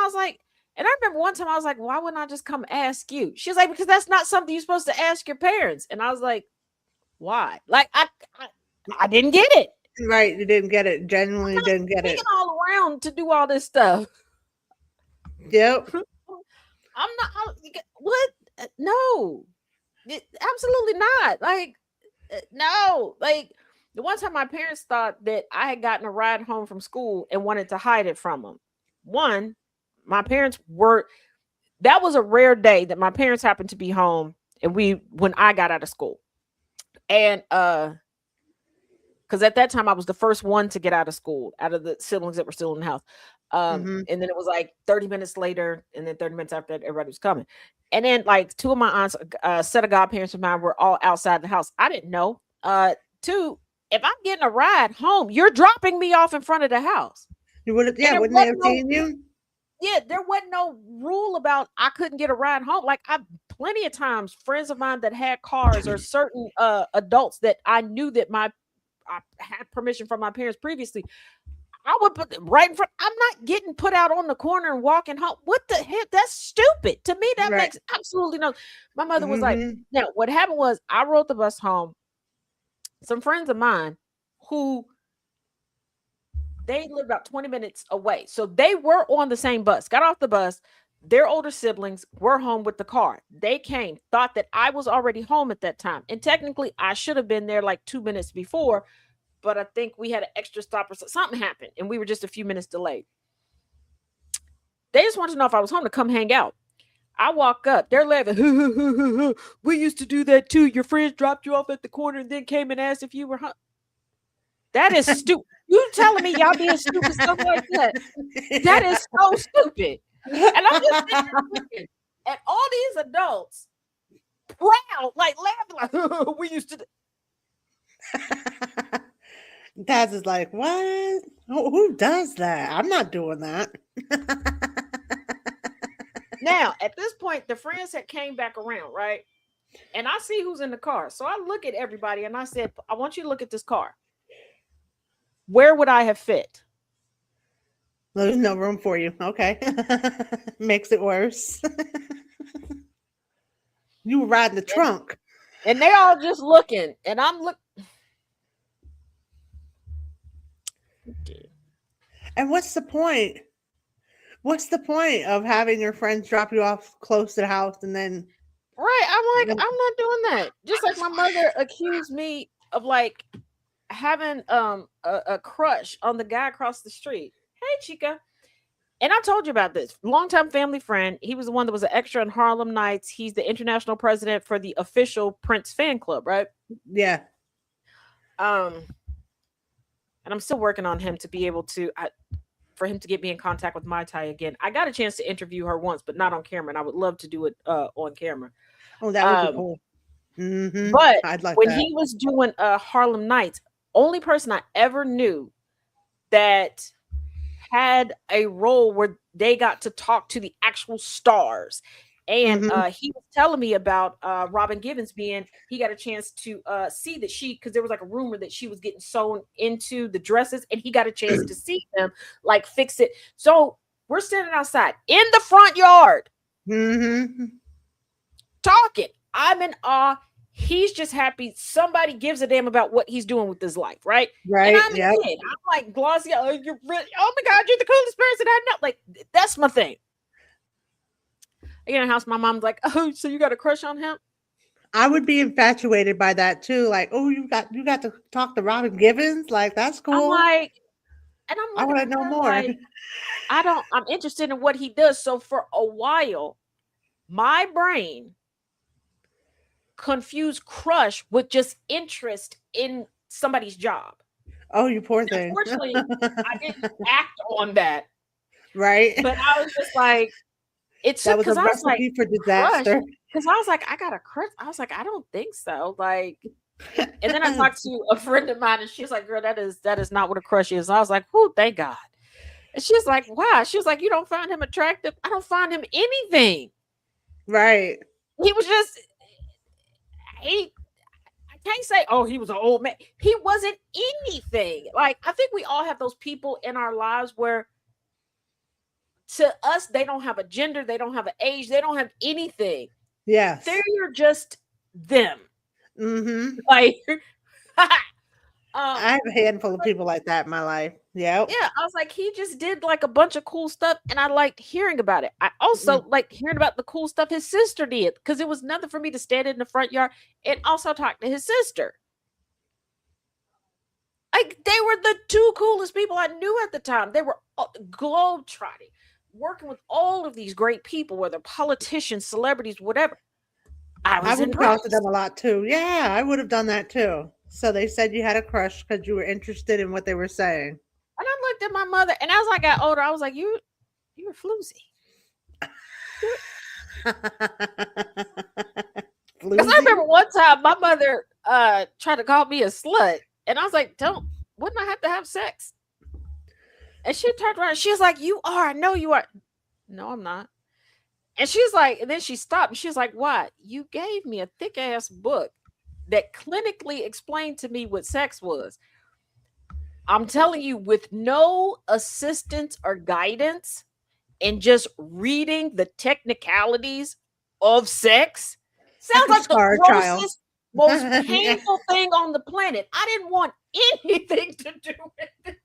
was like, and I remember one time I was like, why wouldn't I just come ask you? She was like, because that's not something you're supposed to ask your parents. And I was like, why? Like, I didn't get it. Right. You didn't get it. Genuinely didn't get it. Taking all around to do all this stuff. Yep. What? No, absolutely not. Like, no. Like, the one time my parents thought that I had gotten a ride home from school and wanted to hide it from them. One, my parents that was a rare day that my parents happened to be home and when I got out of school. And because at that time I was the first one to get out of school out of the siblings that were still in the house. Mhm. And then it was like 30 minutes later, and then 30 minutes after that, everybody was coming. And then like two of my aunts, set of godparents of mine were all outside the house. I didn't know. Two, if I'm getting a ride home, you're dropping me off in front of the house. You would have, And there wouldn't they have wasn't no seen you? Yeah, there wasn't no rule about I couldn't get a ride home. Like, I plenty of times friends of mine that had cars or certain adults that I knew that I had permission from my parents previously. I would put them right in front. I'm not getting put out on the corner and walking home. What the heck? That's stupid. To me, that makes absolutely no. My mother was like, now what happened was I rode the bus home. Some friends of mine who they lived about 20 minutes away. So they were on the same bus, got off the bus. Their older siblings were home with the car. They came, thought that I was already home at that time. And technically, I should have been there like 2 minutes before. But I think we had an extra stop or something happened and we were just a few minutes delayed. They just wanted to know if I was home to come hang out. I walk up, they're laughing. We used to do that too. Your friends dropped you off at the corner and then came and asked if you were home. That is stupid. You telling me y'all being stupid stuff like that? That is so stupid. And I'm just thinking, and all these adults proud, like laughing, like we used to. Daz is like, what? Who does that? I'm not doing that. Now, at this point, the friends had came back around, right? And I see who's in the car. So I look at everybody and I said, I want you to look at this car. Where would I have fit? There's no room for you. Okay. Makes it worse. You were riding the trunk. And they all just looking. And I'm looking. And what's the point? What's the point of having your friends drop you off close to the house and then? Right. I'm like, I'm not doing that. Just like my mother accused me of like having a crush on the guy across the street. Hey, Chica. And I told you about this. Longtime family friend. He was the one that was an extra in Harlem Nights. He's the international president for the official Prince fan club, right? Yeah. And I'm still working on him to be able to, for him to get me in contact with Mai Tai again. I got a chance to interview her once, but not on camera. And I would love to do it on camera. Oh, that would be cool. Mm-hmm. But I'd like when that. he was doing Harlem Nights, only person I ever knew that had a role where they got to talk to the actual stars. And he was telling me about Robin Givens he got a chance to see that because there was like a rumor that she was getting sewn into the dresses and he got a chance to see them, like fix it. So we're standing outside in the front yard talking. I'm in awe. He's just happy somebody gives a damn about what he's doing with his life, right? Right. And I'm a kid. I'm like glossy. Oh, you're really, oh my God, you're the coolest person I know. Like, that's my thing. I get in the house, my mom's like, oh, so you got a crush on him? I would be infatuated by that too. Like, oh, you got to talk to Robin Givens. Like, that's cool. I'm like, and I want to know more. Like, I'm interested in what he does. So for a while, my brain confused crush with just interest in somebody's job. Oh, you poor thing. Unfortunately, I didn't act on that. Right. But I was just like, it's that was a recipe I was like, for disaster. Because I was like, I got a crush. I was like, I don't think so. Like, and then I talked to a friend of mine, and she's like, "Girl, that is not what a crush is." And I was like, "Oh, thank God." And she's like, "Why?" She was like, "You don't find him attractive?" I don't find him anything. Right. He was just I can't say, oh, he was an old man. He wasn't anything. Like, I think we all have those people in our lives where to us, they don't have a gender, they don't have an age, they don't have anything. Yeah. They're just them. Like, I have a handful of people like that in my life. Yeah. Yeah. I was like, he just did like a bunch of cool stuff, and I liked hearing about it. I also like hearing about the cool stuff his sister did, because it was nothing for me to stand in the front yard and also talk to his sister. Like, they were the two coolest people I knew at the time. They were globe-trotting, working with all of these great people, whether politicians, celebrities, whatever. I would talk to them a lot too. Yeah, I would have done that too. So they said you had a crush because you were interested in what they were saying. And I looked at my mother, and as I got older, I was like, you were floozy. Because I remember one time my mother tried to call me a slut, and I was like, wouldn't I have to have sex? And she turned around and she was like, you are. I know you are. No, I'm not. And she's like, and then she stopped and she was like, "What? You gave me a thick ass book that clinically explained to me what sex was. I'm telling you, with no assistance or guidance and just reading the technicalities of sex sounds Like a like the star child. grossest, most painful thing on the planet. I didn't want anything to do with it.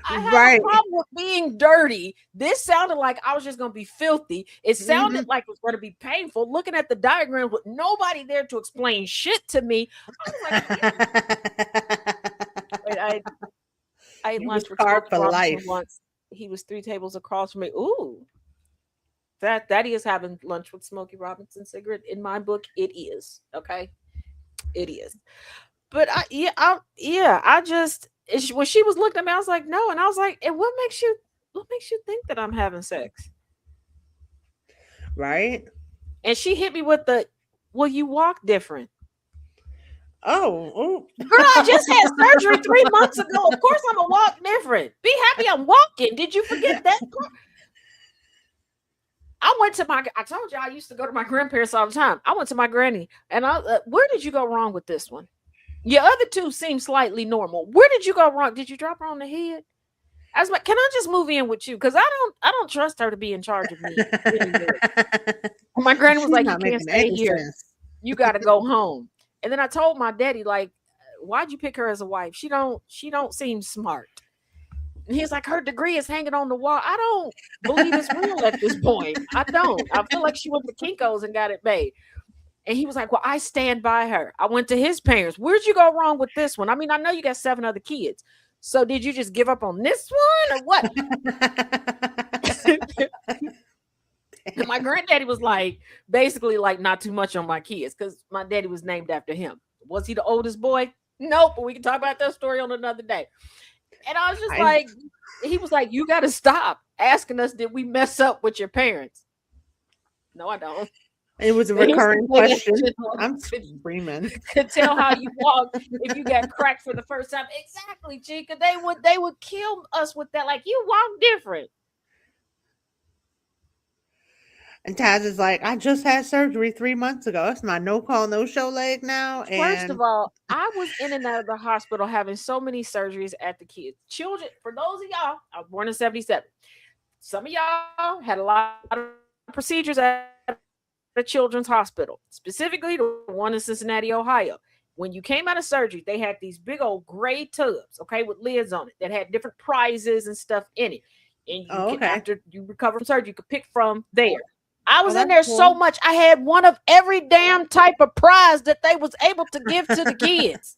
I have Right. a problem with being dirty. This sounded like I was just going to be filthy. It sounded like it was going to be painful. Looking at the diagrams with nobody there to explain shit to me, I was like, wait, I ate You lunch was with scarred Smokey for Robinson life. once. He was 3 tables across from me. Ooh, that is having lunch with Smokey Robinson cigarette. In my book, it is. Okay, it is. But I just when she was looking at me, I was like, no, and I was like, and what makes you think that I'm having sex? Right? And she hit me with the, well, you walk different. Oh. Girl, I just had surgery 3 months ago. Of course I'm gonna walk different. Be happy I'm walking. Did you forget that part? I told you I used to go to my grandparents all the time. I went to my granny and where did you go wrong with this one? Your other two seem slightly normal. Where did you go wrong? Did you drop her on the head? I was like, can I just move in with you? Because I don't trust her to be in charge of me. My granny was She's like, you not can't making stay any here. sense. You got to go home. And then I told my daddy, like, why'd you pick her as a wife? She don't seem smart. And he's like, her degree is hanging on the wall. I don't believe it's real at this point. I don't. I feel like she went to Kinko's and got it made. And he was like, well, I stand by her. I went to his parents. Where'd you go wrong with this one? I mean, I know you got 7 other kids. So did you just give up on this one or what? And my granddaddy was like, basically like, not too much on my kids because my daddy was named after him. Was he the oldest boy? Nope, but we can talk about that story on another day. And I was just like, he was like, you got to stop asking us, did we mess up with your parents? No, I don't. It was a recurring question. I'm screaming. Could tell how you walk if you got cracked for the first time. Exactly, Chica. They would kill us with that. Like, you walk different. And Taz is like, I just had surgery 3 months ago. It's my no call, no show leg now. First of all, I was in and out of the hospital having so many surgeries at the kids. Children, for those of y'all, I was born in 77. Some of y'all had a lot of procedures at the children's hospital, specifically the one in Cincinnati, Ohio. When you came out of surgery, they had these big old gray tubs, okay, with lids on it that had different prizes and stuff in it. And you after you recover from surgery, you could pick from there. I was in there so much, I had one of every damn type of prize that they was able to give to the kids.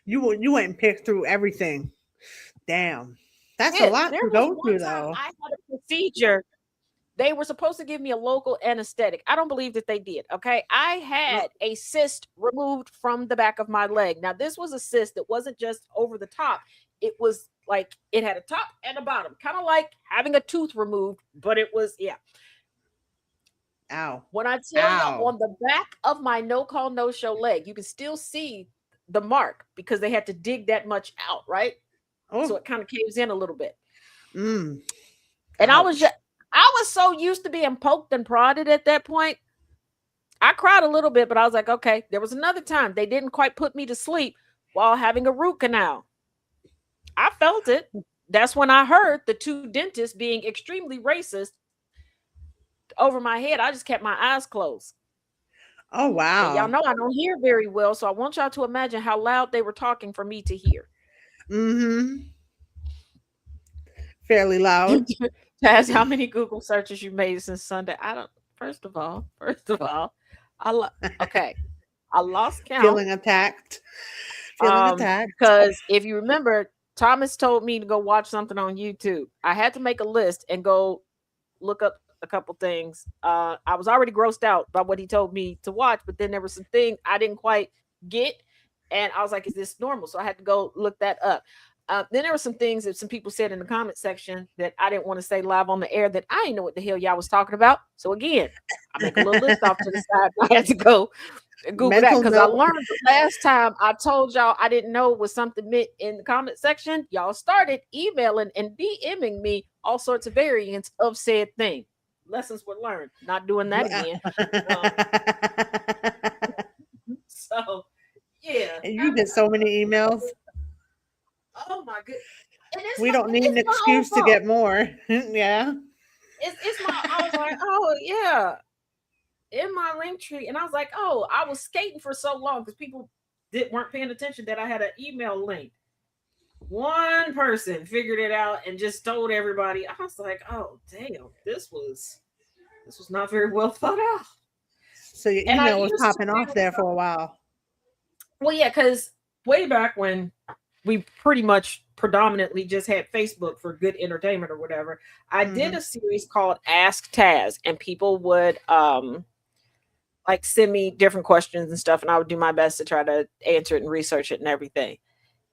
You went and picked through everything. Damn. That's a lot to go through, though. I had a procedure. They were supposed to give me a local anesthetic. I don't believe that they did. Okay. I had a cyst removed from the back of my leg. Now, this was a cyst that wasn't just over the top. It was like it had a top and a bottom, kind of like having a tooth removed, but it was, yeah. Ow. When I tell you on the back of my no call, no show leg, you can still see the mark because they had to dig that much out, right? Oh. So it kind of caves in a little bit. And I was so used to being poked and prodded at that point. I cried a little bit, but I was like, okay. There was another time they didn't quite put me to sleep while having a root canal. I felt it. That's when I heard the 2 dentists being extremely racist over my head. I just kept my eyes closed. Oh, wow. And y'all know I don't hear very well, so I want y'all to imagine how loud they were talking for me to hear. Fairly loud. Taz, how many Google searches you made since Sunday? I don't. First of all, I lost count. Feeling attacked. Because if you remember, Thomas told me to go watch something on YouTube. I had to make a list and go look up a couple things. I was already grossed out by what he told me to watch, but then there were some things I didn't quite get, and I was like, "Is this normal?" So I had to go look that up. Then there were some things that some people said in the comment section that I didn't want to say live on the air that I didn't know what the hell y'all was talking about. So again, I make a little list off to the side. I had to go Google that because I learned the last time I told y'all I didn't know what something meant in the comment section. Y'all started emailing and DMing me all sorts of variants of said thing. lessons were learned. Not doing that again. Um, so yeah. And you get so many emails. Oh my good. And We don't need an it's my own excuse to fault. get more. Yeah. It's my. I was like, oh yeah, in my link tree, and I was like, oh, I was skating for so long because people weren't paying attention that I had an email link. One person figured it out and just told everybody. I was like, oh damn, this was not very well thought out. So your And I email was used to popping do off there for a while. well, yeah, because way back when we pretty much predominantly just had Facebook for good entertainment or whatever, I did Hmm. a series called Ask Taz, and people would like send me different questions and stuff, and I would do my best to try to answer it and research it and everything.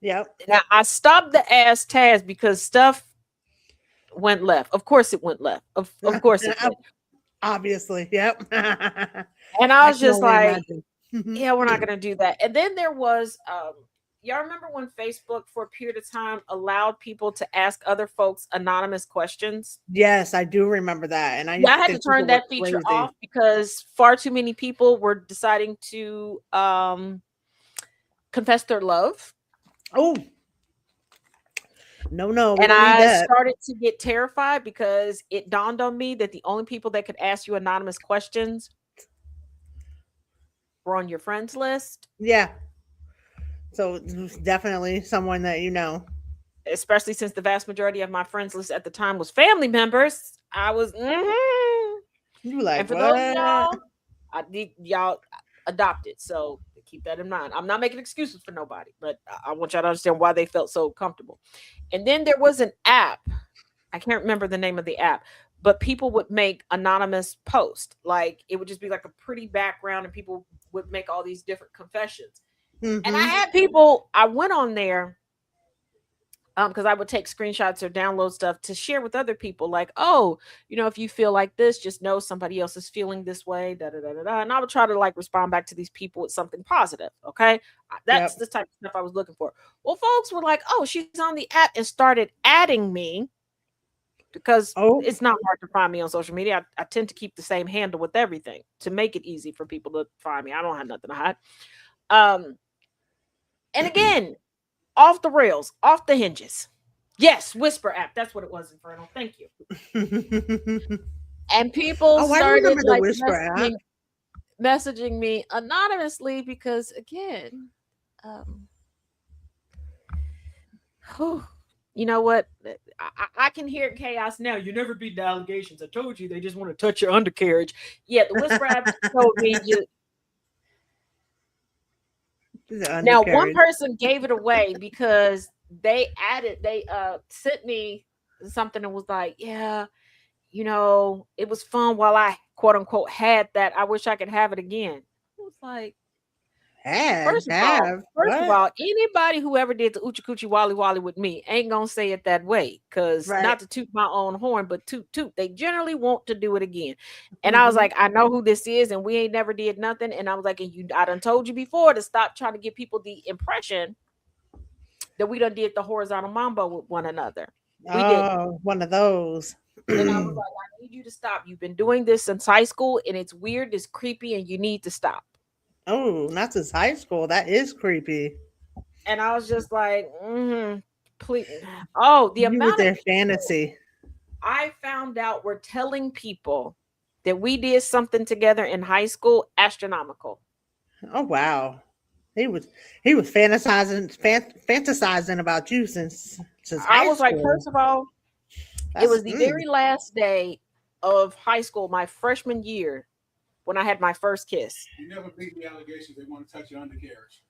Yep. Now I stopped the Ask Taz because stuff went left. Of course it went left. Of course it did. Obviously. Yep. I And I was can just only like, imagine. yeah, we're not gonna do that. And then there was y'all remember when Facebook for a period of time allowed people to ask other folks anonymous questions? Yes, I do remember that. And I Yeah, used I to had to think people turn were that feature crazy. off because far too many people were deciding to confess their love. Oh, no, we And don't need I that. started to get terrified because it dawned on me that the only people that could ask you anonymous questions were on your friends list, Yeah. So it's definitely someone that you know. especially since the vast majority of my friends list at the time was family members. I was, You were and like, for those of what? y'all, I need y'all adopted. So keep that in mind. I'm not making excuses for nobody, but I want y'all to understand why they felt so comfortable. And then there was an app. I can't remember the name of the app, but people would make anonymous posts. Like it would just be like a pretty background, and people would make all these different confessions. And I Mm-hmm. had people, I went on there because I would take screenshots or download stuff to share with other people, like, oh, if you feel like this, just know somebody else is feeling this way, da da da da da. And I would try to like respond back to these people with something positive. Okay. That's Yep. the type of stuff I was looking for. Well, folks were like, oh, she's on the app and started adding me because Oh, it's not hard to find me on social media. I tend to keep the same handle with everything to make it easy for people to find me. I don't have nothing to hide. Um, and again, off the rails, off the hinges. Yes, Whisper app. That's what it was, Infernal. Thank you. And people oh, I started remember the like Whisper app. messaging me anonymously because again, um, whew, you know what? I can hear chaos now. You never beat the allegations. I told you they just want to touch your undercarriage. Yeah, the Whisper app told me you. The Now, one undercarriage. person gave it away because they sent me something and was like, yeah, it was fun while I quote unquote had that. I wish I could have it again. It was like, Have, first of all, have. first of What? all, anybody who ever did the Oochie Coochie Wally Wally with me ain't gonna say it that way. Cause Right. not to toot my own horn, but toot. They generally want to do it again. And I was like, I know who this is, and we ain't never did nothing. And I was like, I done told you before to stop trying to give people the impression that we done did the horizontal mambo with one another. We didn't. Oh, one of those. And I was like, I need you to stop. You've been doing this since high school, and it's weird, it's creepy, and you need to stop. Oh, not since high school. That is creepy. And I was just like, please. Oh, the You was amount of their people fantasy. I found out were telling people that we did something together in high school, astronomical. Oh wow. He was he was fantasizing about you since I high was like, school. first of all, it That's was the very last day of high school, my freshman year, when I had my first kiss. You never beat the allegations they want to touch your undercarriage.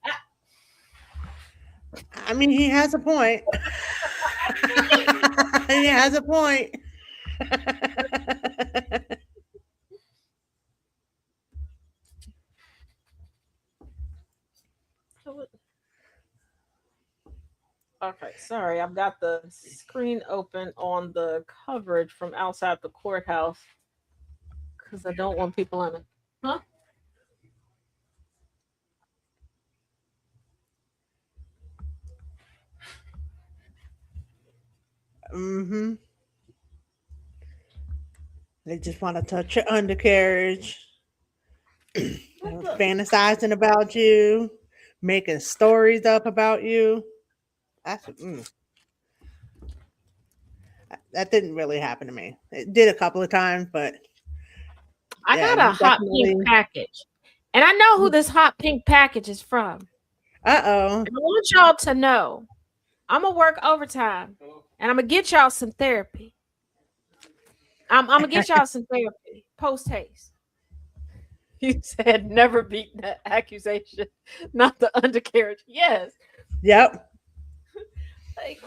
I mean, he has a point. He has a point. Okay, sorry, I've got the screen open on the coverage from outside the courthouse because I don't want people in it. Huh? Mm-hmm. They just want to touch your undercarriage, fantasizing about you, making stories up about you. That's that didn't really happen to me. It did a couple of times, but I yeah, got a you hot definitely. pink package, and I know who this hot pink package is from. Uh And I want y'all to know I'm gonna work overtime, and I'm gonna get y'all some therapy. I'm gonna get y'all some therapy post haste. You said never beat that accusation, not the undercarriage. Yes. Yep. Like,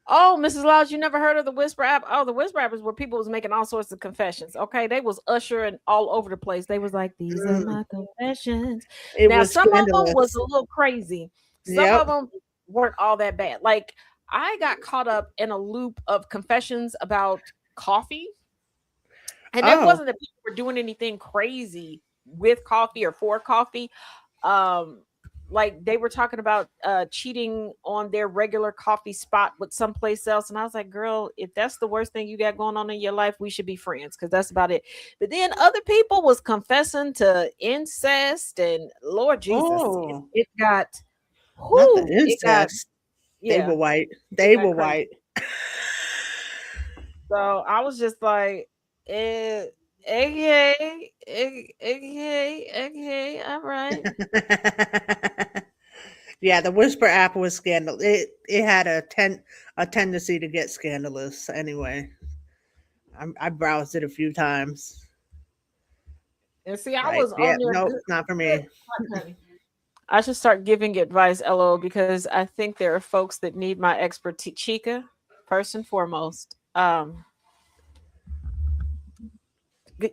oh, Mrs. Laws, you never heard of the Whisper app? Oh, the Whisper app is where people was making all sorts of confessions. Okay, they was ushering all over the place. They was like, "These are my confessions." It Now, was some of them was scandalous. a little crazy. Some of Yep. them weren't all that bad. Like I got caught up in a loop of confessions about coffee, and it Oh. wasn't that people were doing anything crazy with coffee or for coffee. Um, like they were talking about cheating on their regular coffee spot with someplace else, and I was like, girl, if that's the worst thing you got going on in your life, we should be friends, because that's about it. But then other people was confessing to incest, and Lord Jesus, it, Oh. it got Not the it got, incest. They yeah, were white. it They got were crazy. white. So I was just like, eh, okay, okay, all right. Yeah, the Whisper app was scandal. It had a tendency to get scandalous. Anyway, I browsed it a few times. And see, I Like, was yeah, on there nope, good, not for good me. honey. I should start giving advice, LO, because I think there are folks that need my expertise. Chica, first and foremost.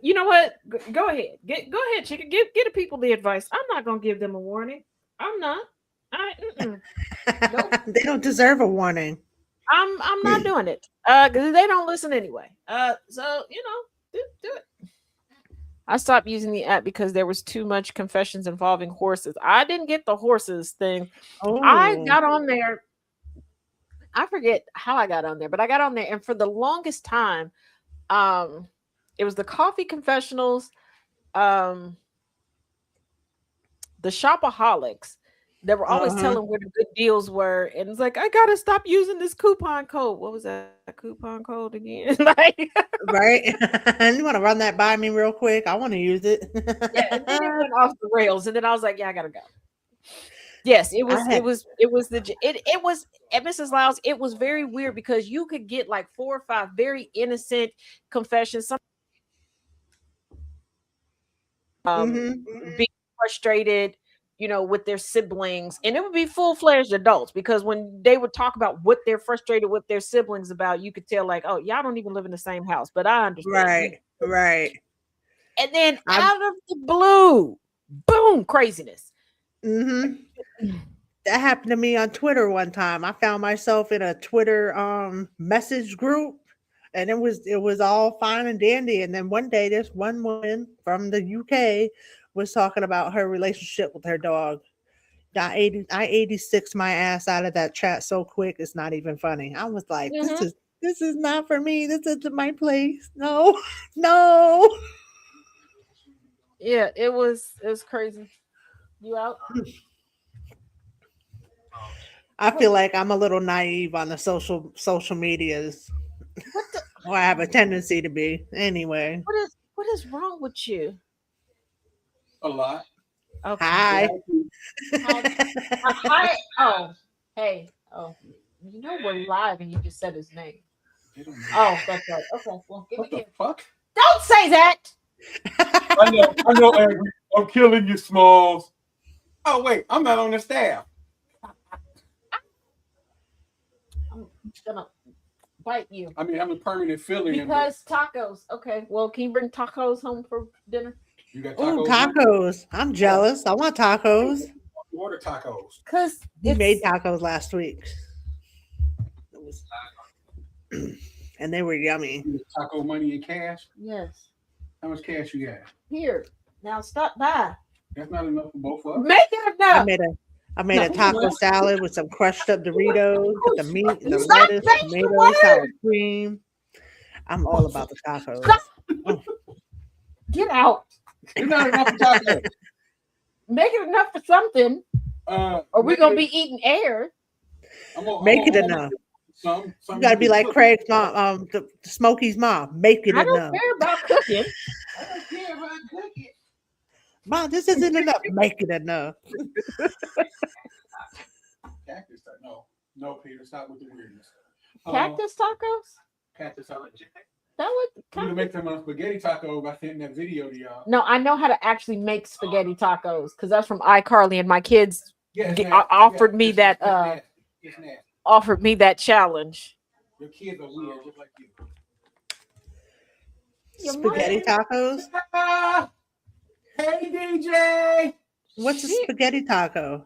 You know what? Go ahead. Go ahead, Chica. Give the people the advice. I'm not gonna give them a warning. I'm not. I nope. They don't deserve a warning. I'm not doing it. Because they don't listen anyway. So do it. I stopped using the app because there was too much confessions involving horses. I didn't get the horses thing. I Oh, got on there. I forget how I got on there, but I got on there, and for the longest time, um, it was the coffee confessionals, um, the shopaholics that were always uh-huh. telling where the good deals were, and it's like I gotta stop using this coupon code. What was that coupon code again? Like, Right? You want to run that by me real quick? I want to use it. yeah, and then it went off the rails, and then I was like, yeah, I gotta go. Yes, it I was. It had. was. It was the. It was at Mrs. Lyles. It was very weird because you could get like 4 or 5 very innocent confessions. Some Hmm. being frustrated, with their siblings, and it would be full-fledged adults, because when they would talk about what they're frustrated with their siblings about, you could tell like, oh, y'all don't even live in the same house, but I understand. Right. Right. And then I. out of the blue, boom, craziness. Hmm. That happened to me on Twitter one time. I found myself in a Twitter message group, and it was all fine and dandy. And then one day, this one woman from the UK was talking about her relationship with her dog. I 86 my ass out of that chat so quick. It's not even funny. I was like, Mhm. this is not for me. This isn't my place. No, no. Yeah, it was crazy. You out? I What feel like I'm a little naive on the social medias, what the or I have a tendency to be. Anyway, what is wrong with you? A lot. Okay. Yeah, hi. I do. Hi. Hi. Oh, hey. Oh, we're live, and you just said his name. They don't know. Oh, that's right. Okay. Well, give me What the the. fuck? Don't say that. I know, Angry. I'm killing you, Smalls. Oh wait, I'm not on the staff. I'm gonna bite you I mean, I'm a permanent fill-in. But because tacos. Okay. Well, can you bring tacos home for dinner? you got Oh, tacos now? tacos. I'm Yeah. jealous. I want tacos. You order tacos. Cause We made it's tacos last week. It was, and they were yummy. You get taco money in cash. yes. How much cash you got? Here. Now stop by. That's not enough for both of us. Make it I enough. made a I made No. a taco salad with some crushed up Doritos, with the meat, the Stop lettuce, saying the tomatoes, sour word. cream. I'm all about the tacos. Stop. Get out. It's not enough for tacos. Make it enough for something. Or we're gonna be eating air. Make it enough. You gotta be like Craig's mom, the Smokey's mom. Make it I don't enough. care about cooking. I don't care about cooking. Mom, this isn't enough. Make it enough. Cactus taco. No, Peter, stop with the weirdness. Cactus tacos? Cactus taco. That would You need to make them on spaghetti taco by sending that video to y'all. No, I know how to actually make spaghetti tacos because that's from iCarly, and my kids Yeah, offered me that it's nasty. offered me that challenge. Your kids are weird, just like you. Spaghetti tacos? Hey, DJ. What's a spaghetti taco?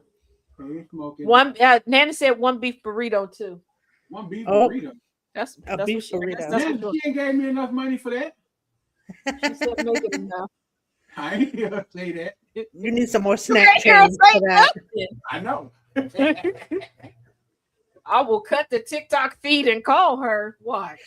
Hey, Smokin. One Nana said one beef burrito too. One beef Oh. burrito. That's A beef burrito. That's Man, what she ain't gave me enough money for that. she said. Make it enough. I ain't hear her say that. You need some more snack ain't hear her change say for that. I know. I will cut the TikTok feed and call her. Watch.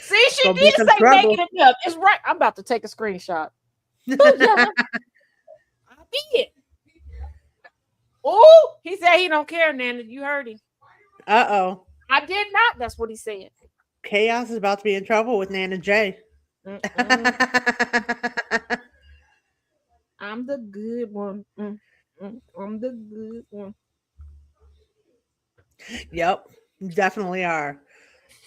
See, she Gonna be did some say trouble. make it enough. It's right. I'm about to take a screenshot. I did. Oh, he said he don't care, Nana. You heard him. Uh-oh. I did not. That's what he said. Chaos is about to be in trouble with Nana J. Mm-mm. I'm the good one. I'm the good one. Yep, you definitely are.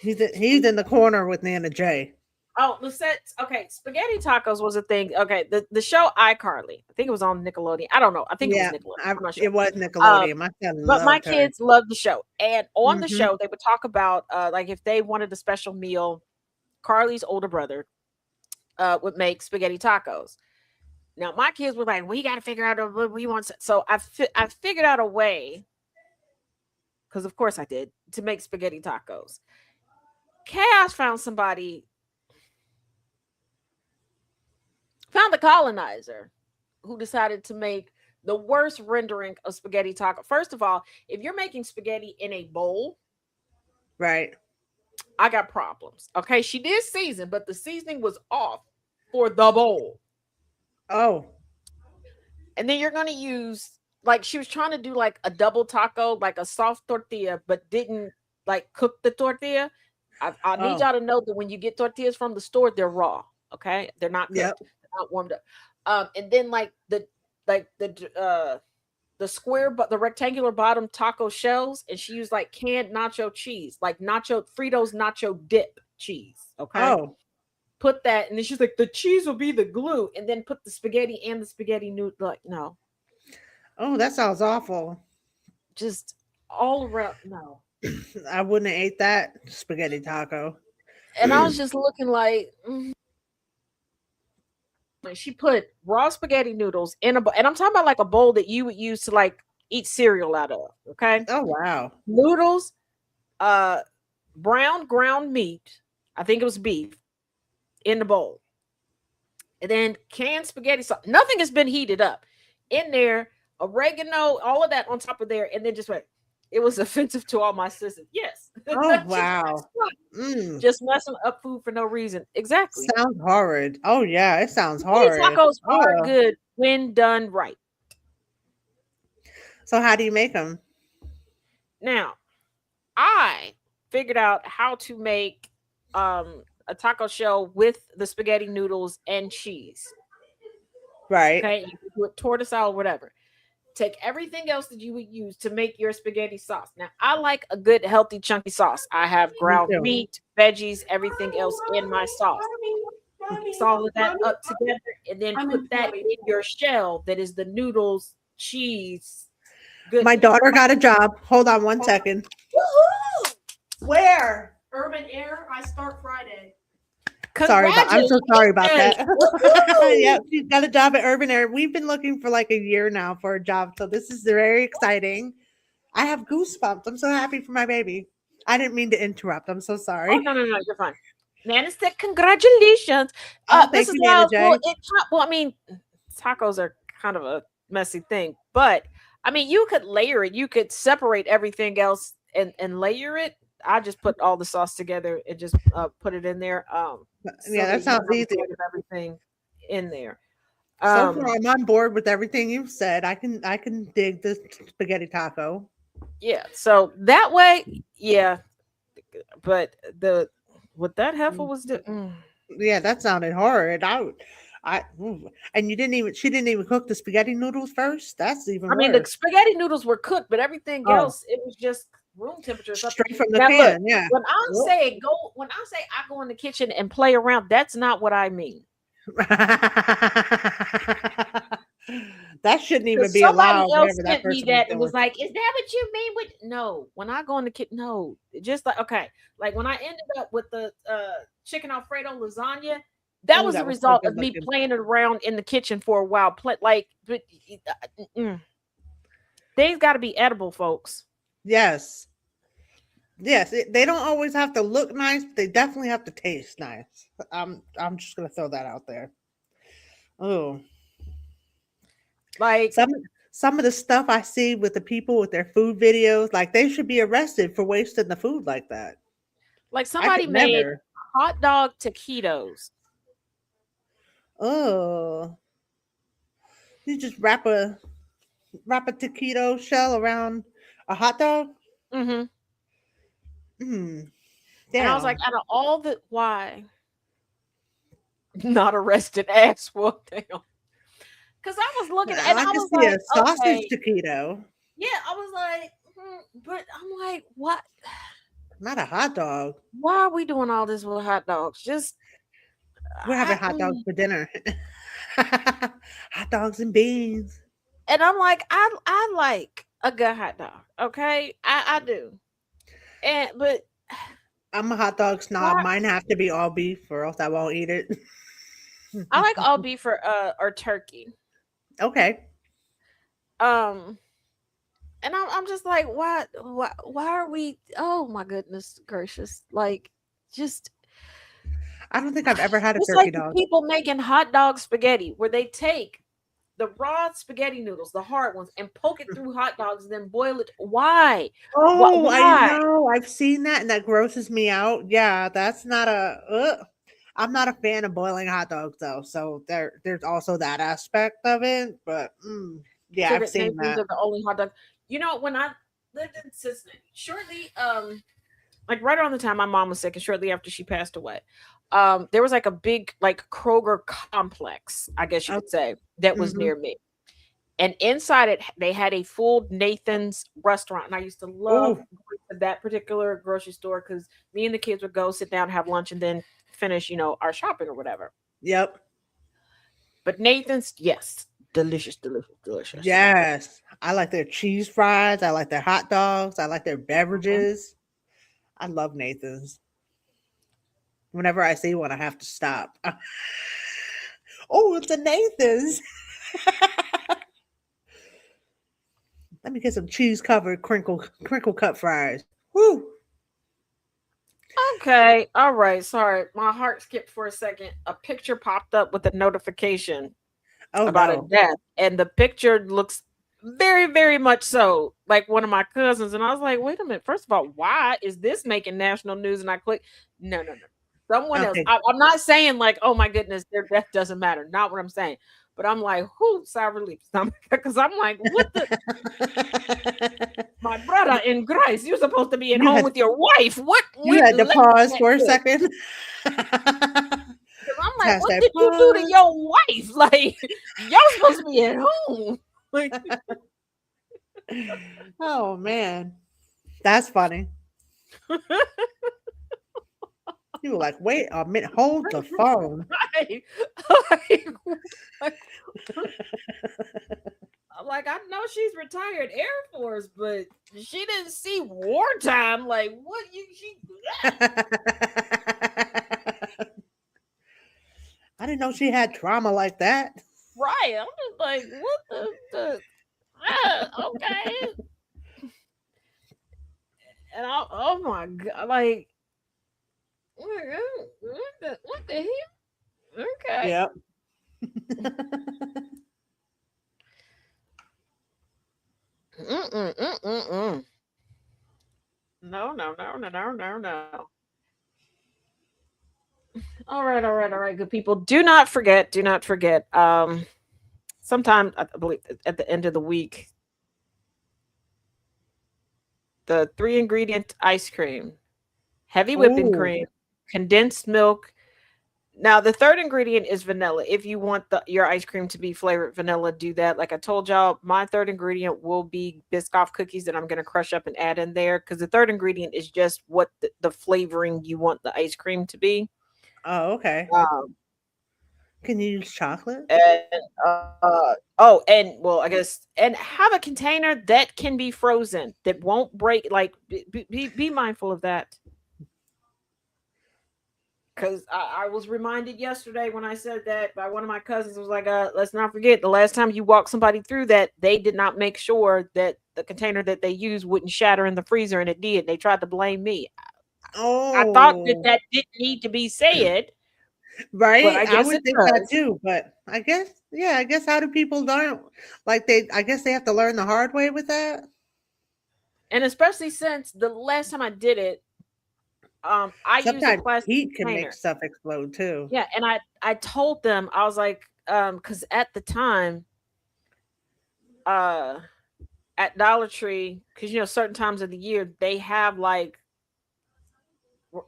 He's in the corner with Nana J. Oh, Lisette. Okay, spaghetti tacos was a thing. Okay, the show iCarly. I think it was on Nickelodeon. I don't know. I think Yeah, it was Nickelodeon. I'm not sure. it was Nickelodeon. My son But my loved her. kids loved the show, and on the Mhm. show they would talk about like if they wanted a special meal, Carly's older brother would make spaghetti tacos. Now my kids were like, "We got to figure out what we want." So I figured out a way, because of course I did, to make spaghetti tacos. Chaos found the colonizer who decided to make the worst rendering of spaghetti taco. First of all, if you're making spaghetti in a bowl, Right. I got problems. Okay, she did season, but the seasoning was off for the bowl. Oh. And then you're going to use, like, she was trying to do like a double taco, like a soft tortilla, but didn't like cook the tortilla. I need y'all to know that when you get tortillas from the store, they're raw. Okay, they're not cooked. Yep. They're not warmed up. And then like the square, but the rectangular bottom taco shells, and she used like canned nacho cheese, like Fritos nacho dip cheese. Okay. Oh. Put that, and then she's like, the cheese will be the glue, and then put the spaghetti and the spaghetti noodle. Like, no, Oh, that sounds awful. just all around. No. I wouldn't have ate that spaghetti taco. And I was just looking like, she put raw spaghetti noodles in a bowl, and I'm talking about like a bowl that you would use to like eat cereal out of. Okay. Oh, wow. Noodles, brown ground meat, I think it was beef, in the bowl. And then canned spaghetti sauce. Nothing has been heated up. In there, oregano, all of that on top of there, and then just went. It was offensive to all my sisters. Yes. Oh, wow. Mm. Just messing up food for no reason. Exactly. Sounds horrid. Oh, yeah, it sounds These horrid. tacos are Oh. good when done right. So how do you make them? Now, I figured out how to make a taco shell with the spaghetti noodles and cheese. Right. Okay, you can do it tortoisal or whatever. Take everything else that you would use to make your spaghetti sauce. Now, I like a good, healthy, chunky sauce. I have ground too. meat, veggies, everything else in my sauce. Mix all of that up together and then put that in your shell that is the noodles, cheese. Good. My daughter got a job. Hold on one second. Where? Urban Air. I start Friday. I'm so sorry about that. Woohoo! Yeah, she's got a job at Urban Air. We've been looking for like a year now for a job, so this is very exciting. I have goosebumps. I'm so happy for my baby. I didn't mean to interrupt. I'm so sorry. Oh, no, you're fine. Nana said, congratulations. Oh, This thank is you, Nana how, J. well, I mean, tacos are kind of a messy thing. But I mean, you could layer it. You could separate everything else and layer it. I just put all the sauce together and just put it in there. Yeah, So that that you sounds have a easy. bite of everything in there. So far, Um, I'm on board with everything you've said. I can dig this spaghetti taco. yeah. So that way, yeah. But the what that heifer Mm. was doing. Yeah, that sounded horrid. And you didn't even. She didn't even cook the spaghetti noodles first. That's even I mean, the worse. spaghetti noodles were cooked, but everything Oh, else, it was just room temperature or something. straight from the Now, look, can. Yeah. Well, when I say I go in the kitchen and play around, that's not what I mean. that shouldn't even Because be somebody allowed. else Whatever that sent me person was that and doing. was like, "Is that what you mean with no?" When I go in the kitchen, no, just like okay, like when I ended up with the chicken Alfredo lasagna, that Oh, was the that was so result good of me looking. playing it around in the kitchen for a while. They've got to be edible, folks. Yes. Yes, they don't always have to look nice, but they definitely have to taste nice. I'm just gonna throw that out there. Oh, Like, some some of the stuff I see with the people with their food videos, like they should be arrested for wasting the food like that. like I somebody could made never. hot dog taquitos. Oh, you just wrap a taquito shell around a hot dog. Hmm. Mm, And I was like, damn. out of all the why not arrested ass well damn. Because I was looking and I I could was see a like, sausage okay, taquito, yeah, I was like, but I'm like, what? not a hot dog. Why are we doing all this with hot dogs? Just We're having I, hot dogs for dinner. hot dogs and beans. and I'm like, I like a good hot dog. Okay, I do. And but I'm a hot dog snob. why? Mine have to be all beef, or else I won't eat it. I like all beef or turkey. okay. Um, and I'm just like, why are we? Oh my goodness gracious! Like, just I don't think I've ever had a it's turkey like the dog. people making hot dog spaghetti, where they take the raw spaghetti noodles, the hard ones, and poke it through hot dogs, and then boil it. Why? Oh, I Why? know. I've seen that, and that grosses me out. Yeah, that's not a. I'm not a fan of boiling hot dogs, though. So there's also that aspect of it. But yeah, I've Figured seen Nathan's that. are the only hot dogs. You know, when I lived in Cincinnati, shortly, like right around the time my mom was sick, and shortly after she passed away, there was like a big like Kroger complex, I guess you Oh, could say, that was mhm. near me. And inside it, they had a full Nathan's restaurant. And I used to love Oh, going to that particular grocery store because me and the kids would go sit down, have lunch, and then finish, our shopping or whatever. yep. But Nathan's, yes, delicious, delicious, delicious. Yes. I like their cheese fries. I like their hot dogs. I like their Mhm. beverages. I love Nathan's. Whenever I see one, I have to stop. oh, it's a Nathan's. Let me get some cheese covered crinkle cut fries. Woo! Okay, all right. Sorry, my heart skipped for a second. A picture popped up with a notification Oh about a no. death, and the picture looks very, very much so like one of my cousins. And I was like, wait a minute. First of all, why is this making national news? And I click, no, no, no. Someone else. Okay. I'm not saying like, oh my goodness, their death doesn't matter. Not what I'm saying. But I'm like, who sigh relief? Because I'm like, what the my brother in Christ, you're supposed to be at you home had with your wife. What you went had to left pause in that for a cook? second. Because I'm like, what Hashtag did you do to pause. your wife? Like, y'all supposed to be at home. Like, Oh man. That's funny. You were like, wait a minute, hold the phone. like, like, I'm like, I know she's retired Air Force, but she didn't see wartime. Like, what she I didn't know she had trauma like that. right? I'm just like, what the okay. And oh my god, like what the hell? Okay. Yep. right, good people. Do not forget. Do not forget. Sometime I believe at the end of the week, the 3-ingredient ice cream, heavy whipping Oh, cream, condensed milk. Now the third ingredient is vanilla. If you want your ice cream to be flavored vanilla, do that. Like I told y'all, my third ingredient will be Biscoff cookies that I'm going to crush up and add in there because the third ingredient is just what the flavoring you want the ice cream to be. oh, okay. Um, Can you use chocolate? and oh, and well, I guess and have a container that can be frozen that won't break. Like be mindful of that. Because I was reminded yesterday when I said that by one of my cousins. Was like, let's not forget the last time you walked somebody through that, they did not make sure that the container that they used wouldn't shatter in the freezer, and it did. They tried to blame me. I thought Oh, that didn't need to be said, but right. I I guess would it think that does. too, but I guess, yeah, I guess how do people learn? Like I guess they have to learn the hard way with that. And especially since the last time I did it, I used a Sometimes plastic heat can make container. stuff explode too. Yeah, and I told them, I was like, because at the time, uh at Dollar Tree, because certain times of the year they have like,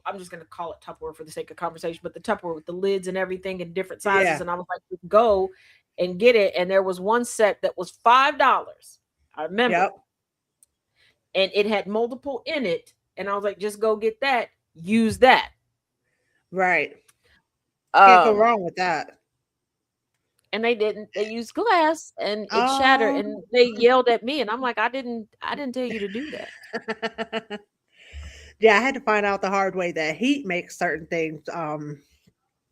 I'm just gonna call it Tupperware for the sake of conversation, but the Tupperware with the lids and everything in different sizes. Yeah. And I was like, go and get it. And there was one set that was $5. I remember, Yep. and it had multiple in it. And I was like, just go get that. Use that. Right. Can't go Um, wrong with that. and they didn't. They used glass, and it shattered. Oh. And they yelled at me, and I'm like, I didn't tell you to do that. Yeah, I had to find out the hard way that heat makes certain things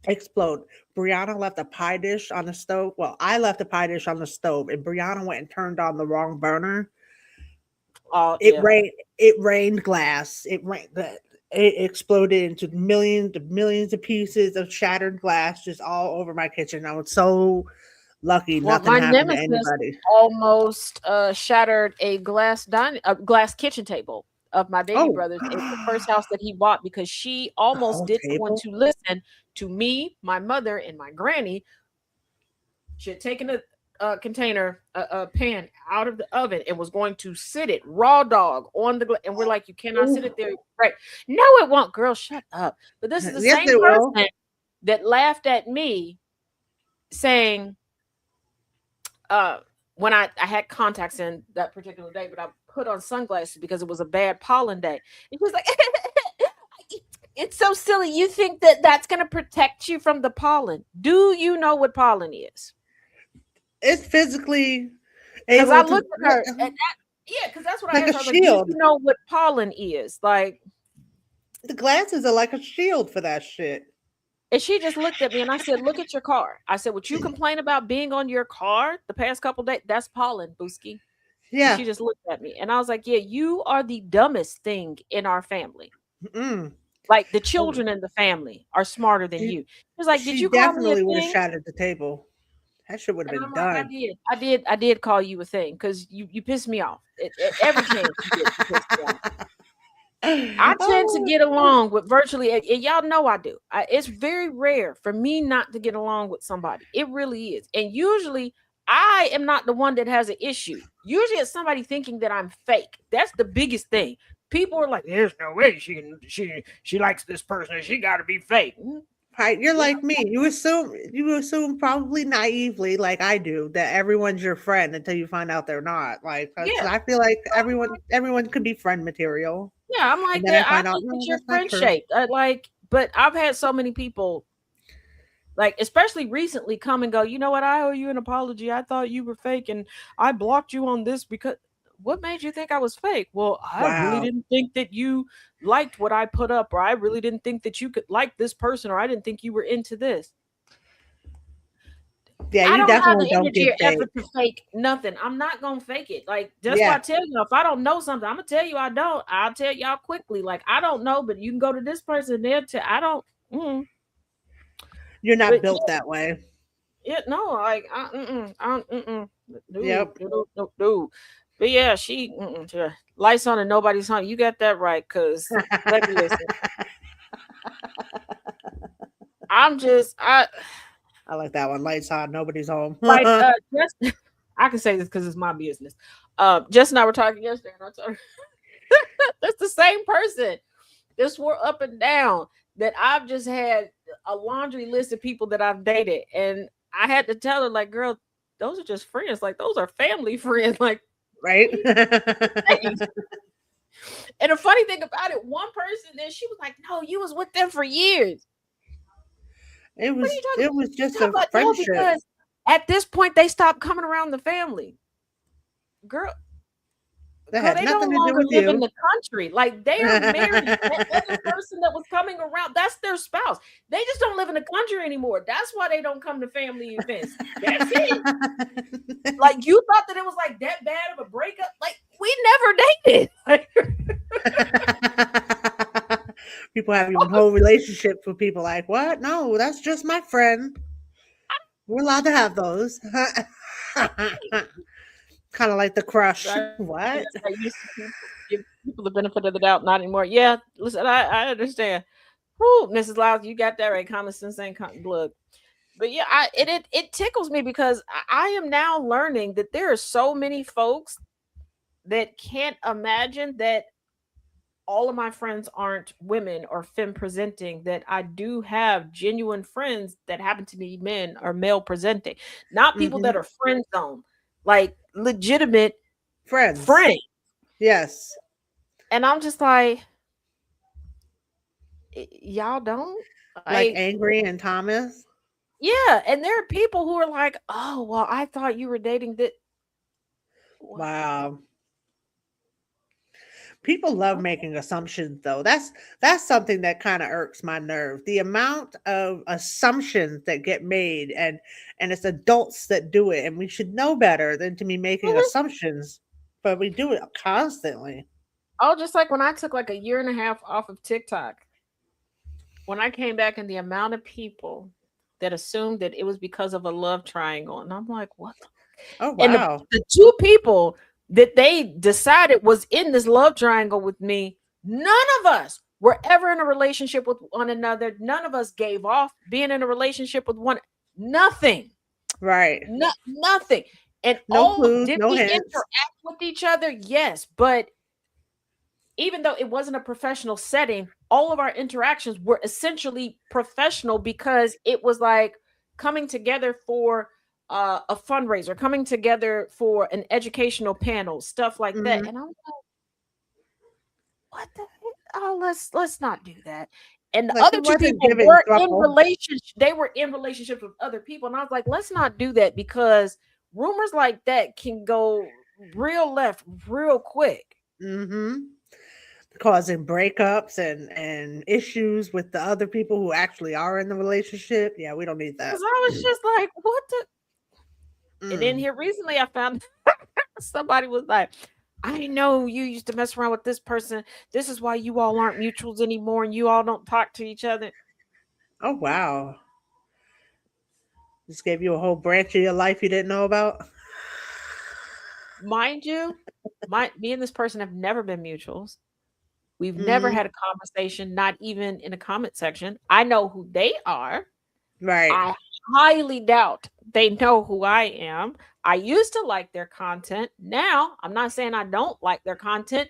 explode. Brianna left a pie dish on the stove. Well, I left a pie dish on the stove, and Brianna went and turned on the wrong burner. Oh It yeah. rained. It rained glass. It rained. It exploded into millions of pieces of shattered glass just all over my kitchen. I was so lucky Well, nothing my happened to nemesis anybody. almost shattered a glass kitchen table of my baby Oh, brother's. It was the first house that he bought because she the almost whole didn't want table. to listen to me, my mother, and my granny. She had taken a container, a pan out of the oven and was going to sit it raw dog on the and we're like, you cannot sit it there. Right? No, it won't. Girl, shut up. But this is the Yes, same it will. person that laughed at me saying, when I had contacts in that particular day, but I put on sunglasses because it was a bad pollen day. And she was like, it's so silly. You think that that's going to protect you from the pollen. Do you know what pollen is? It's physically Because I able to, looked at her and yeah, because that's what I like a asked her. I was like, do shield. you know what pollen is? Like, The glasses are like a shield for that shit. and she just looked at me and I said, look at your car. I said, what you complain about being on your car the past couple days, that's pollen, Booski. And Yeah. she just looked at me and I was like, yeah, you are the dumbest thing in our family. Mm. Like the children in the family are smarter than you. She was like, did She you call me a definitely would have thing? shattered the table. That shit would have And been I'm like, done. I did call you a thing because you pissed me off. Every chance you get, you piss me off. I tend to Oh, get along with virtually, and y'all know I do. It's very rare for me not to get along with somebody. It really is. And usually I am not the one that has an issue. Usually it's somebody thinking that I'm fake. That's the biggest thing. People are like, there's no way she likes this person. She got to be fake. right. You're like me. You assume probably naively, like I do, that everyone's your friend until you find out they're not. Like, 'cause Yeah. I feel like everyone could be friend material. Yeah, I'm like And then I that. I find out, think no, that you're that's not friend true. shaped. But I've had so many people, like especially recently, come and go. You know what? I owe you an apology. I thought you were fake, and I blocked you on this because. What made you think I was fake? Well, I really Wow. didn't think that you liked what I put up, or I really didn't think that you could like this person, or I didn't think you were into this. Yeah, I you don't have definitely the don't energy get or fake. effort to fake nothing. I'm not gonna fake it. Like that's why I Yeah. tell you, if I don't know something, I'm gonna tell you I don't. I'll tell y'all quickly. Like I don't know, but you can go to this person there to I don't. You're not But built that way. yeah, no, like Yep. no. But yeah, yeah. Lights on and nobody's home. You got that right, cause let me listen. I like that one. Lights on, nobody's home. like just I can say this because it's my business. Jess and I were talking yesterday, and I told her that's the same person that swore up and down that I've just had a laundry list of people that I've dated, and I had to tell her, like, girl, those are just friends. Like, those are family friends. Like, Right? and the funny thing about it, one person then she was like, "No, you was with them for years." It What was are you talking it was just about? a No, friendship. because at this point they stopped coming around the family. Girl, That girl, had they no nothing to do longer with live in you. the country. Like, they are married. That other person that was coming around, that's their spouse. They just don't live in the country anymore. That's why they don't come to family events. That's it. Like, you thought that it was like that bad of a breakup? Like, we never dated. Like, People having whole relationships with people like, what? No, that's just my friend. We're allowed to have those. Kind of like the crush. What? I used to give people the benefit of the doubt, not anymore. Yeah, listen, I understand. Whoo, Mrs. Lyles, you got that right. Common sense ain't blood. But yeah, it tickles me because I am now learning that there are so many folks that can't imagine that all of my friends aren't women or femme presenting, that I do have genuine friends that happen to be men or male presenting, not people that are friend zone, like legitimate Friends. Yes. And I'm just like, y'all don't Like Angry and Thomas. Yeah, and there are people who are like, oh, well, I thought you were dating that. Wow. People love making assumptions, though. That's something that kind of irks my nerve. The amount of assumptions that get made, and it's adults that do it, and we should know better than to be making assumptions, but we do it constantly. Oh, just like when I took like a year and a half off of TikTok, when I came back, and the amount of people that assumed that it was because of a love triangle, and I'm like, what? Oh, wow. And the two people that they decided was in this love triangle with me, none of us were ever in a relationship with one another. None of us gave off being in a relationship with one. Nothing. Right. Nothing. And no clues, did no we hints. interact with each other? Yes, but even though it wasn't a professional setting, all of our interactions were essentially professional because it was like coming together for a fundraiser, coming together for an educational panel, stuff like that. And I'm like, what the heck? Oh, let's not do that. And the Like, other it two wasn't people giving were in trouble. relationship. They were in relationships with other people, and I was like, let's not do that because rumors like that can go real left real quick. Causing breakups and issues with the other people who actually are in the relationship. Yeah, we don't need that. Because I was just like, what the? And then here recently I found somebody was like, I know you used to mess around with this person. This is why you all aren't mutuals anymore and you all don't talk to each other. Oh, wow. Just gave you a whole branch of your life you didn't know about? Mind you, me and this person have never been mutuals. We've never had a conversation, not even in a comment section. I know who they are. Right. I highly doubt they know who I am. I used to like their content. Now, I'm not saying I don't like their content.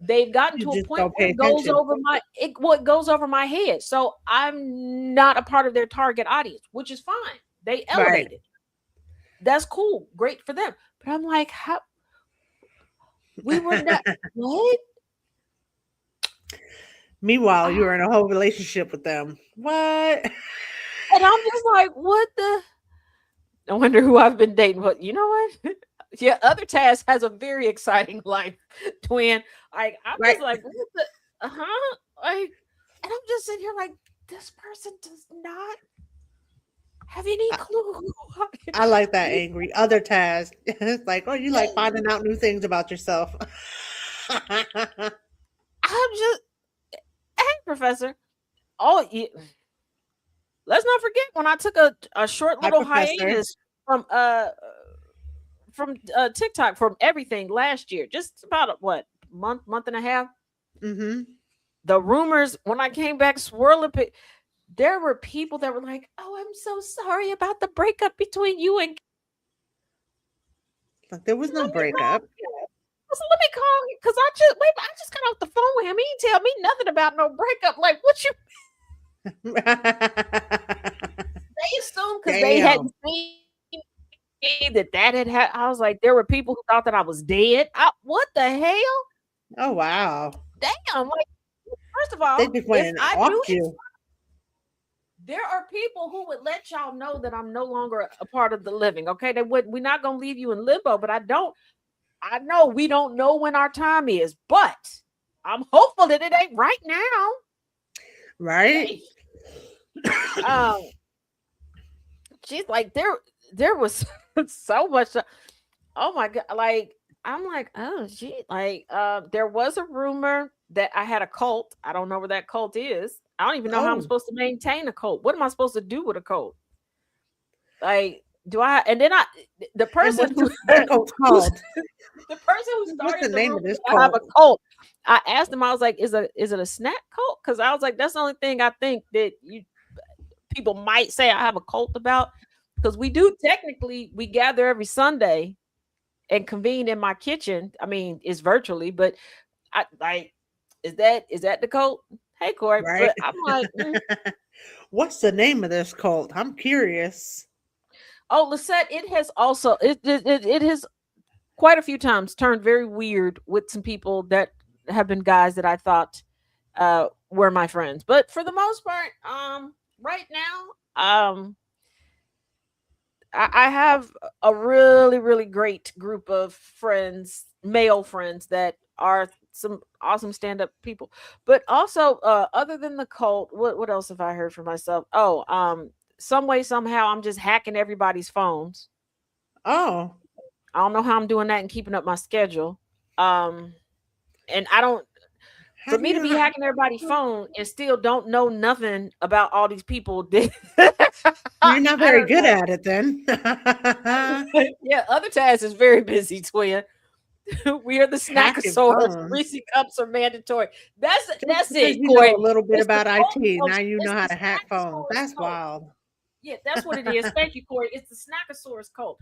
They've gotten to a point where it goes over it goes over my head. So I'm not a part of their target audience, which is fine. They elevated. That's cool. Great for them. But I'm like, how we were not what? Meanwhile, you were in a whole relationship with them. What? And I'm just like, what the? I wonder who I've been dating. But you know what? Yeah, other Taz has a very exciting life, twin. Like, I'm just like, what the? Like, and I'm just sitting here like, this person does not have any clue. I like that, Angry. Other Taz. It's like, oh, you like finding out new things about yourself. I'm just, hey, Professor. Oh, yeah. Let's not forget when I took a short little hiatus from TikTok, from everything last year, just about what month and a half. The rumors when I came back swirling, there were people that were like, "Oh, I'm so sorry about the breakup between you and." Like there was no Let me call. breakup. I said, let me call you because I just got off the phone with him. He didn't tell me nothing about no breakup. Like, what you they assumed because they Damn. hadn't seen me that had happened. I was like, there were people who thought that I was dead. What the hell? Oh wow. Damn! Like, first of all, They just went and offed you. there are people who would let y'all know that I'm no longer a part of the living. Okay, we're not gonna leave you in limbo, but I know we don't know when our time is, but I'm hopeful that it ain't right now. Right? She's like, there was so much. Oh my god! Like, I'm like, oh gee, like, there was a rumor that I had a cult. I don't know where that cult is. I don't even know how I'm supposed to maintain a cult. What am I supposed to do with a cult? Like, do I? And then the person who the cult's called. The person who started What's the name of this I have a cult. I asked him, I was like, is it a snack cult? Because I was like, that's the only thing I think that people might say I have a cult about. Because we do technically, we gather every Sunday and convene in my kitchen. I mean, it's virtually, but I like, is that the cult? Hey, Corey. Right. But I'm like, what's the name of this cult? I'm curious. Oh, Lisette, it has also it has quite a few times turned very weird with some people that have been guys that I thought were my friends. But for the most part, right now, I have a really, really great group of friends, male friends that are some awesome stand-up people. But also, other than the cult, what else have I heard for myself? Oh, some way, somehow, I'm just hacking everybody's phones. Oh. I don't know how I'm doing that and keeping up my schedule. And I don't, for me to be hacking everybody's phone and still don't know nothing about all these people. You're not very good at it then. Yeah, other tasks is very busy, twin. We are the snackosaurus. Reese cups are mandatory. That's it. You know a little bit about IT. Now you know how to hack phones. That's wild. Yeah, that's what it is. Thank you, Corey. It's the snackosaurus cult.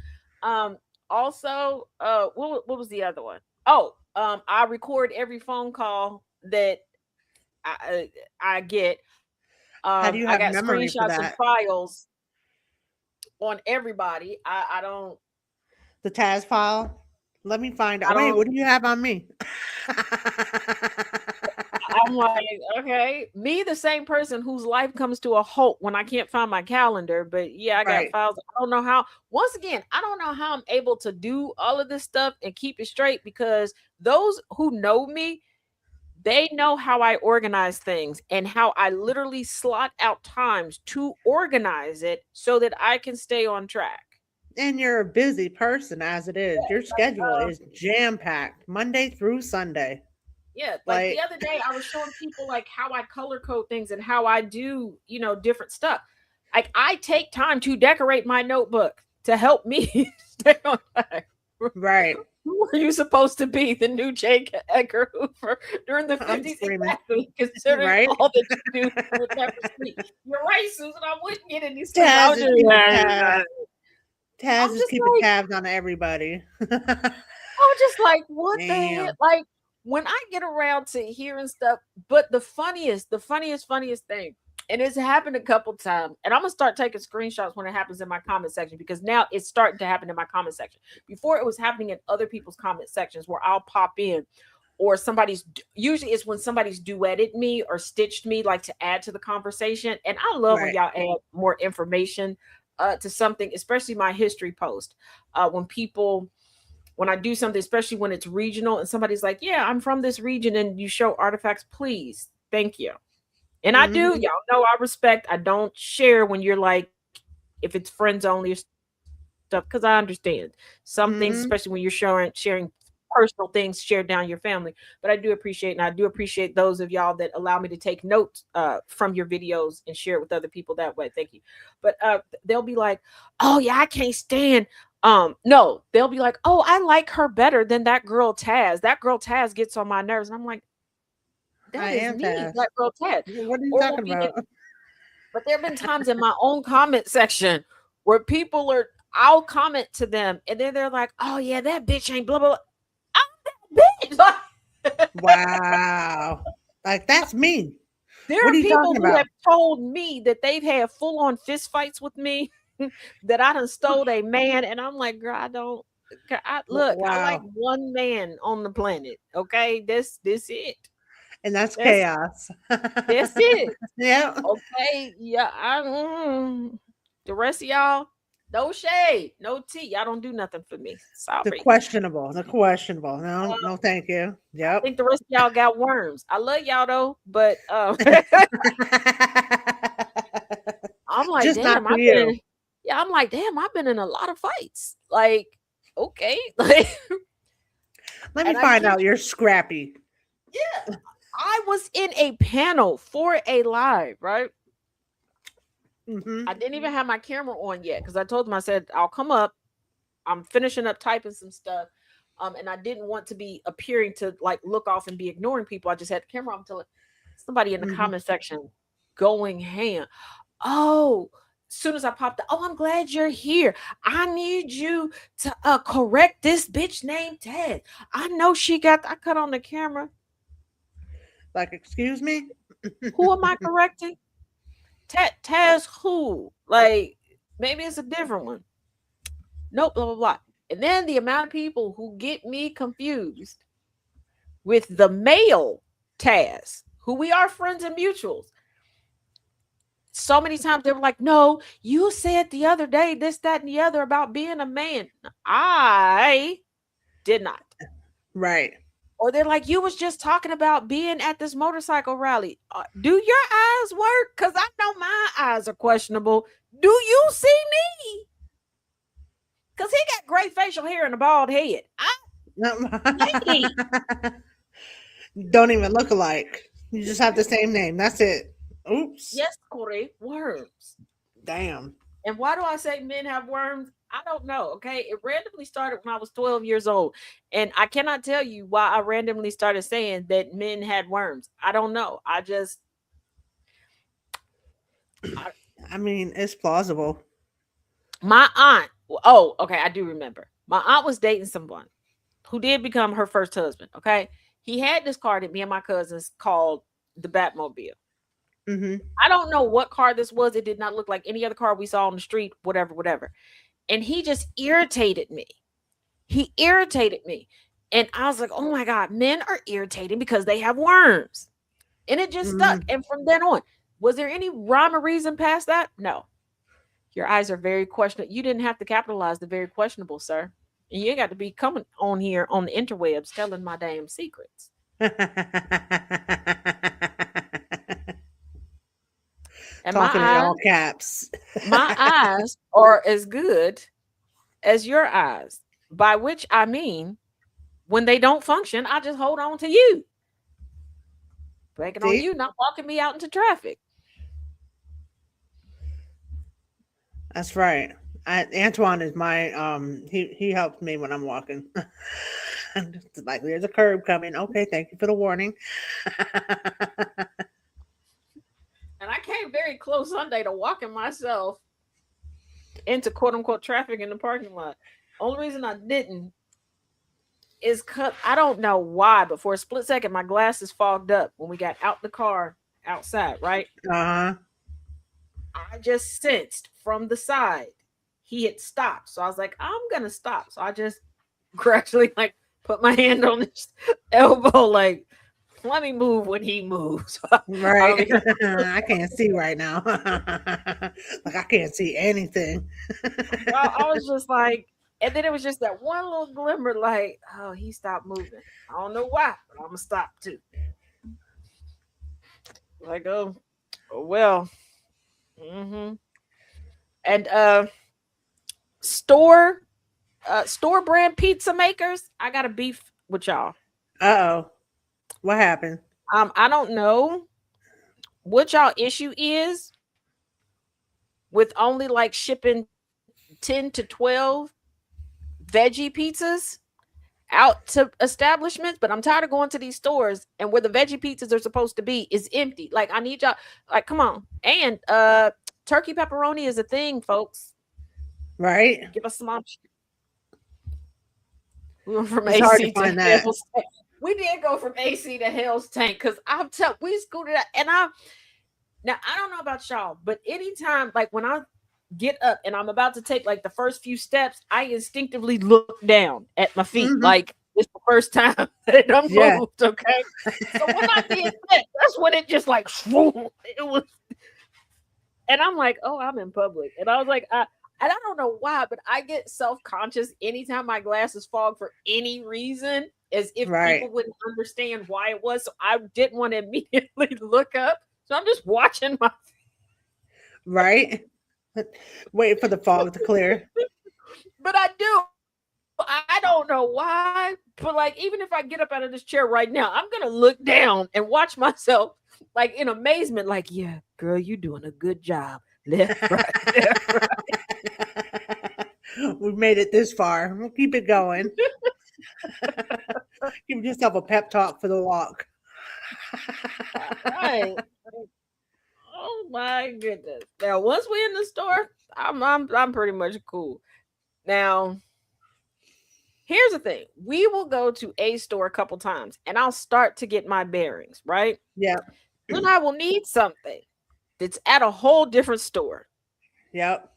Also, what was the other one? Oh, I record every phone call that I get. How do you have I got memory for screenshots and that? files on everybody. I don't. The Taz file. Let me find out. Wait, what do you have on me? I'm like, okay, me, the same person whose life comes to a halt when I can't find my calendar. But yeah, I got files. I don't know how. Once again, I don't know how I'm able to do all of this stuff and keep it straight, because those who know me, they know how I organize things and how I literally slot out times to organize it so that I can stay on track. And you're a busy person as it is. Your schedule is jam-packed Monday through Sunday. Yeah, like the other day I was showing people like how I color code things and how I do, different stuff. Like, I take time to decorate my notebook to help me stay on track. Right. Who are you supposed to be, the new J. Edgar Hoover during the 50s? Exactly, considering all that you do would never sleep. You're right, Susan. I wouldn't get any sleep. Taz is keeping tabs on everybody. I'm just like, what the hell? Like, when I get around to hearing stuff, but the funniest thing, and it's happened a couple times, and I'm gonna start taking screenshots when it happens in my comment section, because now it's starting to happen in my comment section. Before, it was happening in other people's comment sections where I'll pop in, or usually it's when somebody's duetted me or stitched me, like, to add to the conversation. And I love when y'all add more information to something, especially my history post. When I do something, especially when it's regional and somebody's like, yeah, I'm from this region, and you show artifacts, please, thank you. And I do, y'all know I respect. I don't share when you're like, if it's friends only or stuff, because I understand some things, especially when you're sharing personal things shared down your family. But I do appreciate, and I do appreciate those of y'all that allow me to take notes from your videos and share it with other people that way. Thank you. But they'll be like, oh yeah, I can't stand. No, they'll be like, oh, I like her better than that girl Taz. That girl Taz gets on my nerves. And I'm like, that is me, that girl Taz. What are you talking about? But there have been times in my own comment section where I'll comment to them and then they're like, oh yeah, that bitch ain't blah blah blah. I'm that bitch. Wow. Like that's me. There What are are you people talking who about? have told me that they've had full-on fist fights with me, that I done stole a man, and I'm like, girl, I don't. Look, I like Wow. one man on the planet. Okay, this it. And that's That's chaos. that's it. Yeah. Okay, yeah. The rest of y'all, no shade, no tea. Y'all don't do nothing for me. The Sorry. questionable. The questionable. No, no, thank you. I Yep. think the rest of y'all got worms. I love y'all though, but I'm like, Just not damn, for you. I'm like, damn, I've been in a lot of fights. Like, okay, like, Let me and I find kid out you're scrappy. yeah, I was in a panel for a live, right? Hmm. I didn't even have my camera on yet because I told them, I said, I'll come up. I'm finishing up typing some stuff. And I didn't want to be appearing to like look off and be ignoring people. I just had the camera on until somebody in the Hmm. comment section going ham. Oh, as soon as I popped up, oh, I'm glad you're here. I need you to correct this bitch named Ted. I know I cut on the camera. Like, excuse me? Who am I correcting? Taz who? Like, maybe it's a different one. Nope, blah, blah, blah. And then the amount of people who get me confused with the male Taz, who we are friends and mutuals. So many times they were like, no, you said the other day this, that, and the other about being a man. I did not. Right. Or they're like, you was just talking about being at this motorcycle rally. Do your eyes work? Because I know my eyes are questionable. Do you see me? Because he got great facial hair and a bald head. Lady. Don't even look alike. You just have the same name. That's it. Oops. Yes, Corey, worms. Damn. And why do I say men have worms? I don't know. Okay. It randomly started when I was 12 years old. And I cannot tell you why I randomly started saying that men had worms. I don't know. I mean, it's plausible. My aunt, oh, okay. I do remember. My aunt was dating someone who did become her first husband. Okay. He had this car that me and my cousins called the Batmobile. Hmm. I don't know what car this was. It did not look like any other car we saw on the street, whatever. And he just irritated me. He irritated me. And I was like, oh my God, men are irritating because they have worms. And it just stuck. And from then on, was there any rhyme or reason past that? No. Your eyes are very questionable. You didn't have to capitalize the very questionable, sir. And you ain't got to be coming on here on the interwebs telling my damn secrets. And Talking in all caps. my eyes are as good as your eyes, by which I mean when they don't function, I just hold on to you. Breaking on you, not walking me out into traffic. That's right. Antoine is my he helps me when I'm walking. Like there's a curb coming. Okay, thank you for the warning. And I came very close Sunday to walking myself into quote unquote traffic in the parking lot. Only reason I didn't is because I don't know why, but for a split second, my glasses fogged up when we got out the car outside, right? Uh-huh. I just sensed from the side he had stopped. So I was like, I'm gonna stop. So I just gradually like put my hand on his elbow, like, let me move when he moves. Right. I can't see right now. Like I can't see anything. I was just like, and then it was just that one little glimmer, like, oh, he stopped moving. I don't know why, but I'm gonna stop too. Like, oh well. Mm-hmm. And store brand pizza makers, I got a beef with y'all. Uh-oh. What happened? I don't know what y'all issue is with only like shipping 10 to 12 veggie pizzas out to establishments, but I'm tired of going to these stores and where the veggie pizzas are supposed to be is empty. Like, I need y'all, like, come on. And turkey pepperoni is a thing, folks. Right? Give us some options. We went from It's hard AC to find to that. Hell's Tank. We did go from AC to Hell's Tank because I'm telling we scooted out, and now I don't know about y'all, but anytime like when I get up and I'm about to take like the first few steps, I instinctively look down at my feet like it's the first time that I'm moved. Okay, so when I did that, that's when it just like swoop, it was, and I'm like, oh, I'm in public, and I was like, and I don't know why, but I get self-conscious anytime my glasses fog for any reason, as if people wouldn't understand why it was. So I didn't want to immediately look up. So I'm just watching my right. Wait for the fog to clear. But I do. I don't know why. But like, even if I get up out of this chair right now, I'm gonna look down and watch myself like in amazement, like, yeah, girl, you're doing a good job. Left, right, left, right. We've made it this far. We'll keep it going. Give yourself a pep talk for the walk. Right. Oh my goodness. Now, once we're in the store, I'm pretty much cool. Now, here's the thing. We will go to a store a couple times and I'll start to get my bearings, right? Yeah. Then I will need something that's at a whole different store. Yep.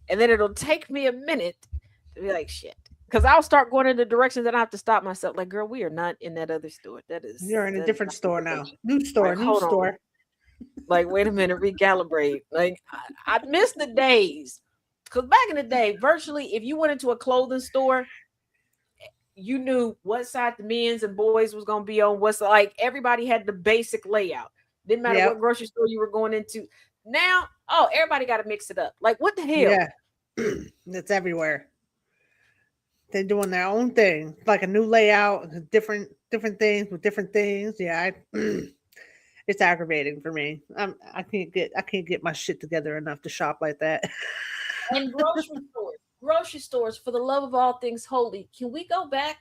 And then it'll take me a minute to be like, shit. Because I'll start going in the directions and I have to stop myself. Like, girl, we are not in that other store. You're in a different store now. New Like, store, new store. On. Like, wait a minute, recalibrate. Like, I miss the days. Because back in the day, virtually, if you went into a clothing store, you knew what side the men's and boys was going to be on. What's like, everybody had the basic layout. Didn't matter what grocery store you were going into. Now, oh, everybody got to mix it up. Like, what the hell? Yeah. It's everywhere. They're doing their own thing, like a new layout, different things with different things. Yeah, it's aggravating for me. I can't get my shit together enough to shop like that. And grocery stores, for the love of all things holy, can we go back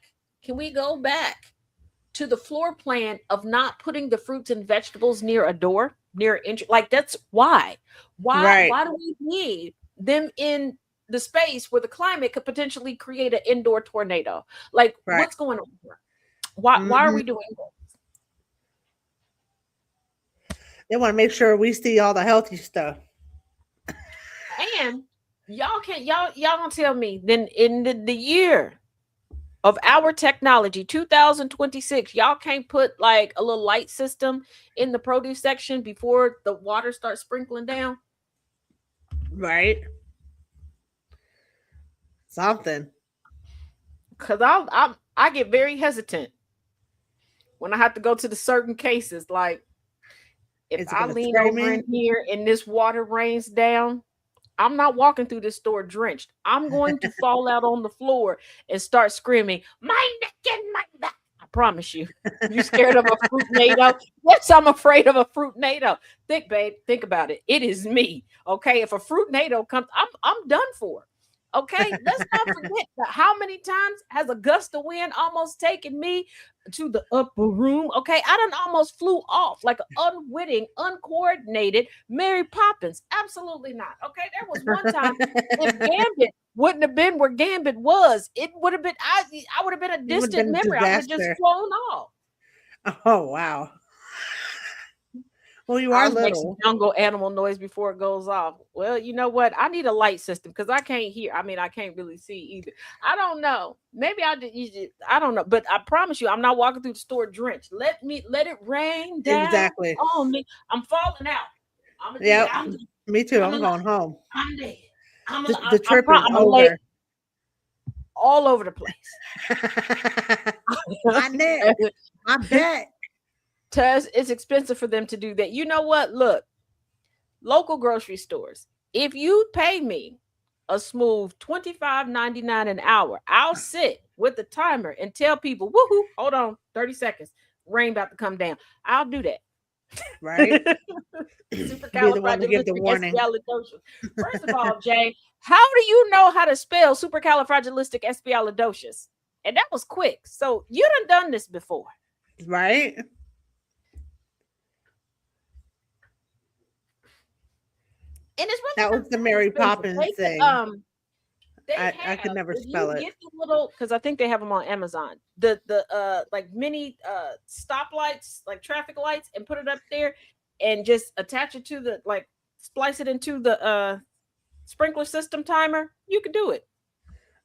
to the floor plan of not putting the fruits and vegetables near a door, near entry? Like, that's why do we need them in the space where the climate could potentially create an indoor tornado? Like, what's going on here? Why are we doing this? They want to make sure we see all the healthy stuff. And y'all gonna tell me then in the year of our technology, 2026, y'all can't put like a little light system in the produce section before the water starts sprinkling down? Right. Something. Because I get very hesitant when I have to go to the certain cases. Like, if I lean over in here and this water rains down, I'm not walking through this store drenched. I'm going to fall out on the floor and start screaming, my neck and my back. I promise you. You scared of a fruitnado? Yes, I'm afraid of a fruitnado. Think about it. It is me. Okay. If a fruitnado comes, I'm done for. Okay, let's not forget that how many times has a gust of wind almost taken me to the upper room? Okay, I done almost flew off like an unwitting, uncoordinated Mary Poppins. Absolutely not. Okay, there was one time if Gambit wouldn't have been where Gambit was, it would have been I would have been a distant memory. I would have just flown off. Oh wow. Well, you are little. Make some jungle animal noise before it goes off. Well, you know what? I need a light system because I can't hear. I mean, I can't really see either. I don't know. Maybe I don't know. But I promise you, I'm not walking through the store drenched. Let it rain down. Exactly. On me. I'm falling out. Me too. I'm going home. I'm dead. The trip is over. All over the place. My neck. My back. Tess, it's expensive for them to do that. You know what? Look, local grocery stores. If you pay me a smooth $25.99 an hour, I'll sit with the timer and tell people, woohoo, hold on, 30 seconds. Rain about to come down. I'll do that. Right? Be the one to give the warning. First of all, Jay, how do you know how to spell supercalifragilisticexpialidocious? And that was quick. So you done this before. Right? And it's really That was not the that Mary expensive. Poppins thing. They I could have, never if spell you it. get the little, because I think they have them on Amazon, the like mini stoplights, like traffic lights, and put it up there and just attach it to the, like, splice it into the sprinkler system timer, you can do it.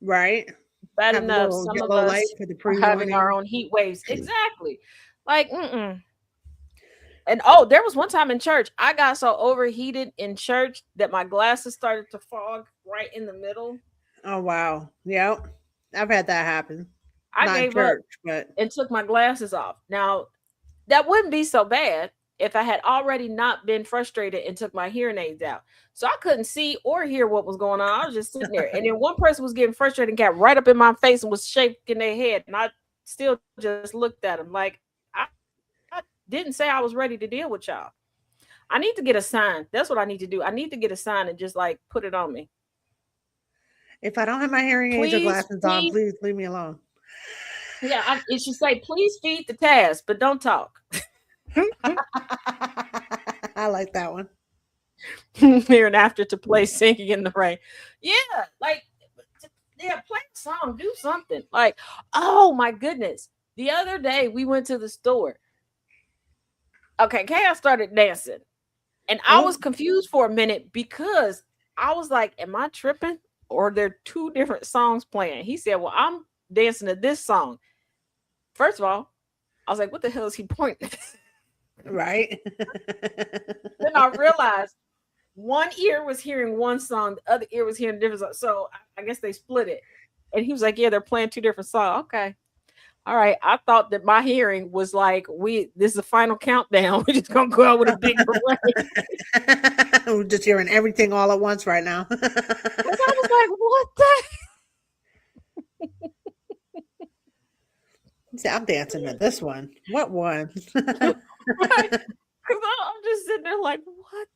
Right? Bad Have a enough little some of yellow light us for the are having our pre-warning. own heat waves. Exactly. Like, and oh, there was one time in church, I got so overheated in church that my glasses started to fog right in the middle. Oh wow. Yep. I've had that happen. I Not in gave up church, but and took my glasses off. Now, that wouldn't be so bad if I had already not been frustrated and took my hearing aids out. So I couldn't see or hear what was going on. I was just sitting there. And then one person was getting frustrated and got right up in my face and was shaking their head. And I still just looked at them like, I didn't say I was ready to deal with y'all. I need to get a sign. That's what I need to do. I need to get a sign and just like put it on me. if I don't have my hearing aids or Please, glasses on, please. please leave me alone. Yeah, it should say, please feed the task, but don't talk. I like that one. Here and after to play Singing in the Rain. Yeah, like, yeah, play a song, do something. Like, oh my goodness. The other day we went to the store. Okay, Chaos started dancing. And I was confused for a minute because I was like, am I tripping? Or there are two different songs playing. He said, well, I'm dancing to this song. First of all, I was like, what the hell is he pointing? Right. Then I realized one ear was hearing one song, the other ear was hearing a different song. So I guess they split it. And he was like, yeah, they're playing two different songs. Okay. All right. I thought that my hearing was like, this is the final countdown. We're just gonna go out with a big parade. We're just hearing everything all at once right now. Because I was like, what the? I'm dancing to this one. What one? Right? Because I'm just sitting there like, what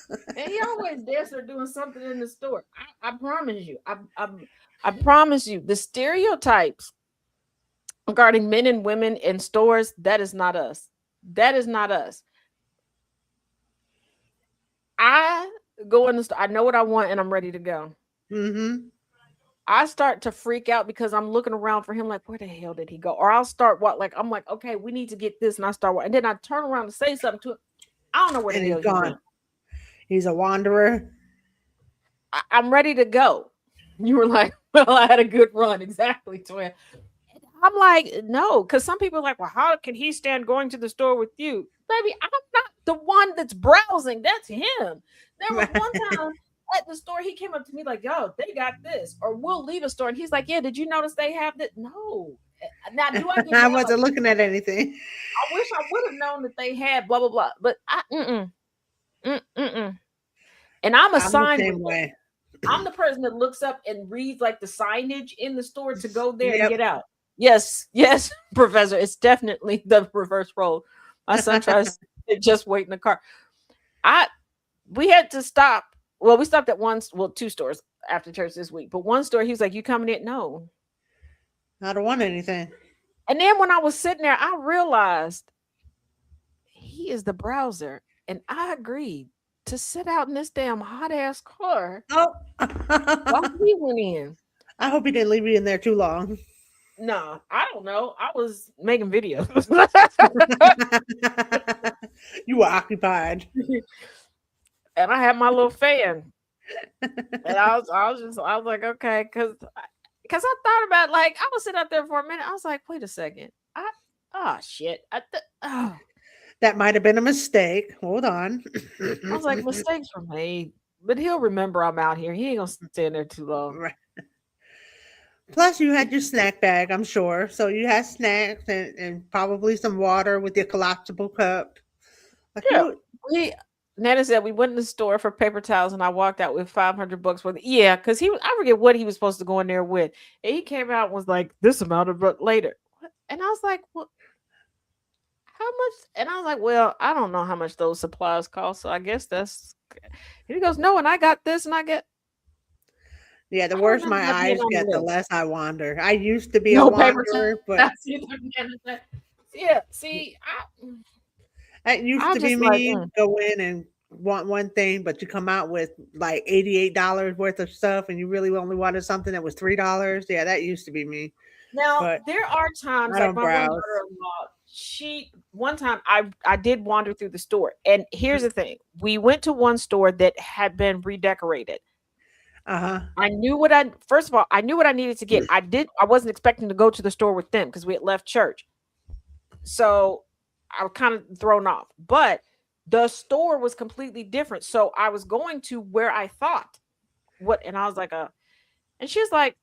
the? And he always dances or doing something in the store. I promise you. I promise you, the stereotypes regarding men and women in stores, that is not us. That is not us. I go in the store, I know what I want, and I'm ready to go. Mm-hmm. I start to freak out because I'm looking around for him, like, where the hell did he go? Or I'll start I'm like, okay, we need to get this, and I start and then I turn around to say something to him. I don't know where And the hell he's gone. went. He's a wanderer. I'm ready to go. You were like, well, I had a good run. Exactly, twin. I'm like, no, because some people are like, well, how can he stand going to the store with you? Baby, I'm not the one that's browsing. That's him. There was one time at the store, he came up to me like, yo, they got this. Or we'll leave a store. And he's like, yeah, did you notice they have that? No. Now, do I get I mad? wasn't looking at anything. I wish I would have known that they had blah, blah, blah. But and I'm a sign the same way. I'm the person that looks up and reads like the signage in the store to go there and Yep. get out. Yes, Professor. It's definitely the reverse role. My son tries to just wait in the car. We had to stop. Well, we stopped at two stores after church this week. But one store, he was like, you coming in? No. I don't want anything. And then when I was sitting there, I realized he is the browser. And I agreed to sit out in this damn hot ass car Oh. while he went in. I hope he didn't leave you in there too long. No, I don't know. I was making videos. You were occupied. And I had my little fan. And I was like, okay, because I thought about, like, I was sitting out there for a minute. I was like, wait a second. Shit. That might have been a mistake. Hold on. I was like, mistakes were made. But he'll remember I'm out here. He ain't gonna stand there too long. Right. Plus, you had your snack bag, I'm sure. So you had snacks and probably some water with your collapsible cup. Like Yeah. Nana said we went in the store for paper towels and I walked out with $500 worth. Yeah, because I forget what he was supposed to go in there with. And he came out and was like, this amount of later. And I was like, well, how much? And I was like, well, I don't know how much those supplies cost. So I guess that's. And he goes, no, and I got this and I get. Yeah, the I worse remember my that being eyes on get, the the list. less I wander. I used to be a No paper wanderer, but towels. Yeah, see, it used I to be just like, me go in and want one thing, but you come out with like $88 worth of stuff, and you really only wanted something that was $3. Yeah, that used to be me. now But there are times I like don't my one browse. daughter-in-law, one time I did wander through the store, and here's the thing: we went to one store that had been redecorated. Uh-huh. I knew first of all, I knew what I needed to get. I wasn't expecting to go to the store with them because we had left church. So I was kind of thrown off. But the store was completely different. So I was going to where I thought and I was like, and she was like,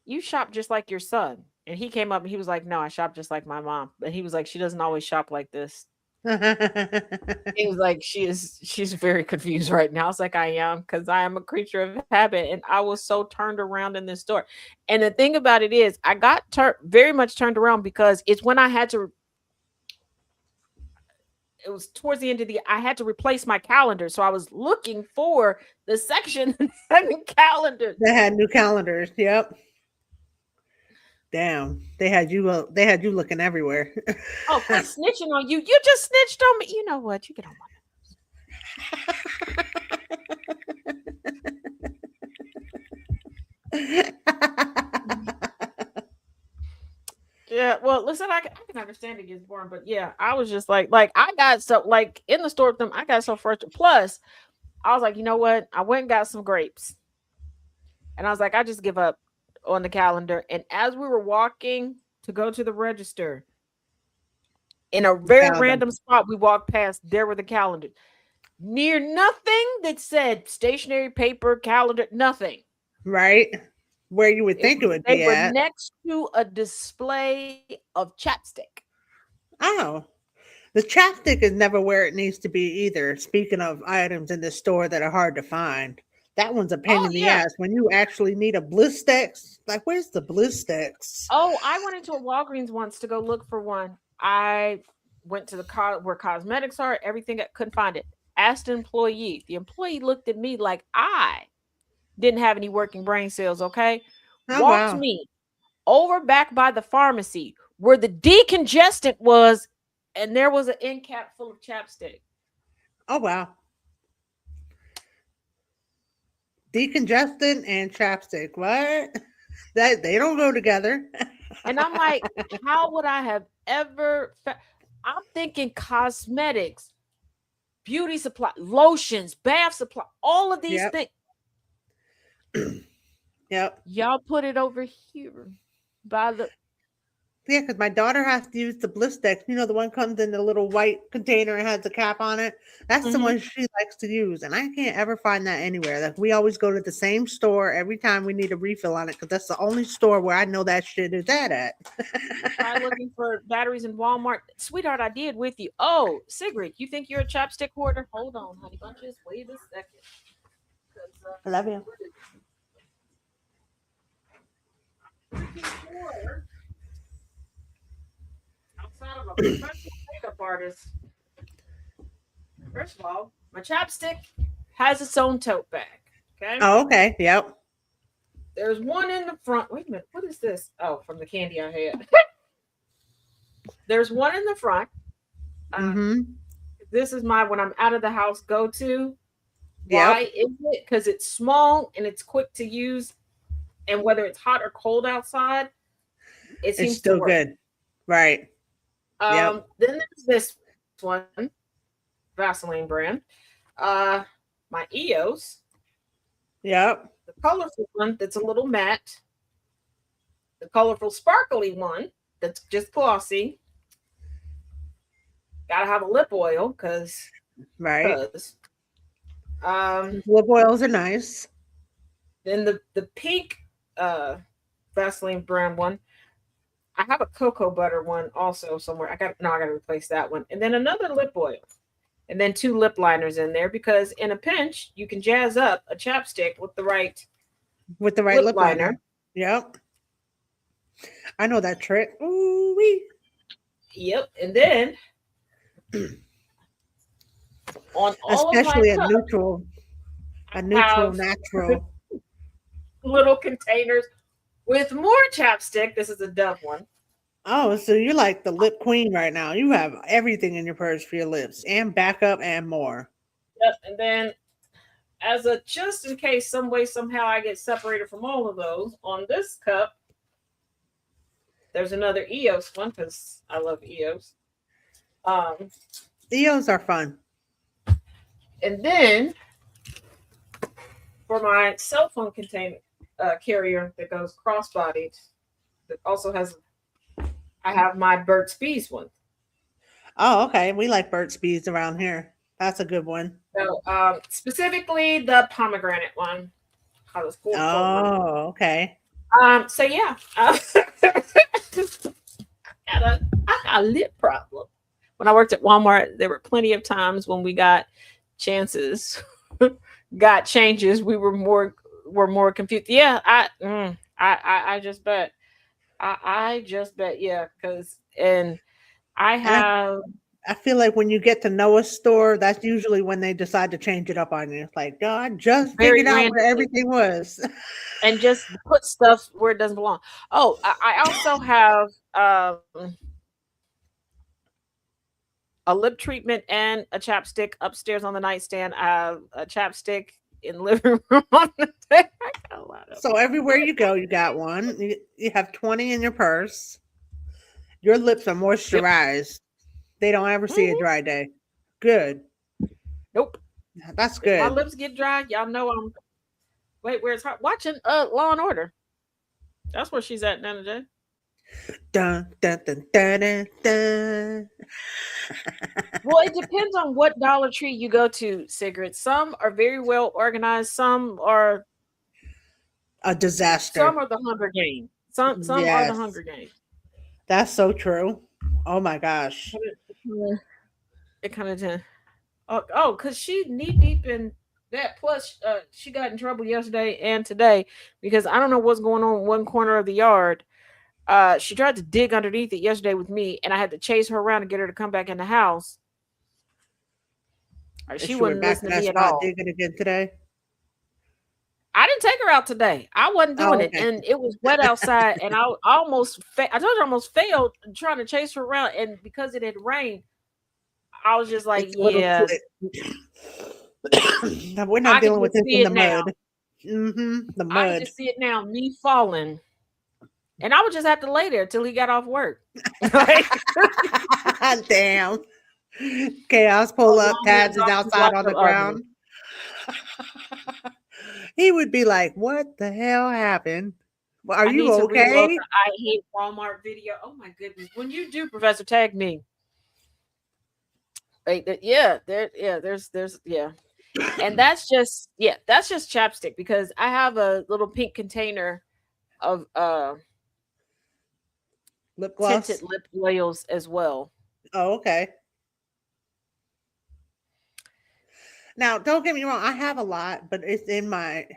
you shop just like your son. And he came up and he was like, no, I shop just like my mom. But he was like, she doesn't always shop like this. He was like, she's very confused right now. I was like, I am, because I am a creature of habit. And I was so turned around in this store. And the thing about it is, I got very much turned around because it's when it was towards the end of I had to replace my calendar. So I was looking for the section that had calendars. They had new calendars. Yep. Damn. They had you looking everywhere. Oh, quit snitching on you. You just snitched on me. You know what? You get on my Yeah, well, listen, I can understand it gets boring, but yeah, I was just like I got so like in the store with them, I got so frustrated. Plus, I was like, you know what? I went and got some grapes, and I was like, I just give up on the calendar. And as we were walking to go to the register, in a very random spot, we walked past. There were the calendars. Near nothing that said stationery paper calendar. Nothing. Right? Where you would think it would be They were at. next to a display of chapstick. Oh. The chapstick is never where it needs to be either. Speaking of items in the store that are hard to find, that one's a pain Oh in the yeah. ass. When you actually need a Blistex, like where's the Blistex? Oh, I went into a Walgreens once to go look for one. I went to the where cosmetics are, everything. I couldn't find it. Asked an employee. The employee looked at me like I didn't have any working brain cells. Okay, Oh walked wow. me over back by the pharmacy where the decongestant was, and there was an end cap full of chapstick. Oh wow. Decongestant and chapstick. What? That they don't go together. And I'm like, how would I have ever? I'm thinking cosmetics, beauty supply, lotions, bath supply, all of these Yep. things. Yep. Y'all put it over here by the. Yeah, because my daughter has to use the Blistex. You know, the one comes in the little white container and has a cap on it. That's the one she likes to use, and I can't ever find that anywhere. Like we always go to the same store every time we need a refill on it, because that's the only store where I know that shit is at. Try looking for batteries in Walmart, sweetheart. I did with you. Oh, Sigrid, you think you're a chapstick hoarder? Hold on, honey bunches. Wait a second. I love you. Outside of a professional makeup artist, first of all, my chapstick has its own tote bag. Okay. Oh, okay. Yep. There's one in the front. Wait a minute. What is this? Oh, from the candy I had. There's one in the front. This is my when I'm out of the house go to. Why is it? Because it's small and it's quick to use, and whether it's hot or cold outside, it seems It's still to work. good. Right. Then there's this one, Vaseline brand. My EOS. Yep. The colorful one that's a little matte. The colorful sparkly one that's just glossy. Gotta have a lip oil because Right. Lip oils are nice. Then the pink Vaseline brand one. I have a cocoa butter one also somewhere. I gotta replace that one. And then another lip oil. And then 2 lip liners in there, because in a pinch you can jazz up a chapstick with the right lip liner. Yep. I know that trick. Ooh wee. Yep. And then on all especially of my a neutral natural. little containers with more chapstick. This is a Dove one. Oh, so you're like the lip queen right now. You have everything in your purse for your lips and backup and more. Yep. And then, as a just in case, some way, somehow I get separated from all of those, on this cup, there's another EOS one because I love EOS. EOS are fun. And then for my cell phone container carrier that goes crossbodied, that also has, I have my Burt's Bees one. Oh, okay. We like Burt's Bees around here. That's a good one. So specifically the pomegranate one. I was cool. Oh, okay. So yeah, I got a lip problem. When I worked at Walmart, there were plenty of times when we got changes, got changes. We were more confused. Yeah, I just bet. I just bet. Yeah, because I feel like when you get to know a store, that's usually when they decide to change it up on you. It's like, oh, I just figured out where everything was. And just put stuff where it doesn't belong. Oh, I also have a lip treatment and a chapstick upstairs on the nightstand. I have a chapstick in the living room on the day. I got a lot of So everywhere you go, you got one. You have 20 in your purse. Your lips are moisturized. They don't ever see a dry day. Good. Nope. That's If good. my lips get dry, y'all know I'm. Wait, where's her watching? Law and Order. That's where she's at, Nana J. Dun, dun, dun, dun, dun, dun. Well, it depends on what Dollar Tree you go to, Sigrid. Some are very well organized. Some are A disaster. Some are the Hunger Games. Some are Yes. the Hunger Games. That's so true. Oh my gosh. It kind of because she knee deep in that. Plus, she got in trouble yesterday and today because I don't know what's going on in one corner of the yard. She tried to dig underneath it yesterday with me, and I had to chase her around and get her to come back in the house. She wouldn't listen to me at all. Digging again today. I didn't take her out today. I wasn't doing it, okay. and it was wet outside, and I almost. I told her I almost failed trying to chase her around, and because it had rained, I was just like, It's a little yeah. Now, we're not dealing with this in the now. mud. The mud. I can just see it now, me falling. And I would just have to lay there till he got off work. Damn. Chaos pull up, Tabs is outside on the ground. He would be like, what the hell happened? Well, are you okay? I hate Walmart video. Oh my goodness. When you do, Professor, tag me. There's and that's just chapstick because I have a little pink container of lip gloss, tinted lip oils as well. Oh, okay. Now, don't get me wrong, I have a lot, but it's in my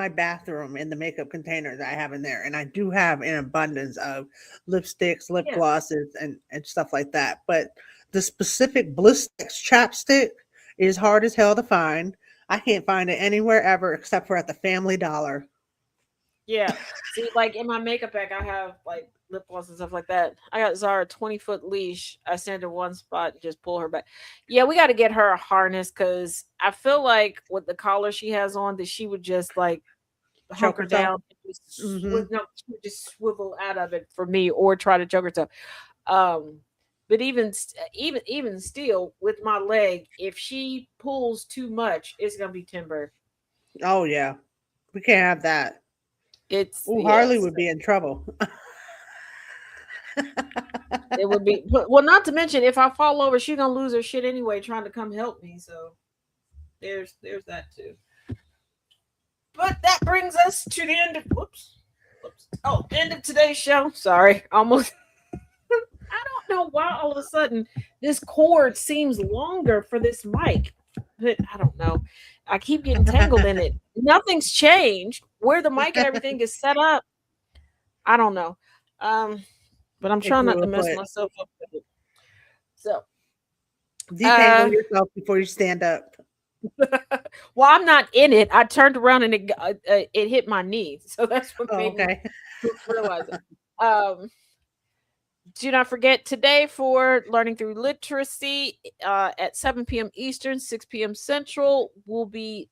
bathroom in the makeup containers I have in there, and I do have an abundance of lipsticks, lip glosses, and stuff like that. But the specific Blistex chapstick is hard as hell to find. I can't find it anywhere ever except for at the Family Dollar. Yeah. See, like in my makeup bag, I have like lip gloss and stuff like that. I got Zara 20-foot leash. I stand in one spot and just pull her back. Yeah, we got to get her a harness because I feel like with the collar she has on, that she would just like choke her down. She would just swivel out of it for me or try to choke herself. But even still, with my leg, if she pulls too much, it's gonna be timber. Oh yeah, we can't have that. Harley would be in trouble. It would be well. Not to mention, if I fall over, she's gonna lose her shit anyway, trying to come help me. So there's that too. But that brings us to the end of end of today's show. Sorry, almost. I don't know why all of a sudden this cord seems longer for this mic, but I don't know. I keep getting tangled in it. Nothing's changed. Where the mic and everything is set up, I don't know. But I'm trying not to mess myself up with it. So detangle yourself before you stand up. Well, I'm not in it. I turned around and it hit my knee, so that's what Oh, made me okay. realize it. Do not forget today for Learning Through Literacy at 7 p.m. Eastern, 6 p.m. Central will be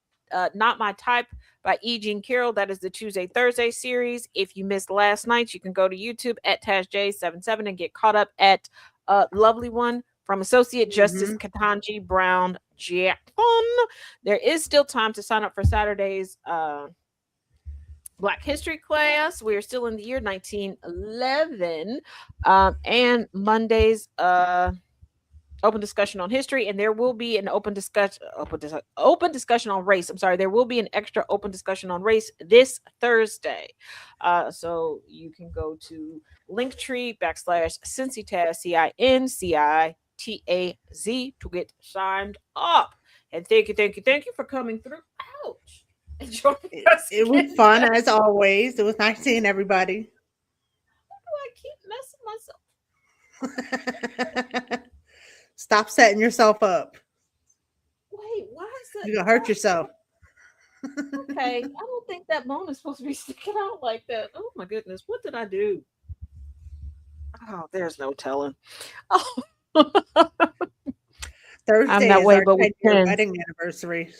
Not My Type by E. Jean Carroll. That is the Tuesday, Thursday series. If you missed last night, you can go to YouTube at TashJ77 and get caught up at Lovely One from Associate Justice Ketanji Brown Jackson. There is still time to sign up for Saturday's Black History class. We are still in the year 1911, and Monday's open discussion on history, and there will be an open discussion on race. I'm sorry, there will be an extra open discussion on race this Thursday. So you can go to Linktree/CincyTaz, CINCITAZ to get signed up. And thank you for coming through. Ouch. It was fun as always. It was nice seeing everybody. Why do I keep messing myself? Stop setting yourself up. Wait, why is that? You're gonna hurt yourself. Okay, I don't think that bone is supposed to be sticking out like that. Oh my goodness, what did I do? Oh, there's no telling. Oh. Thursday I'm that is way, our but with 10-year 10. wedding anniversary.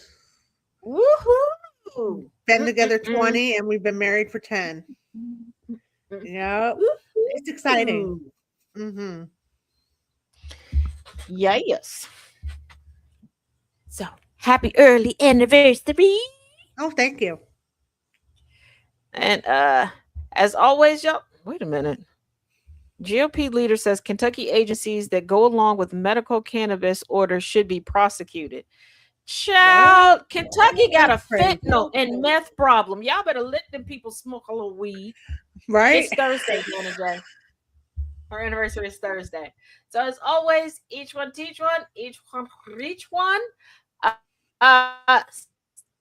Woohoo! Been together 20 and we've been married for 10. Yeah, it's exciting. Mm-hmm. Yes. So happy early anniversary. Oh, thank you. And as always, y'all, wait a minute. GOP leader says Kentucky agencies that go along with medical cannabis orders should be prosecuted. Child, what? Kentucky got a fentanyl and meth problem. Y'all better let them people smoke a little weed. Right? It's Thursday, Hannah J. Her anniversary is Thursday. So as always, each one teach one, each one reach one.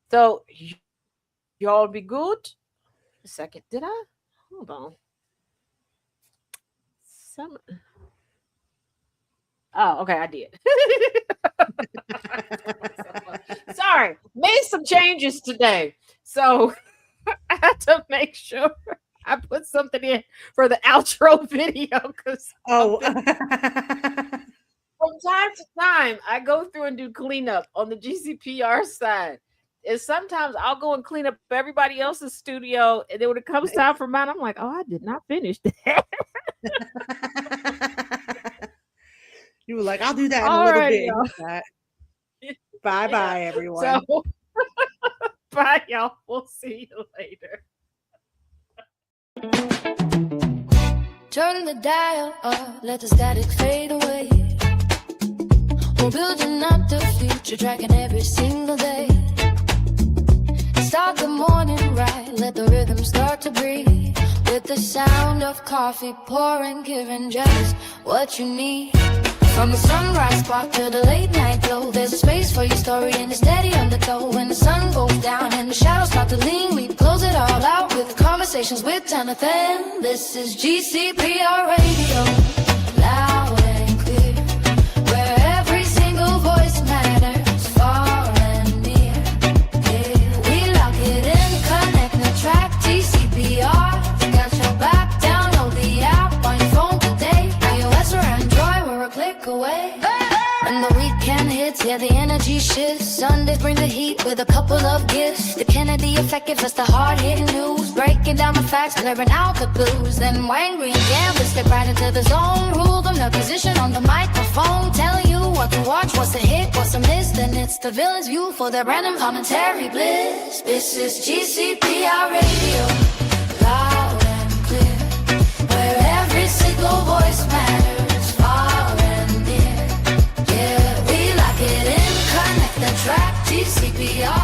So y'all be good. A second, did I? Hold on. Oh, okay, I did. Sorry, made some changes today. So I had to make sure I put something in for the outro video because from time to time I go through and do cleanup on the GCPR side. And sometimes I'll go and clean up everybody else's studio, and then when it comes time for mine, I'm like, oh, I did not finish that. You were like, I'll do that in a little bit. Bye, everyone. So, bye, y'all. We'll see you later. Turn the dial up, let the static fade away. We're building up the future, tracking every single day. Start the morning right, let the rhythm start to breathe. With the sound of coffee pouring, giving just what you need. From the sunrise spark to the late night glow, there's a space for your story and it's steady undertow. When the sun goes down and the shadows start to lean, we close it all out with conversations with Jonathan. This is GCPR Radio, loud and clear, where every single voice matters, far and near. Yeah, we lock it in, connect the track, GCPR. Got your back, download the app on your phone today. iOS or Android, we're a click away. When the weekend hits, yeah, the energy shifts. Sundays bring the heat with a couple of gifts. The Kennedy effect gives us the hard-hitting news, breaking down the facts, clearing out the blues. Then Wangry and Gambler step right into the zone, rule them their position on the microphone, telling you what to watch, what's a hit, what's a miss. Then it's the villain's view for their random commentary bliss. This is GCPR Radio, loud and clear, where every single voice matters, far and near. Yeah, we lock it in, connect the track, GCPR.